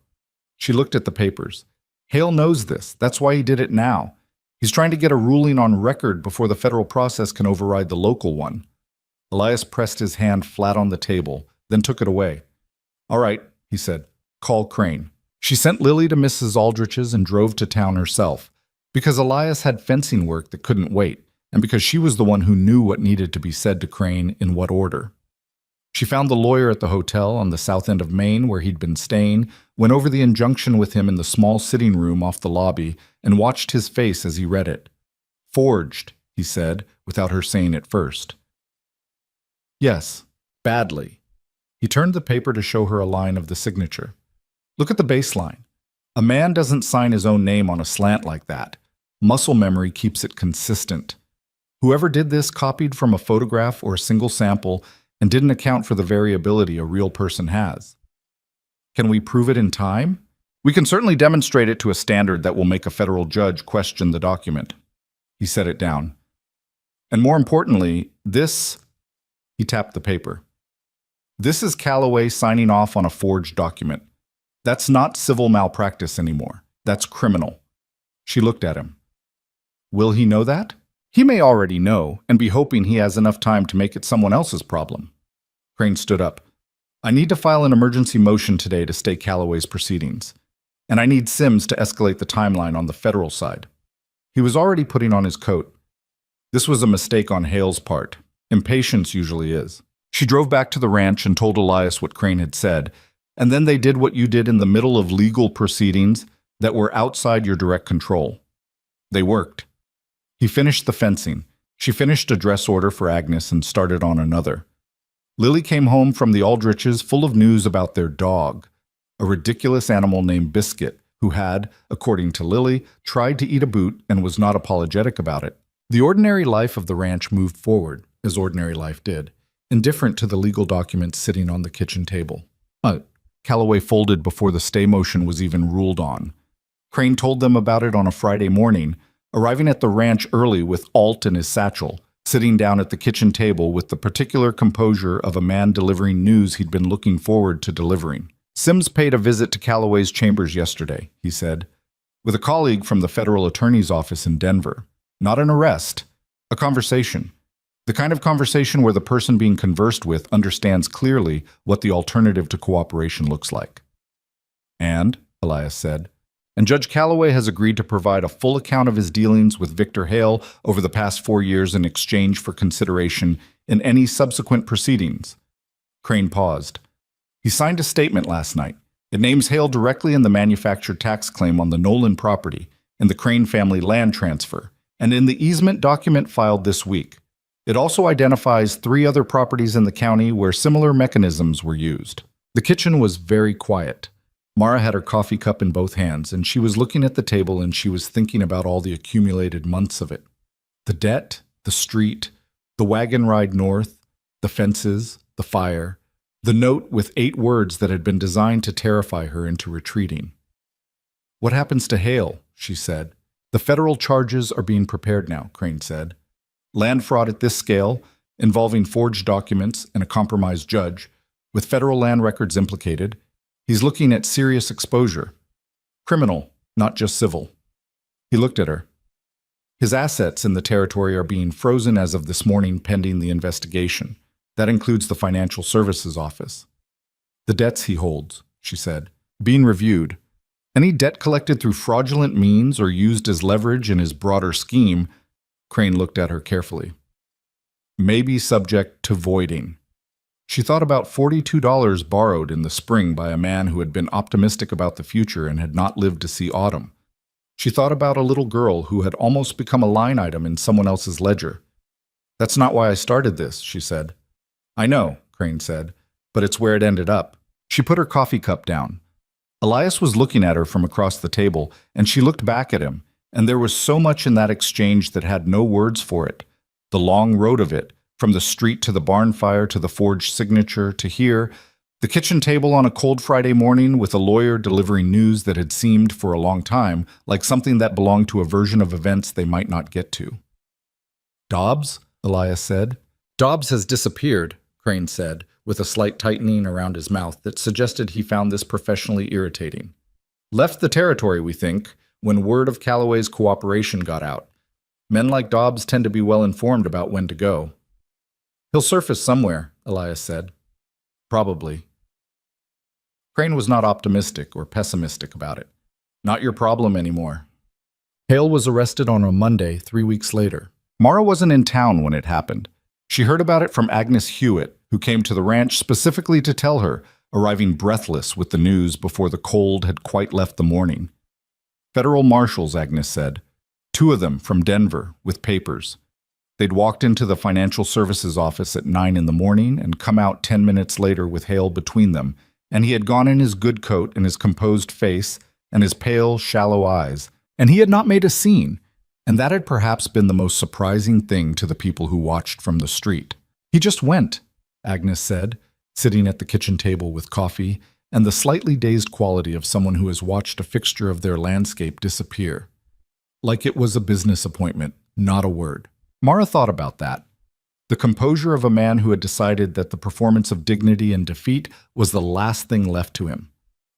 She looked at the papers. "Hale knows this. That's why he did it now. He's trying to get a ruling on record before the federal process can override the local one." Elias pressed his hand flat on the table, then took it away. "All right," he said. "Call Crane." She sent Lily to Mrs. Aldrich's and drove to town herself, because Elias had fencing work that couldn't wait, and because she was the one who knew what needed to be said to Crane in what order. She found the lawyer at the hotel on the south end of Maine where he'd been staying, went over the injunction with him in the small sitting room off the lobby, and watched his face as he read it. "Forged," he said, without her saying it first. "Yes, badly." He turned the paper to show her a line of the signature. "Look at the baseline. A man doesn't sign his own name on a slant like that. Muscle memory keeps it consistent. Whoever did this copied from a photograph or a single sample and didn't account for the variability a real person has. Can we prove it in time? We can certainly demonstrate it to a standard that will make a federal judge question the document." He set it down. "And more importantly, this," he tapped the paper. "This is Calloway signing off on a forged document. That's not civil malpractice anymore. That's criminal." She looked at him. "Will he know that?" He may already know and be hoping he has enough time to make it someone else's problem. Crane stood up. I need to file an emergency motion today to stay Calloway's proceedings. And I need Sims to escalate the timeline on the federal side. He was already putting on his coat. This was a mistake on Hale's part. Impatience usually is. She drove back to the ranch and told Elias what Crane had said, and then they did what you did in the middle of legal proceedings that were outside your direct control. They worked. He finished the fencing. She finished a dress order for Agnes and started on another. Lily came home from the Aldriches full of news about their dog, a ridiculous animal named Biscuit, who had, according to Lily, tried to eat a boot and was not apologetic about it. The ordinary life of the ranch moved forward, as ordinary life did, indifferent to the legal documents sitting on the kitchen table. Calloway folded before the stay motion was even ruled on. Crane told them about it on a Friday morning, arriving at the ranch early with Alt in his satchel, sitting down at the kitchen table with the particular composure of a man delivering news he'd been looking forward to delivering. Sims paid a visit to Calloway's chambers yesterday, he said, with a colleague from the federal attorney's office in Denver. Not an arrest, a conversation. The kind of conversation where the person being conversed with understands clearly what the alternative to cooperation looks like. And, Elias said, and Judge Calloway has agreed to provide a full account of his dealings with Victor Hale over the past 4 years in exchange for consideration in any subsequent proceedings. Crane paused. He signed a statement last night. It names Hale directly in the manufactured tax claim on the Nolan property, in the Crane family land transfer, and in the easement document filed this week. It also identifies 3 other properties in the county where similar mechanisms were used. The kitchen was very quiet. Mara had her coffee cup in both hands, and she was looking at the table and she was thinking about all the accumulated months of it. The debt, the street, the wagon ride north, the fences, the fire, the note with 8 words that had been designed to terrify her into retreating. What happens to Hale? She said. The federal charges are being prepared now, Crane said. Land fraud at this scale, involving forged documents and a compromised judge, with federal land records implicated, he's looking at serious exposure. Criminal, not just civil. He looked at her. His assets in the territory are being frozen as of this morning pending the investigation. That includes the Financial Services Office. The debts he holds, she said, being reviewed. Any debt collected through fraudulent means or used as leverage in his broader scheme, Crane looked at her carefully, may be subject to voiding. She thought about $42 borrowed in the spring by a man who had been optimistic about the future and had not lived to see autumn. She thought about a little girl who had almost become a line item in someone else's ledger. That's not why I started this, she said. I know, Crane said, but it's where it ended up. She put her coffee cup down. Elias was looking at her from across the table, and she looked back at him, and there was so much in that exchange that had no words for it. The long road of it, from the street to the barn fire to the forged signature to here, the kitchen table on a cold Friday morning with a lawyer delivering news that had seemed, for a long time, like something that belonged to a version of events they might not get to. Dobbs? Elias said. Dobbs has disappeared, Crane said, with a slight tightening around his mouth that suggested he found this professionally irritating. Left the territory, we think, when word of Calloway's cooperation got out. Men like Dobbs tend to be well informed about when to go. He'll surface somewhere, Elias said. Probably. Crane was not optimistic or pessimistic about it. Not your problem anymore. Hale was arrested on a Monday 3 weeks later. Mara wasn't in town when it happened. She heard about it from Agnes Hewitt, who came to the ranch specifically to tell her, arriving breathless with the news before the cold had quite left the morning. Federal marshals, Agnes said. 2 of them from Denver, with papers. They'd walked into the Financial Services office at 9 in the morning and come out 10 minutes later with Hale between them, and he had gone in his good coat and his composed face and his pale, shallow eyes, and he had not made a scene, and that had perhaps been the most surprising thing to the people who watched from the street. He just went, Agnes said, sitting at the kitchen table with coffee and the slightly dazed quality of someone who has watched a fixture of their landscape disappear. Like it was a business appointment, not a word. Mara thought about that. The composure of a man who had decided that the performance of dignity and defeat was the last thing left to him.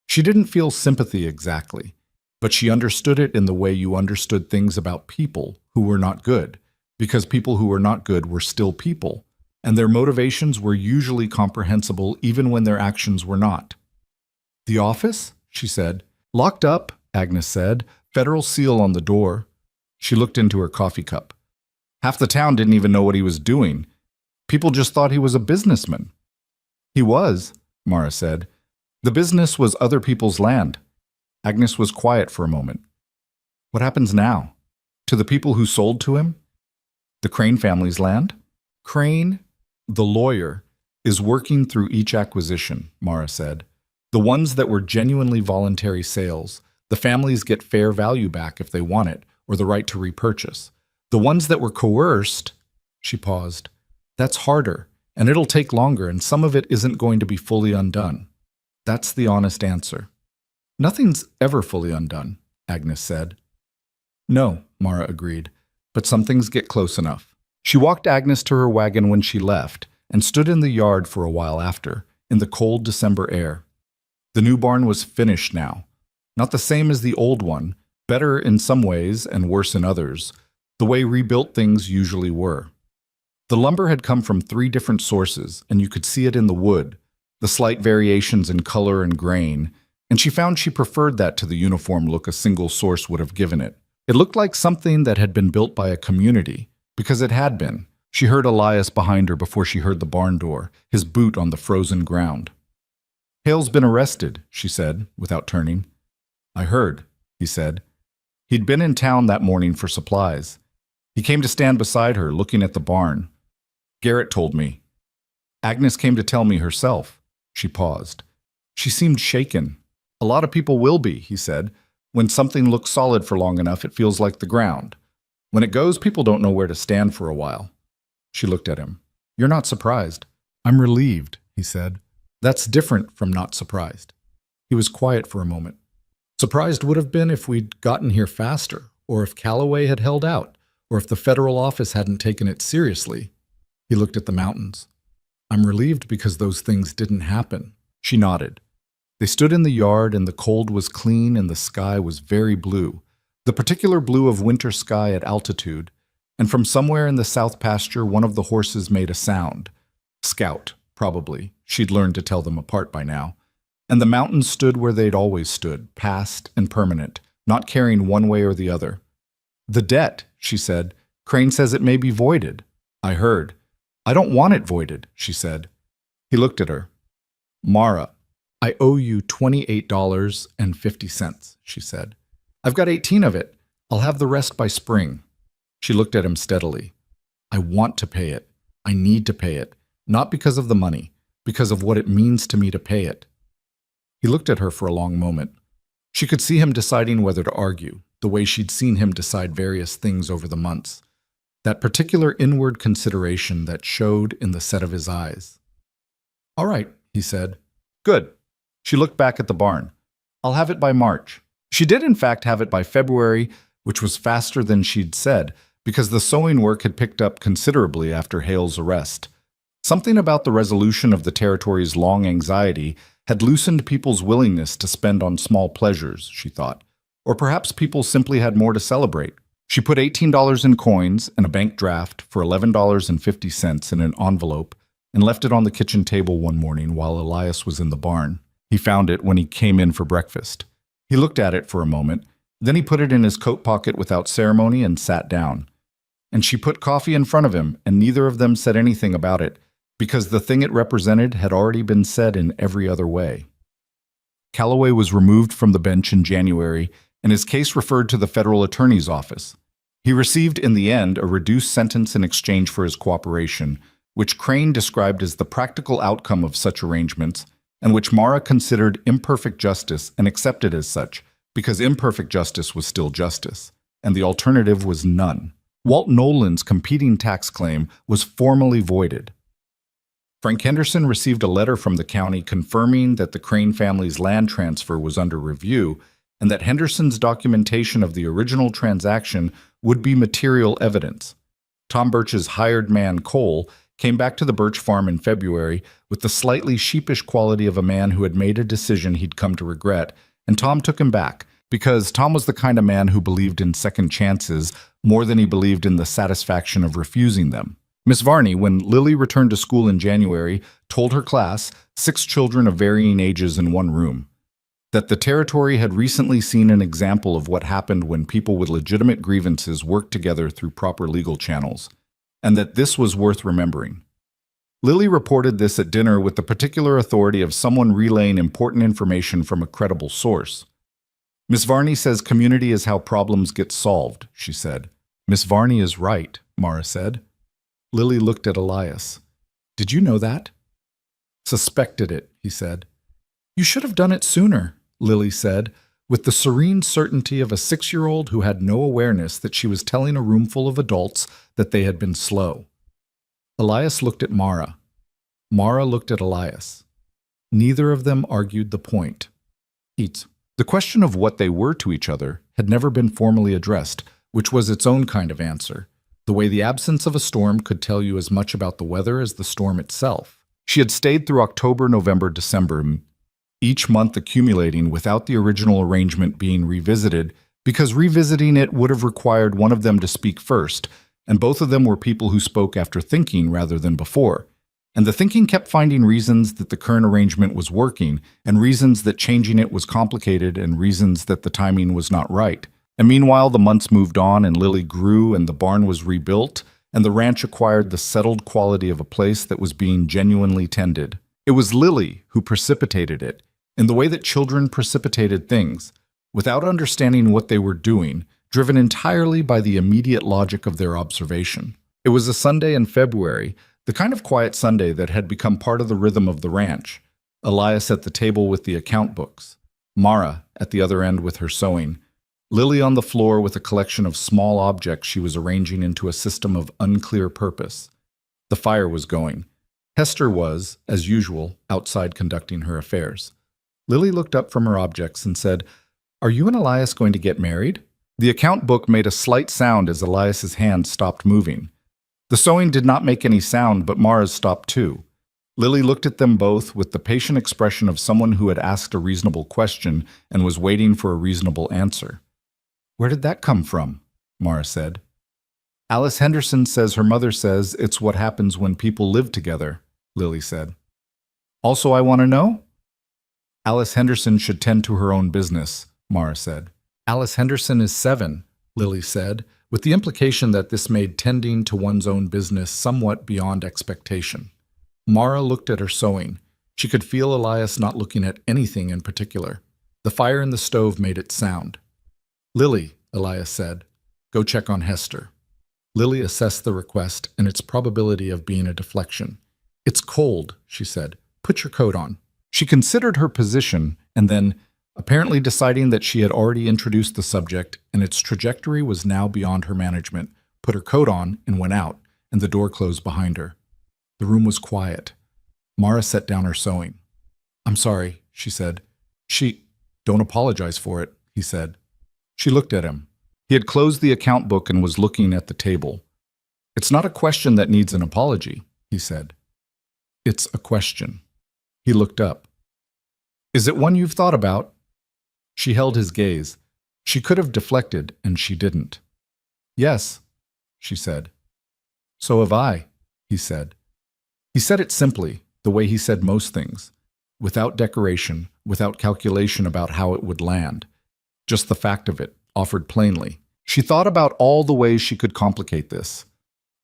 She didn't feel sympathy exactly, but she understood it in the way you understood things about people who were not good, because people who were not good were still people, and their motivations were usually comprehensible even when their actions were not. "The office?" she said. "Locked up," Agnes said. "Federal seal on the door." She looked into her coffee cup. Half the town didn't even know what he was doing. People just thought he was a businessman. "He was," Mara said. "The business was other people's land." Agnes was quiet for a moment. "What happens now? To the people who sold to him? The Crane family's land?" "Crane, the lawyer, is working through each acquisition," Mara said. "The ones that were genuinely voluntary sales, the families get fair value back if they want it, or the right to repurchase. The ones that were coerced," she paused, "that's harder, and it'll take longer, and some of it isn't going to be fully undone." That's the honest answer. "Nothing's ever fully undone," Agnes said. "No," Mara agreed, "but some things get close enough." She walked Agnes to her wagon when she left, and stood in the yard for a while after, in the cold December air. The new barn was finished now. Not the same as the old one, better in some ways and worse in others, the way rebuilt things usually were. The lumber had come from 3 different sources, and you could see it in the wood, the slight variations in color and grain, and she found she preferred that to the uniform look a single source would have given it. It looked like something that had been built by a community, because it had been. She heard Elias behind her before she heard the barn door, his boot on the frozen ground. "Hale's been arrested," she said, without turning. "I heard," he said. He'd been in town that morning for supplies. He came to stand beside her, looking at the barn. "Garrett told me." "Agnes came to tell me herself." She paused. She seemed shaken. "A lot of people will be," he said. "When something looks solid for long enough, it feels like the ground. When it goes, people don't know where to stand for a while." She looked at him. "You're not surprised." "I'm relieved," he said. "That's different from not surprised." He was quiet for a moment. "Surprised would have been if we'd gotten here faster, or if Calloway had held out, or if the federal office hadn't taken it seriously." He looked at the mountains. "I'm relieved because those things didn't happen." She nodded. They stood in the yard, and the cold was clean and the sky was very blue, the particular blue of winter sky at altitude, and from somewhere in the south pasture one of the horses made a sound. Scout, probably. She'd learned to tell them apart by now. And the mountains stood where they'd always stood, past and permanent, not caring one way or the other. "The debt," she said. "Crane says it may be voided." "I heard." "I don't want it voided," she said. He looked at her. "Mara, I owe you $28.50, she said. "I've got 18 of it. I'll have the rest by spring." She looked at him steadily. "I want to pay it. I need to pay it. Not because of the money, because of what it means to me to pay it." He looked at her for a long moment. She could see him deciding whether to argue, the way she'd seen him decide various things over the months. That particular inward consideration that showed in the set of his eyes. "All right," he said. "Good." She looked back at the barn. "I'll have it by March." She did in fact have it by February, which was faster than she'd said, because the sewing work had picked up considerably after Hale's arrest. Something about the resolution of the territory's long anxiety had loosened people's willingness to spend on small pleasures, she thought. Or perhaps people simply had more to celebrate. She put $18 in coins and a bank draft for $11.50 in an envelope and left it on the kitchen table one morning while Elias was in the barn. He found it when he came in for breakfast. He looked at it for a moment, then he put it in his coat pocket without ceremony and sat down. And she put coffee in front of him, and neither of them said anything about it, because the thing it represented had already been said in every other way. Calloway was removed from the bench in January, and his case referred to the federal attorney's office. He received, in the end, a reduced sentence in exchange for his cooperation, which Crane described as the practical outcome of such arrangements, and which Mara considered imperfect justice and accepted as such, because imperfect justice was still justice, and the alternative was none. Walt Nolan's competing tax claim was formally voided. Frank Henderson received a letter from the county confirming that the Crane family's land transfer was under review and that Henderson's documentation of the original transaction would be material evidence. Tom Birch's hired man, Cole, came back to the Birch farm in February with the slightly sheepish quality of a man who had made a decision he'd come to regret, and Tom took him back, because Tom was the kind of man who believed in second chances more than he believed in the satisfaction of refusing them. Miss Varney, when Lily returned to school in January, told her class, 6 children of varying ages in one room, that the territory had recently seen an example of what happened when people with legitimate grievances worked together through proper legal channels, and that this was worth remembering. Lily reported this at dinner with the particular authority of someone relaying important information from a credible source. Miss Varney says community is how problems get solved, she said. Miss Varney is right, Mara said. Lily looked at Elias. Did you know that? Suspected it, he said. You should have done it sooner, Lily said, with the serene certainty of a 6-year-old who had no awareness that she was telling a room full of adults that they had been slow. Elias looked at Mara. Mara looked at Elias. Neither of them argued the point. The question of what they were to each other had never been formally addressed, which was its own kind of answer, the way the absence of a storm could tell you as much about the weather as the storm itself. She had stayed through October, November, December, each month accumulating without the original arrangement being revisited, because revisiting it would have required one of them to speak first, and both of them were people who spoke after thinking rather than before. And the thinking kept finding reasons that the current arrangement was working, and reasons that changing it was complicated, and reasons that the timing was not right. And meanwhile, the months moved on, and Lily grew, and the barn was rebuilt, and the ranch acquired the settled quality of a place that was being genuinely tended. It was Lily who precipitated it, in the way that children precipitated things, without understanding what they were doing, driven entirely by the immediate logic of their observation. It was a Sunday in February, the kind of quiet Sunday that had become part of the rhythm of the ranch. Elias at the table with the account books, Mara at the other end with her sewing, Lily on the floor with a collection of small objects she was arranging into a system of unclear purpose. The fire was going. Hester was, as usual, outside conducting her affairs. Lily looked up from her objects and said, "Are you and Elias going to get married?" The account book made a slight sound as Elias's hand stopped moving. The sewing did not make any sound, but Mara's stopped too. Lily looked at them both with the patient expression of someone who had asked a reasonable question and was waiting for a reasonable answer. "Where did that come from?" Mara said. "Alice Henderson says her mother says it's what happens when people live together," Lily said. "Also, I want to know?" "Alice Henderson should tend to her own business," Mara said. "Alice Henderson is 7, Lily said, with the implication that this made tending to one's own business somewhat beyond expectation. Mara looked at her sewing. She could feel Elias not looking at anything in particular. The fire in the stove made it sound. "Lily," Elias said, "go check on Hester." Lily assessed the request and its probability of being a deflection. "It's cold," she said. "Put your coat on." She considered her position and then, apparently deciding that she had already introduced the subject and its trajectory was now beyond her management, put her coat on and went out, and the door closed behind her. The room was quiet. Mara set down her sewing. "I'm sorry," she said. "Don't apologize for it," he said. She looked at him. He had closed the account book and was looking at the table. "It's not a question that needs an apology," he said. "It's a question." He looked up. "Is it one you've thought about?" She held his gaze. She could have deflected, and she didn't. "Yes," she said. "So have I," he said. He said it simply, the way he said most things, without decoration, without calculation about how it would land. Just the fact of it, offered plainly. She thought about all the ways she could complicate this.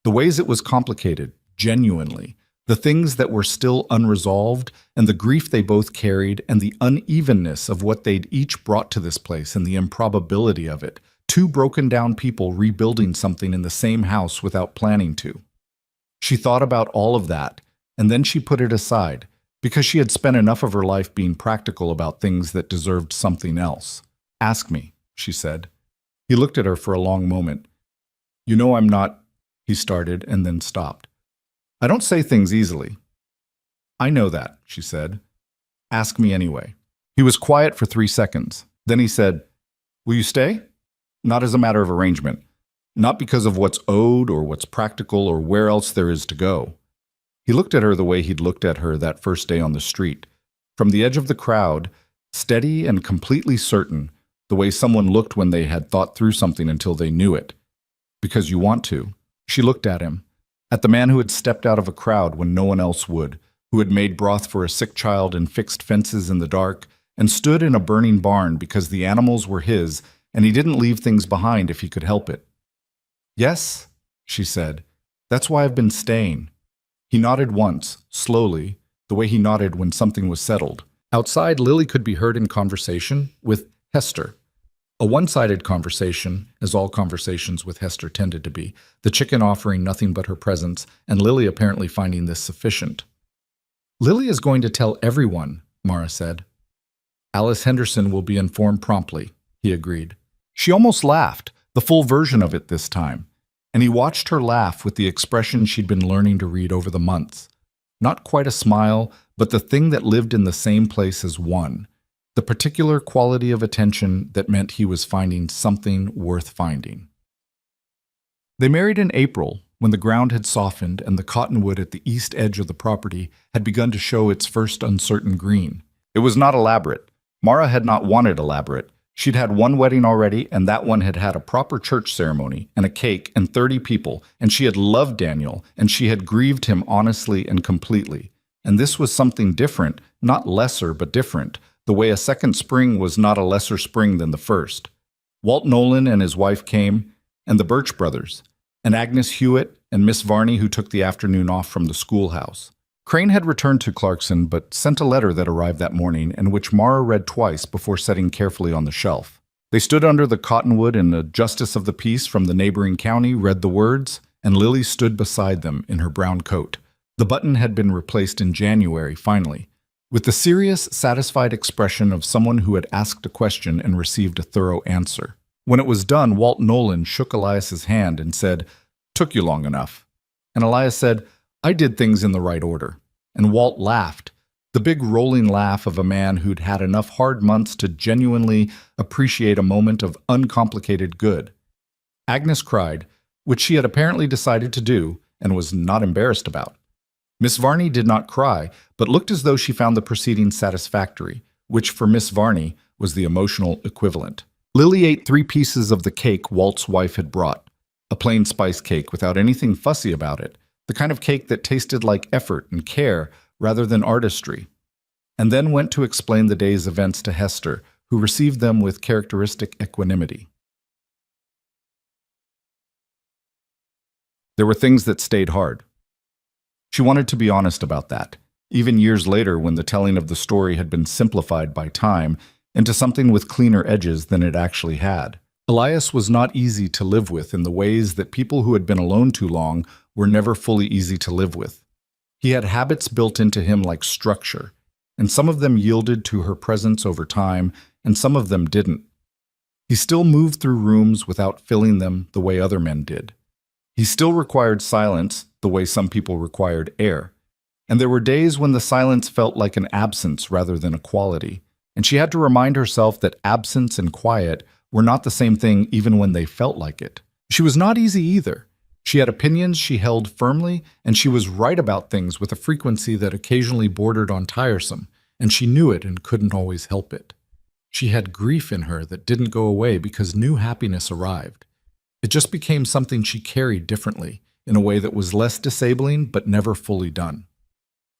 The ways it was complicated, genuinely. The things that were still unresolved, and the grief they both carried, and the unevenness of what they'd each brought to this place, and the improbability of it. 2 broken-down people rebuilding something in the same house without planning to. She thought about all of that, and then she put it aside, because she had spent enough of her life being practical about things that deserved something else. "Ask me," she said. He looked at her for a long moment. "You know I'm not," he started, and then stopped. "I don't say things easily." "I know that," she said. "Ask me anyway." He was quiet for 3 seconds. Then he said, "Will you stay?" Not as a matter of arrangement. Not because of what's owed or what's practical or where else there is to go. He looked at her the way he'd looked at her that first day on the street. From the edge of the crowd, steady and completely certain, the way someone looked when they had thought through something until they knew it. Because you want to. She looked at him, at the man who had stepped out of a crowd when no one else would, who had made broth for a sick child and fixed fences in the dark, and stood in a burning barn because the animals were his, and he didn't leave things behind if he could help it. "Yes," she said, "that's why I've been staying." He nodded once, slowly, the way he nodded when something was settled. Outside, Lily could be heard in conversation with Hester. A one-sided conversation, as all conversations with Hester tended to be, the chicken offering nothing but her presence, and Lily apparently finding this sufficient. "Lily is going to tell everyone," Mara said. "Alice Henderson will be informed promptly," he agreed. She almost laughed, the full version of it this time, and he watched her laugh with the expression she'd been learning to read over the months. Not quite a smile, but the thing that lived in the same place as one. The particular quality of attention that meant he was finding something worth finding. They married in April, when the ground had softened and the cottonwood at the east edge of the property had begun to show its first uncertain green. It was not elaborate. Mara had not wanted elaborate. She'd had one wedding already, and that one had had a proper church ceremony, and a cake, and 30 people, and she had loved Daniel, and she had grieved him honestly and completely. And this was something different, not lesser, but different, the way a second spring was not a lesser spring than the first. Walt Nolan and his wife came, and the Birch brothers, and Agnes Hewitt and Miss Varney, who took the afternoon off from the schoolhouse. Crane had returned to Clarkson, but sent a letter that arrived that morning and which Mara read twice before setting carefully on the shelf. They stood under the cottonwood, and a justice of the peace from the neighboring county read the words, and Lily stood beside them in her brown coat. The button had been replaced in January, finally, with the serious, satisfied expression of someone who had asked a question and received a thorough answer. When it was done, Walt Nolan shook Elias's hand and said, "Took you long enough." And Elias said, "I did things in the right order." And Walt laughed, the big rolling laugh of a man who'd had enough hard months to genuinely appreciate a moment of uncomplicated good. Agnes cried, which she had apparently decided to do and was not embarrassed about. Miss Varney did not cry, but looked as though she found the proceedings satisfactory, which for Miss Varney was the emotional equivalent. Lily ate 3 pieces of the cake Walt's wife had brought, a plain spice cake without anything fussy about it, the kind of cake that tasted like effort and care rather than artistry, and then went to explain the day's events to Hester, who received them with characteristic equanimity. There were things that stayed hard. She wanted to be honest about that, even years later when the telling of the story had been simplified by time into something with cleaner edges than it actually had. Elias was not easy to live with in the ways that people who had been alone too long were never fully easy to live with. He had habits built into him like structure, and some of them yielded to her presence over time, and some of them didn't. He still moved through rooms without filling them the way other men did. He still required silence the way some people required air. And there were days when the silence felt like an absence rather than a quality, and she had to remind herself that absence and quiet were not the same thing even when they felt like it. She was not easy either. She had opinions she held firmly, and she was right about things with a frequency that occasionally bordered on tiresome, and she knew it and couldn't always help it. She had grief in her that didn't go away because new happiness arrived. It just became something she carried differently, in a way that was less disabling but never fully done.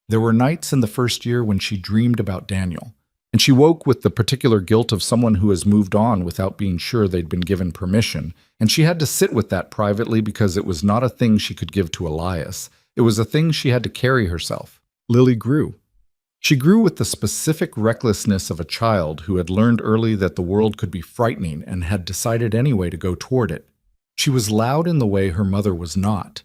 There were nights in the first year when she dreamed about Daniel, and she woke with the particular guilt of someone who has moved on without being sure they'd been given permission, and she had to sit with that privately because it was not a thing she could give to Elias. It was a thing she had to carry herself. Lily grew. She grew with the specific recklessness of a child who had learned early that the world could be frightening and had decided anyway to go toward it. She was loud in the way her mother was not,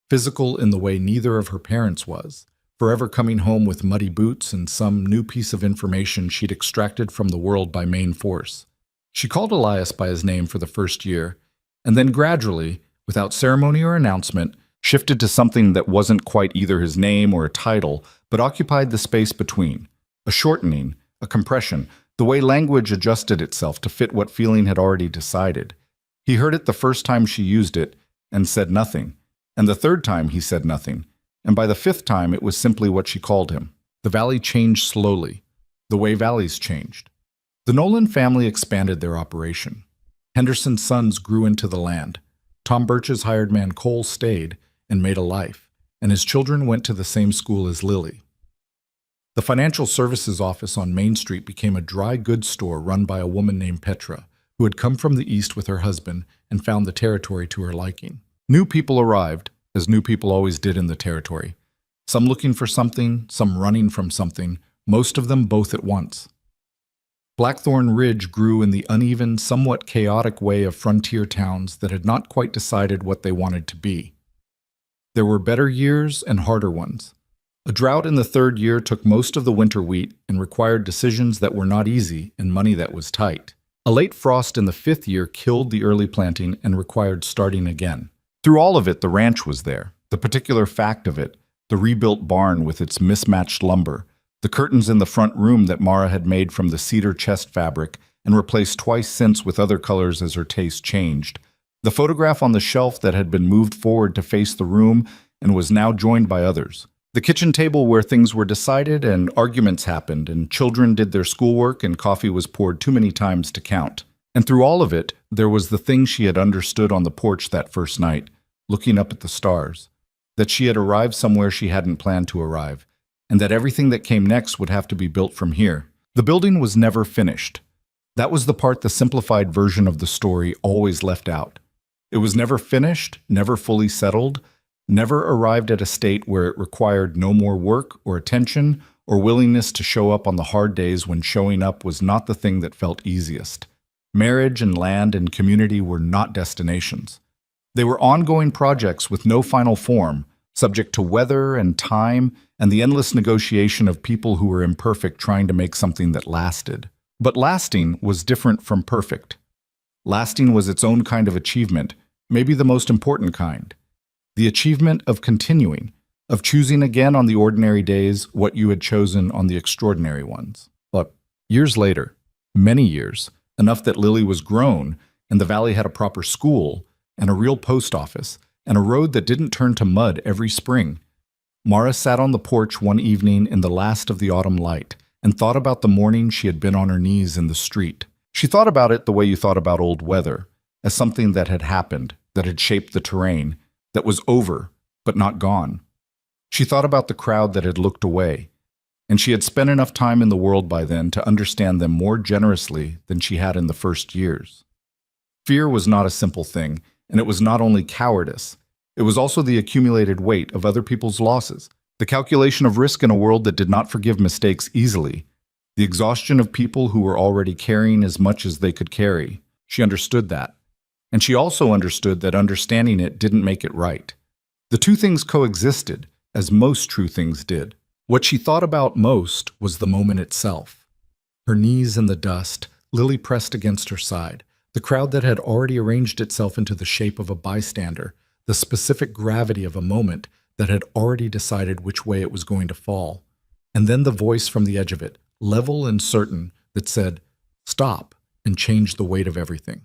physical in the way neither of her parents was, forever coming home with muddy boots and some new piece of information she'd extracted from the world by main force. She called Elias by his name for the first year, and then gradually, without ceremony or announcement, shifted to something that wasn't quite either his name or a title, but occupied the space between, a shortening, a compression, the way language adjusted itself to fit what feeling had already decided. He heard it the first time she used it and said nothing, and the third time he said nothing, and by the 5th time it was simply what she called him. The valley changed slowly, the way valleys changed. The Nolan family expanded their operation. Henderson's sons grew into the land. Tom Birch's hired man Cole stayed and made a life, and his children went to the same school as Lily. The financial services office on Main Street became a dry goods store run by a woman named Petra, who had come from the east with her husband and found the territory to her liking. New people arrived, as new people always did in the territory. Some looking for something, some running from something, most of them both at once. Blackthorn Ridge grew in the uneven, somewhat chaotic way of frontier towns that had not quite decided what they wanted to be. There were better years and harder ones. A drought in the third year took most of the winter wheat and required decisions that were not easy and money that was tight. A late frost in the fifth year killed the early planting and required starting again. Through all of it, the ranch was there. The particular fact of it, the rebuilt barn with its mismatched lumber, the curtains in the front room that Mara had made from the cedar chest fabric and replaced twice since with other colors as her taste changed, the photograph on the shelf that had been moved forward to face the room and was now joined by others, the kitchen table where things were decided and arguments happened and children did their schoolwork and coffee was poured too many times to count. And through all of it, there was the thing she had understood on the porch that first night, looking up at the stars, that she had arrived somewhere she hadn't planned to arrive, and that everything that came next would have to be built from here. The building was never finished. That was the part the simplified version of the story always left out. It was never finished, never fully settled, never arrived at a state where it required no more work or attention or willingness to show up on the hard days when showing up was not the thing that felt easiest. Marriage and land and community were not destinations. They were ongoing projects with no final form, subject to weather and time and the endless negotiation of people who were imperfect trying to make something that lasted. But lasting was different from perfect. Lasting was its own kind of achievement, maybe the most important kind. The achievement of continuing, of choosing again on the ordinary days what you had chosen on the extraordinary ones. But years later, many years, enough that Lily was grown and the valley had a proper school and a real post office and a road that didn't turn to mud every spring, Mara sat on the porch one evening in the last of the autumn light and thought about the morning she had been on her knees in the street. She thought about it the way you thought about old weather, as something that had happened, that had shaped the terrain, that was over, but not gone. She thought about the crowd that had looked away, and she had spent enough time in the world by then to understand them more generously than she had in the first years. Fear was not a simple thing, and it was not only cowardice. It was also the accumulated weight of other people's losses, the calculation of risk in a world that did not forgive mistakes easily, the exhaustion of people who were already carrying as much as they could carry. She understood that. And she also understood that understanding it didn't make it right. The two things coexisted, as most true things did. What she thought about most was the moment itself. Her knees in the dust, Lily pressed against her side, the crowd that had already arranged itself into the shape of a bystander, the specific gravity of a moment that had already decided which way it was going to fall. And then the voice from the edge of it, level and certain, that said, "Stop," and changed the weight of everything.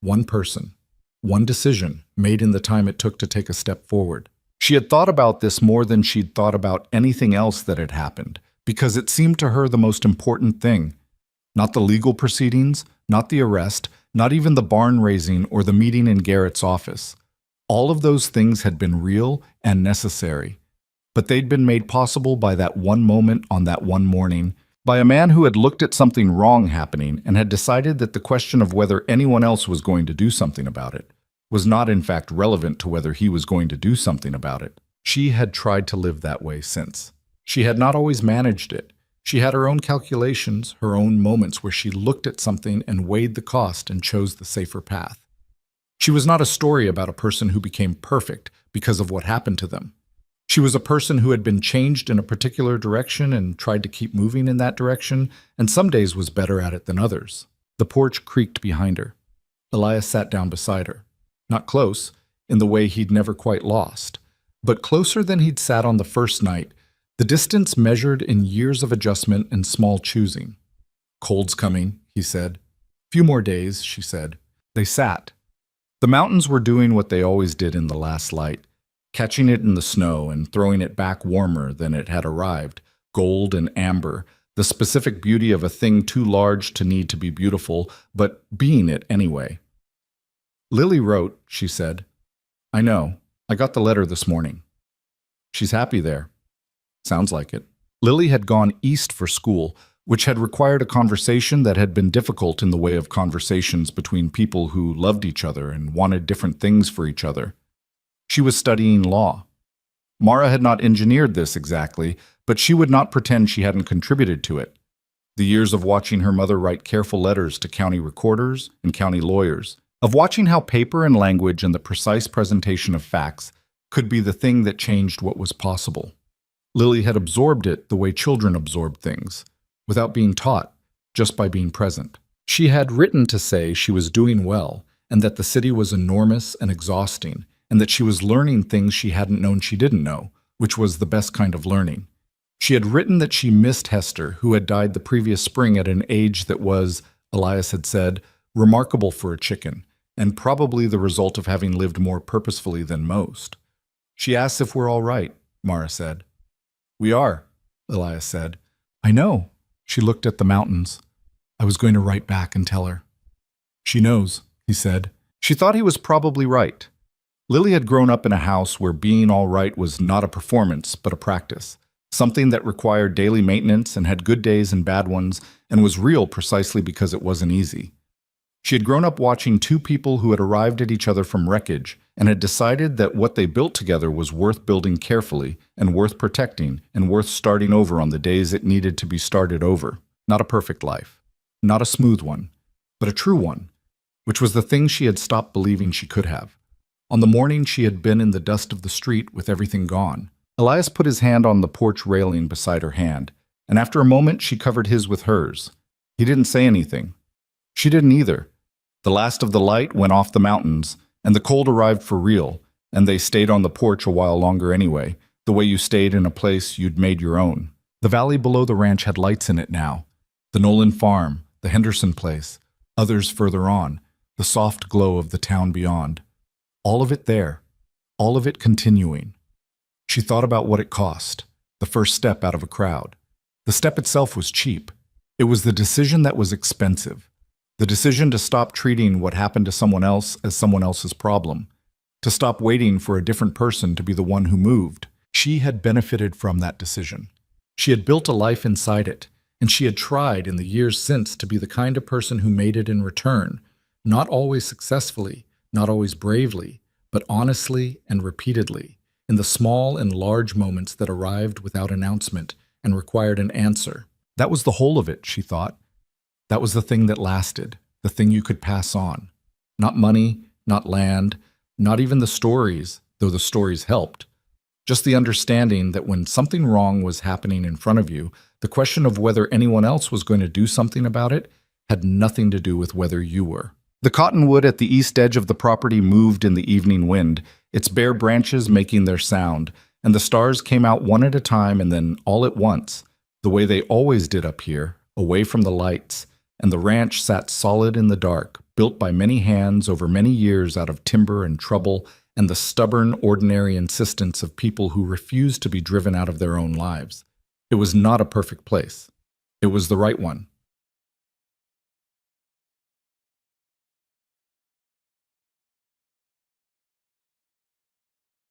One person, one decision, made in the time it took to take a step forward. She had thought about this more than she'd thought about anything else that had happened, because it seemed to her the most important thing. Not the legal proceedings, not the arrest, not even the barn raising or the meeting in Garrett's office. All of those things had been real and necessary, but they'd been made possible by that one moment on that one morning, by a man who had looked at something wrong happening and had decided that the question of whether anyone else was going to do something about it was not in fact relevant to whether he was going to do something about it. She had tried to live that way since. She had not always managed it. She had her own calculations, her own moments where she looked at something and weighed the cost and chose the safer path. She was not a story about a person who became perfect because of what happened to them. She was a person who had been changed in a particular direction and tried to keep moving in that direction, and some days was better at it than others. The porch creaked behind her. Elias sat down beside her. Not close, in the way he'd never quite lost, but closer than he'd sat on the first night, the distance measured in years of adjustment and small choosing. "Cold's coming," he said. "Few more days," she said. They sat. The mountains were doing what they always did in the last light, catching it in the snow and throwing it back warmer than it had arrived, gold and amber, the specific beauty of a thing too large to need to be beautiful, but being it anyway. Lily wrote, she said. I know. I got the letter this morning. She's happy there. Sounds like it. Lily had gone east for school, which had required a conversation that had been difficult in the way of conversations between people who loved each other and wanted different things for each other. She was studying law. Mara had not engineered this exactly, but she would not pretend she hadn't contributed to it. The years of watching her mother write careful letters to county recorders and county lawyers, of watching how paper and language and the precise presentation of facts could be the thing that changed what was possible. Lily had absorbed it the way children absorb things, without being taught, just by being present. She had written to say she was doing well, and that the city was enormous and exhausting, and that she was learning things she hadn't known she didn't know, which was the best kind of learning. She had written that she missed Hester, who had died the previous spring at an age that was, Elias had said, remarkable for a chicken, and probably the result of having lived more purposefully than most. She asked if we're all right, Mara said. We are, Elias said. I know. She looked at the mountains. I was going to write back and tell her. She knows, he said. She thought he was probably right. Lily had grown up in a house where being all right was not a performance, but a practice, something that required daily maintenance and had good days and bad ones and was real precisely because it wasn't easy. She had grown up watching two people who had arrived at each other from wreckage and had decided that what they built together was worth building carefully and worth protecting and worth starting over on the days it needed to be started over. Not a perfect life, not a smooth one, but a true one, which was the thing she had stopped believing she could have. On the morning she had been in the dust of the street with everything gone, Elias put his hand on the porch railing beside her hand, and after a moment she covered his with hers. He didn't say anything. She didn't either. The last of the light went off the mountains, and the cold arrived for real, and they stayed on the porch a while longer anyway, the way you stayed in a place you'd made your own. The valley below the ranch had lights in it now. The Nolan farm, the Henderson place, others further on, the soft glow of the town beyond. All of it there, all of it continuing. She thought about what it cost, the first step out of a crowd. The step itself was cheap. It was the decision that was expensive. The decision to stop treating what happened to someone else as someone else's problem, to stop waiting for a different person to be the one who moved. She had benefited from that decision. She had built a life inside it, and she had tried in the years since to be the kind of person who made it in return, not always successfully, not always bravely, but honestly and repeatedly, in the small and large moments that arrived without announcement and required an answer. That was the whole of it, she thought. That was the thing that lasted, the thing you could pass on. Not money, not land, not even the stories, though the stories helped. Just the understanding that when something wrong was happening in front of you, the question of whether anyone else was going to do something about it had nothing to do with whether you were. The cottonwood at the east edge of the property moved in the evening wind, its bare branches making their sound, and the stars came out one at a time and then all at once, the way they always did up here, away from the lights, and the ranch sat solid in the dark, built by many hands over many years out of timber and trouble and the stubborn, ordinary insistence of people who refused to be driven out of their own lives. It was not a perfect place. It was the right one.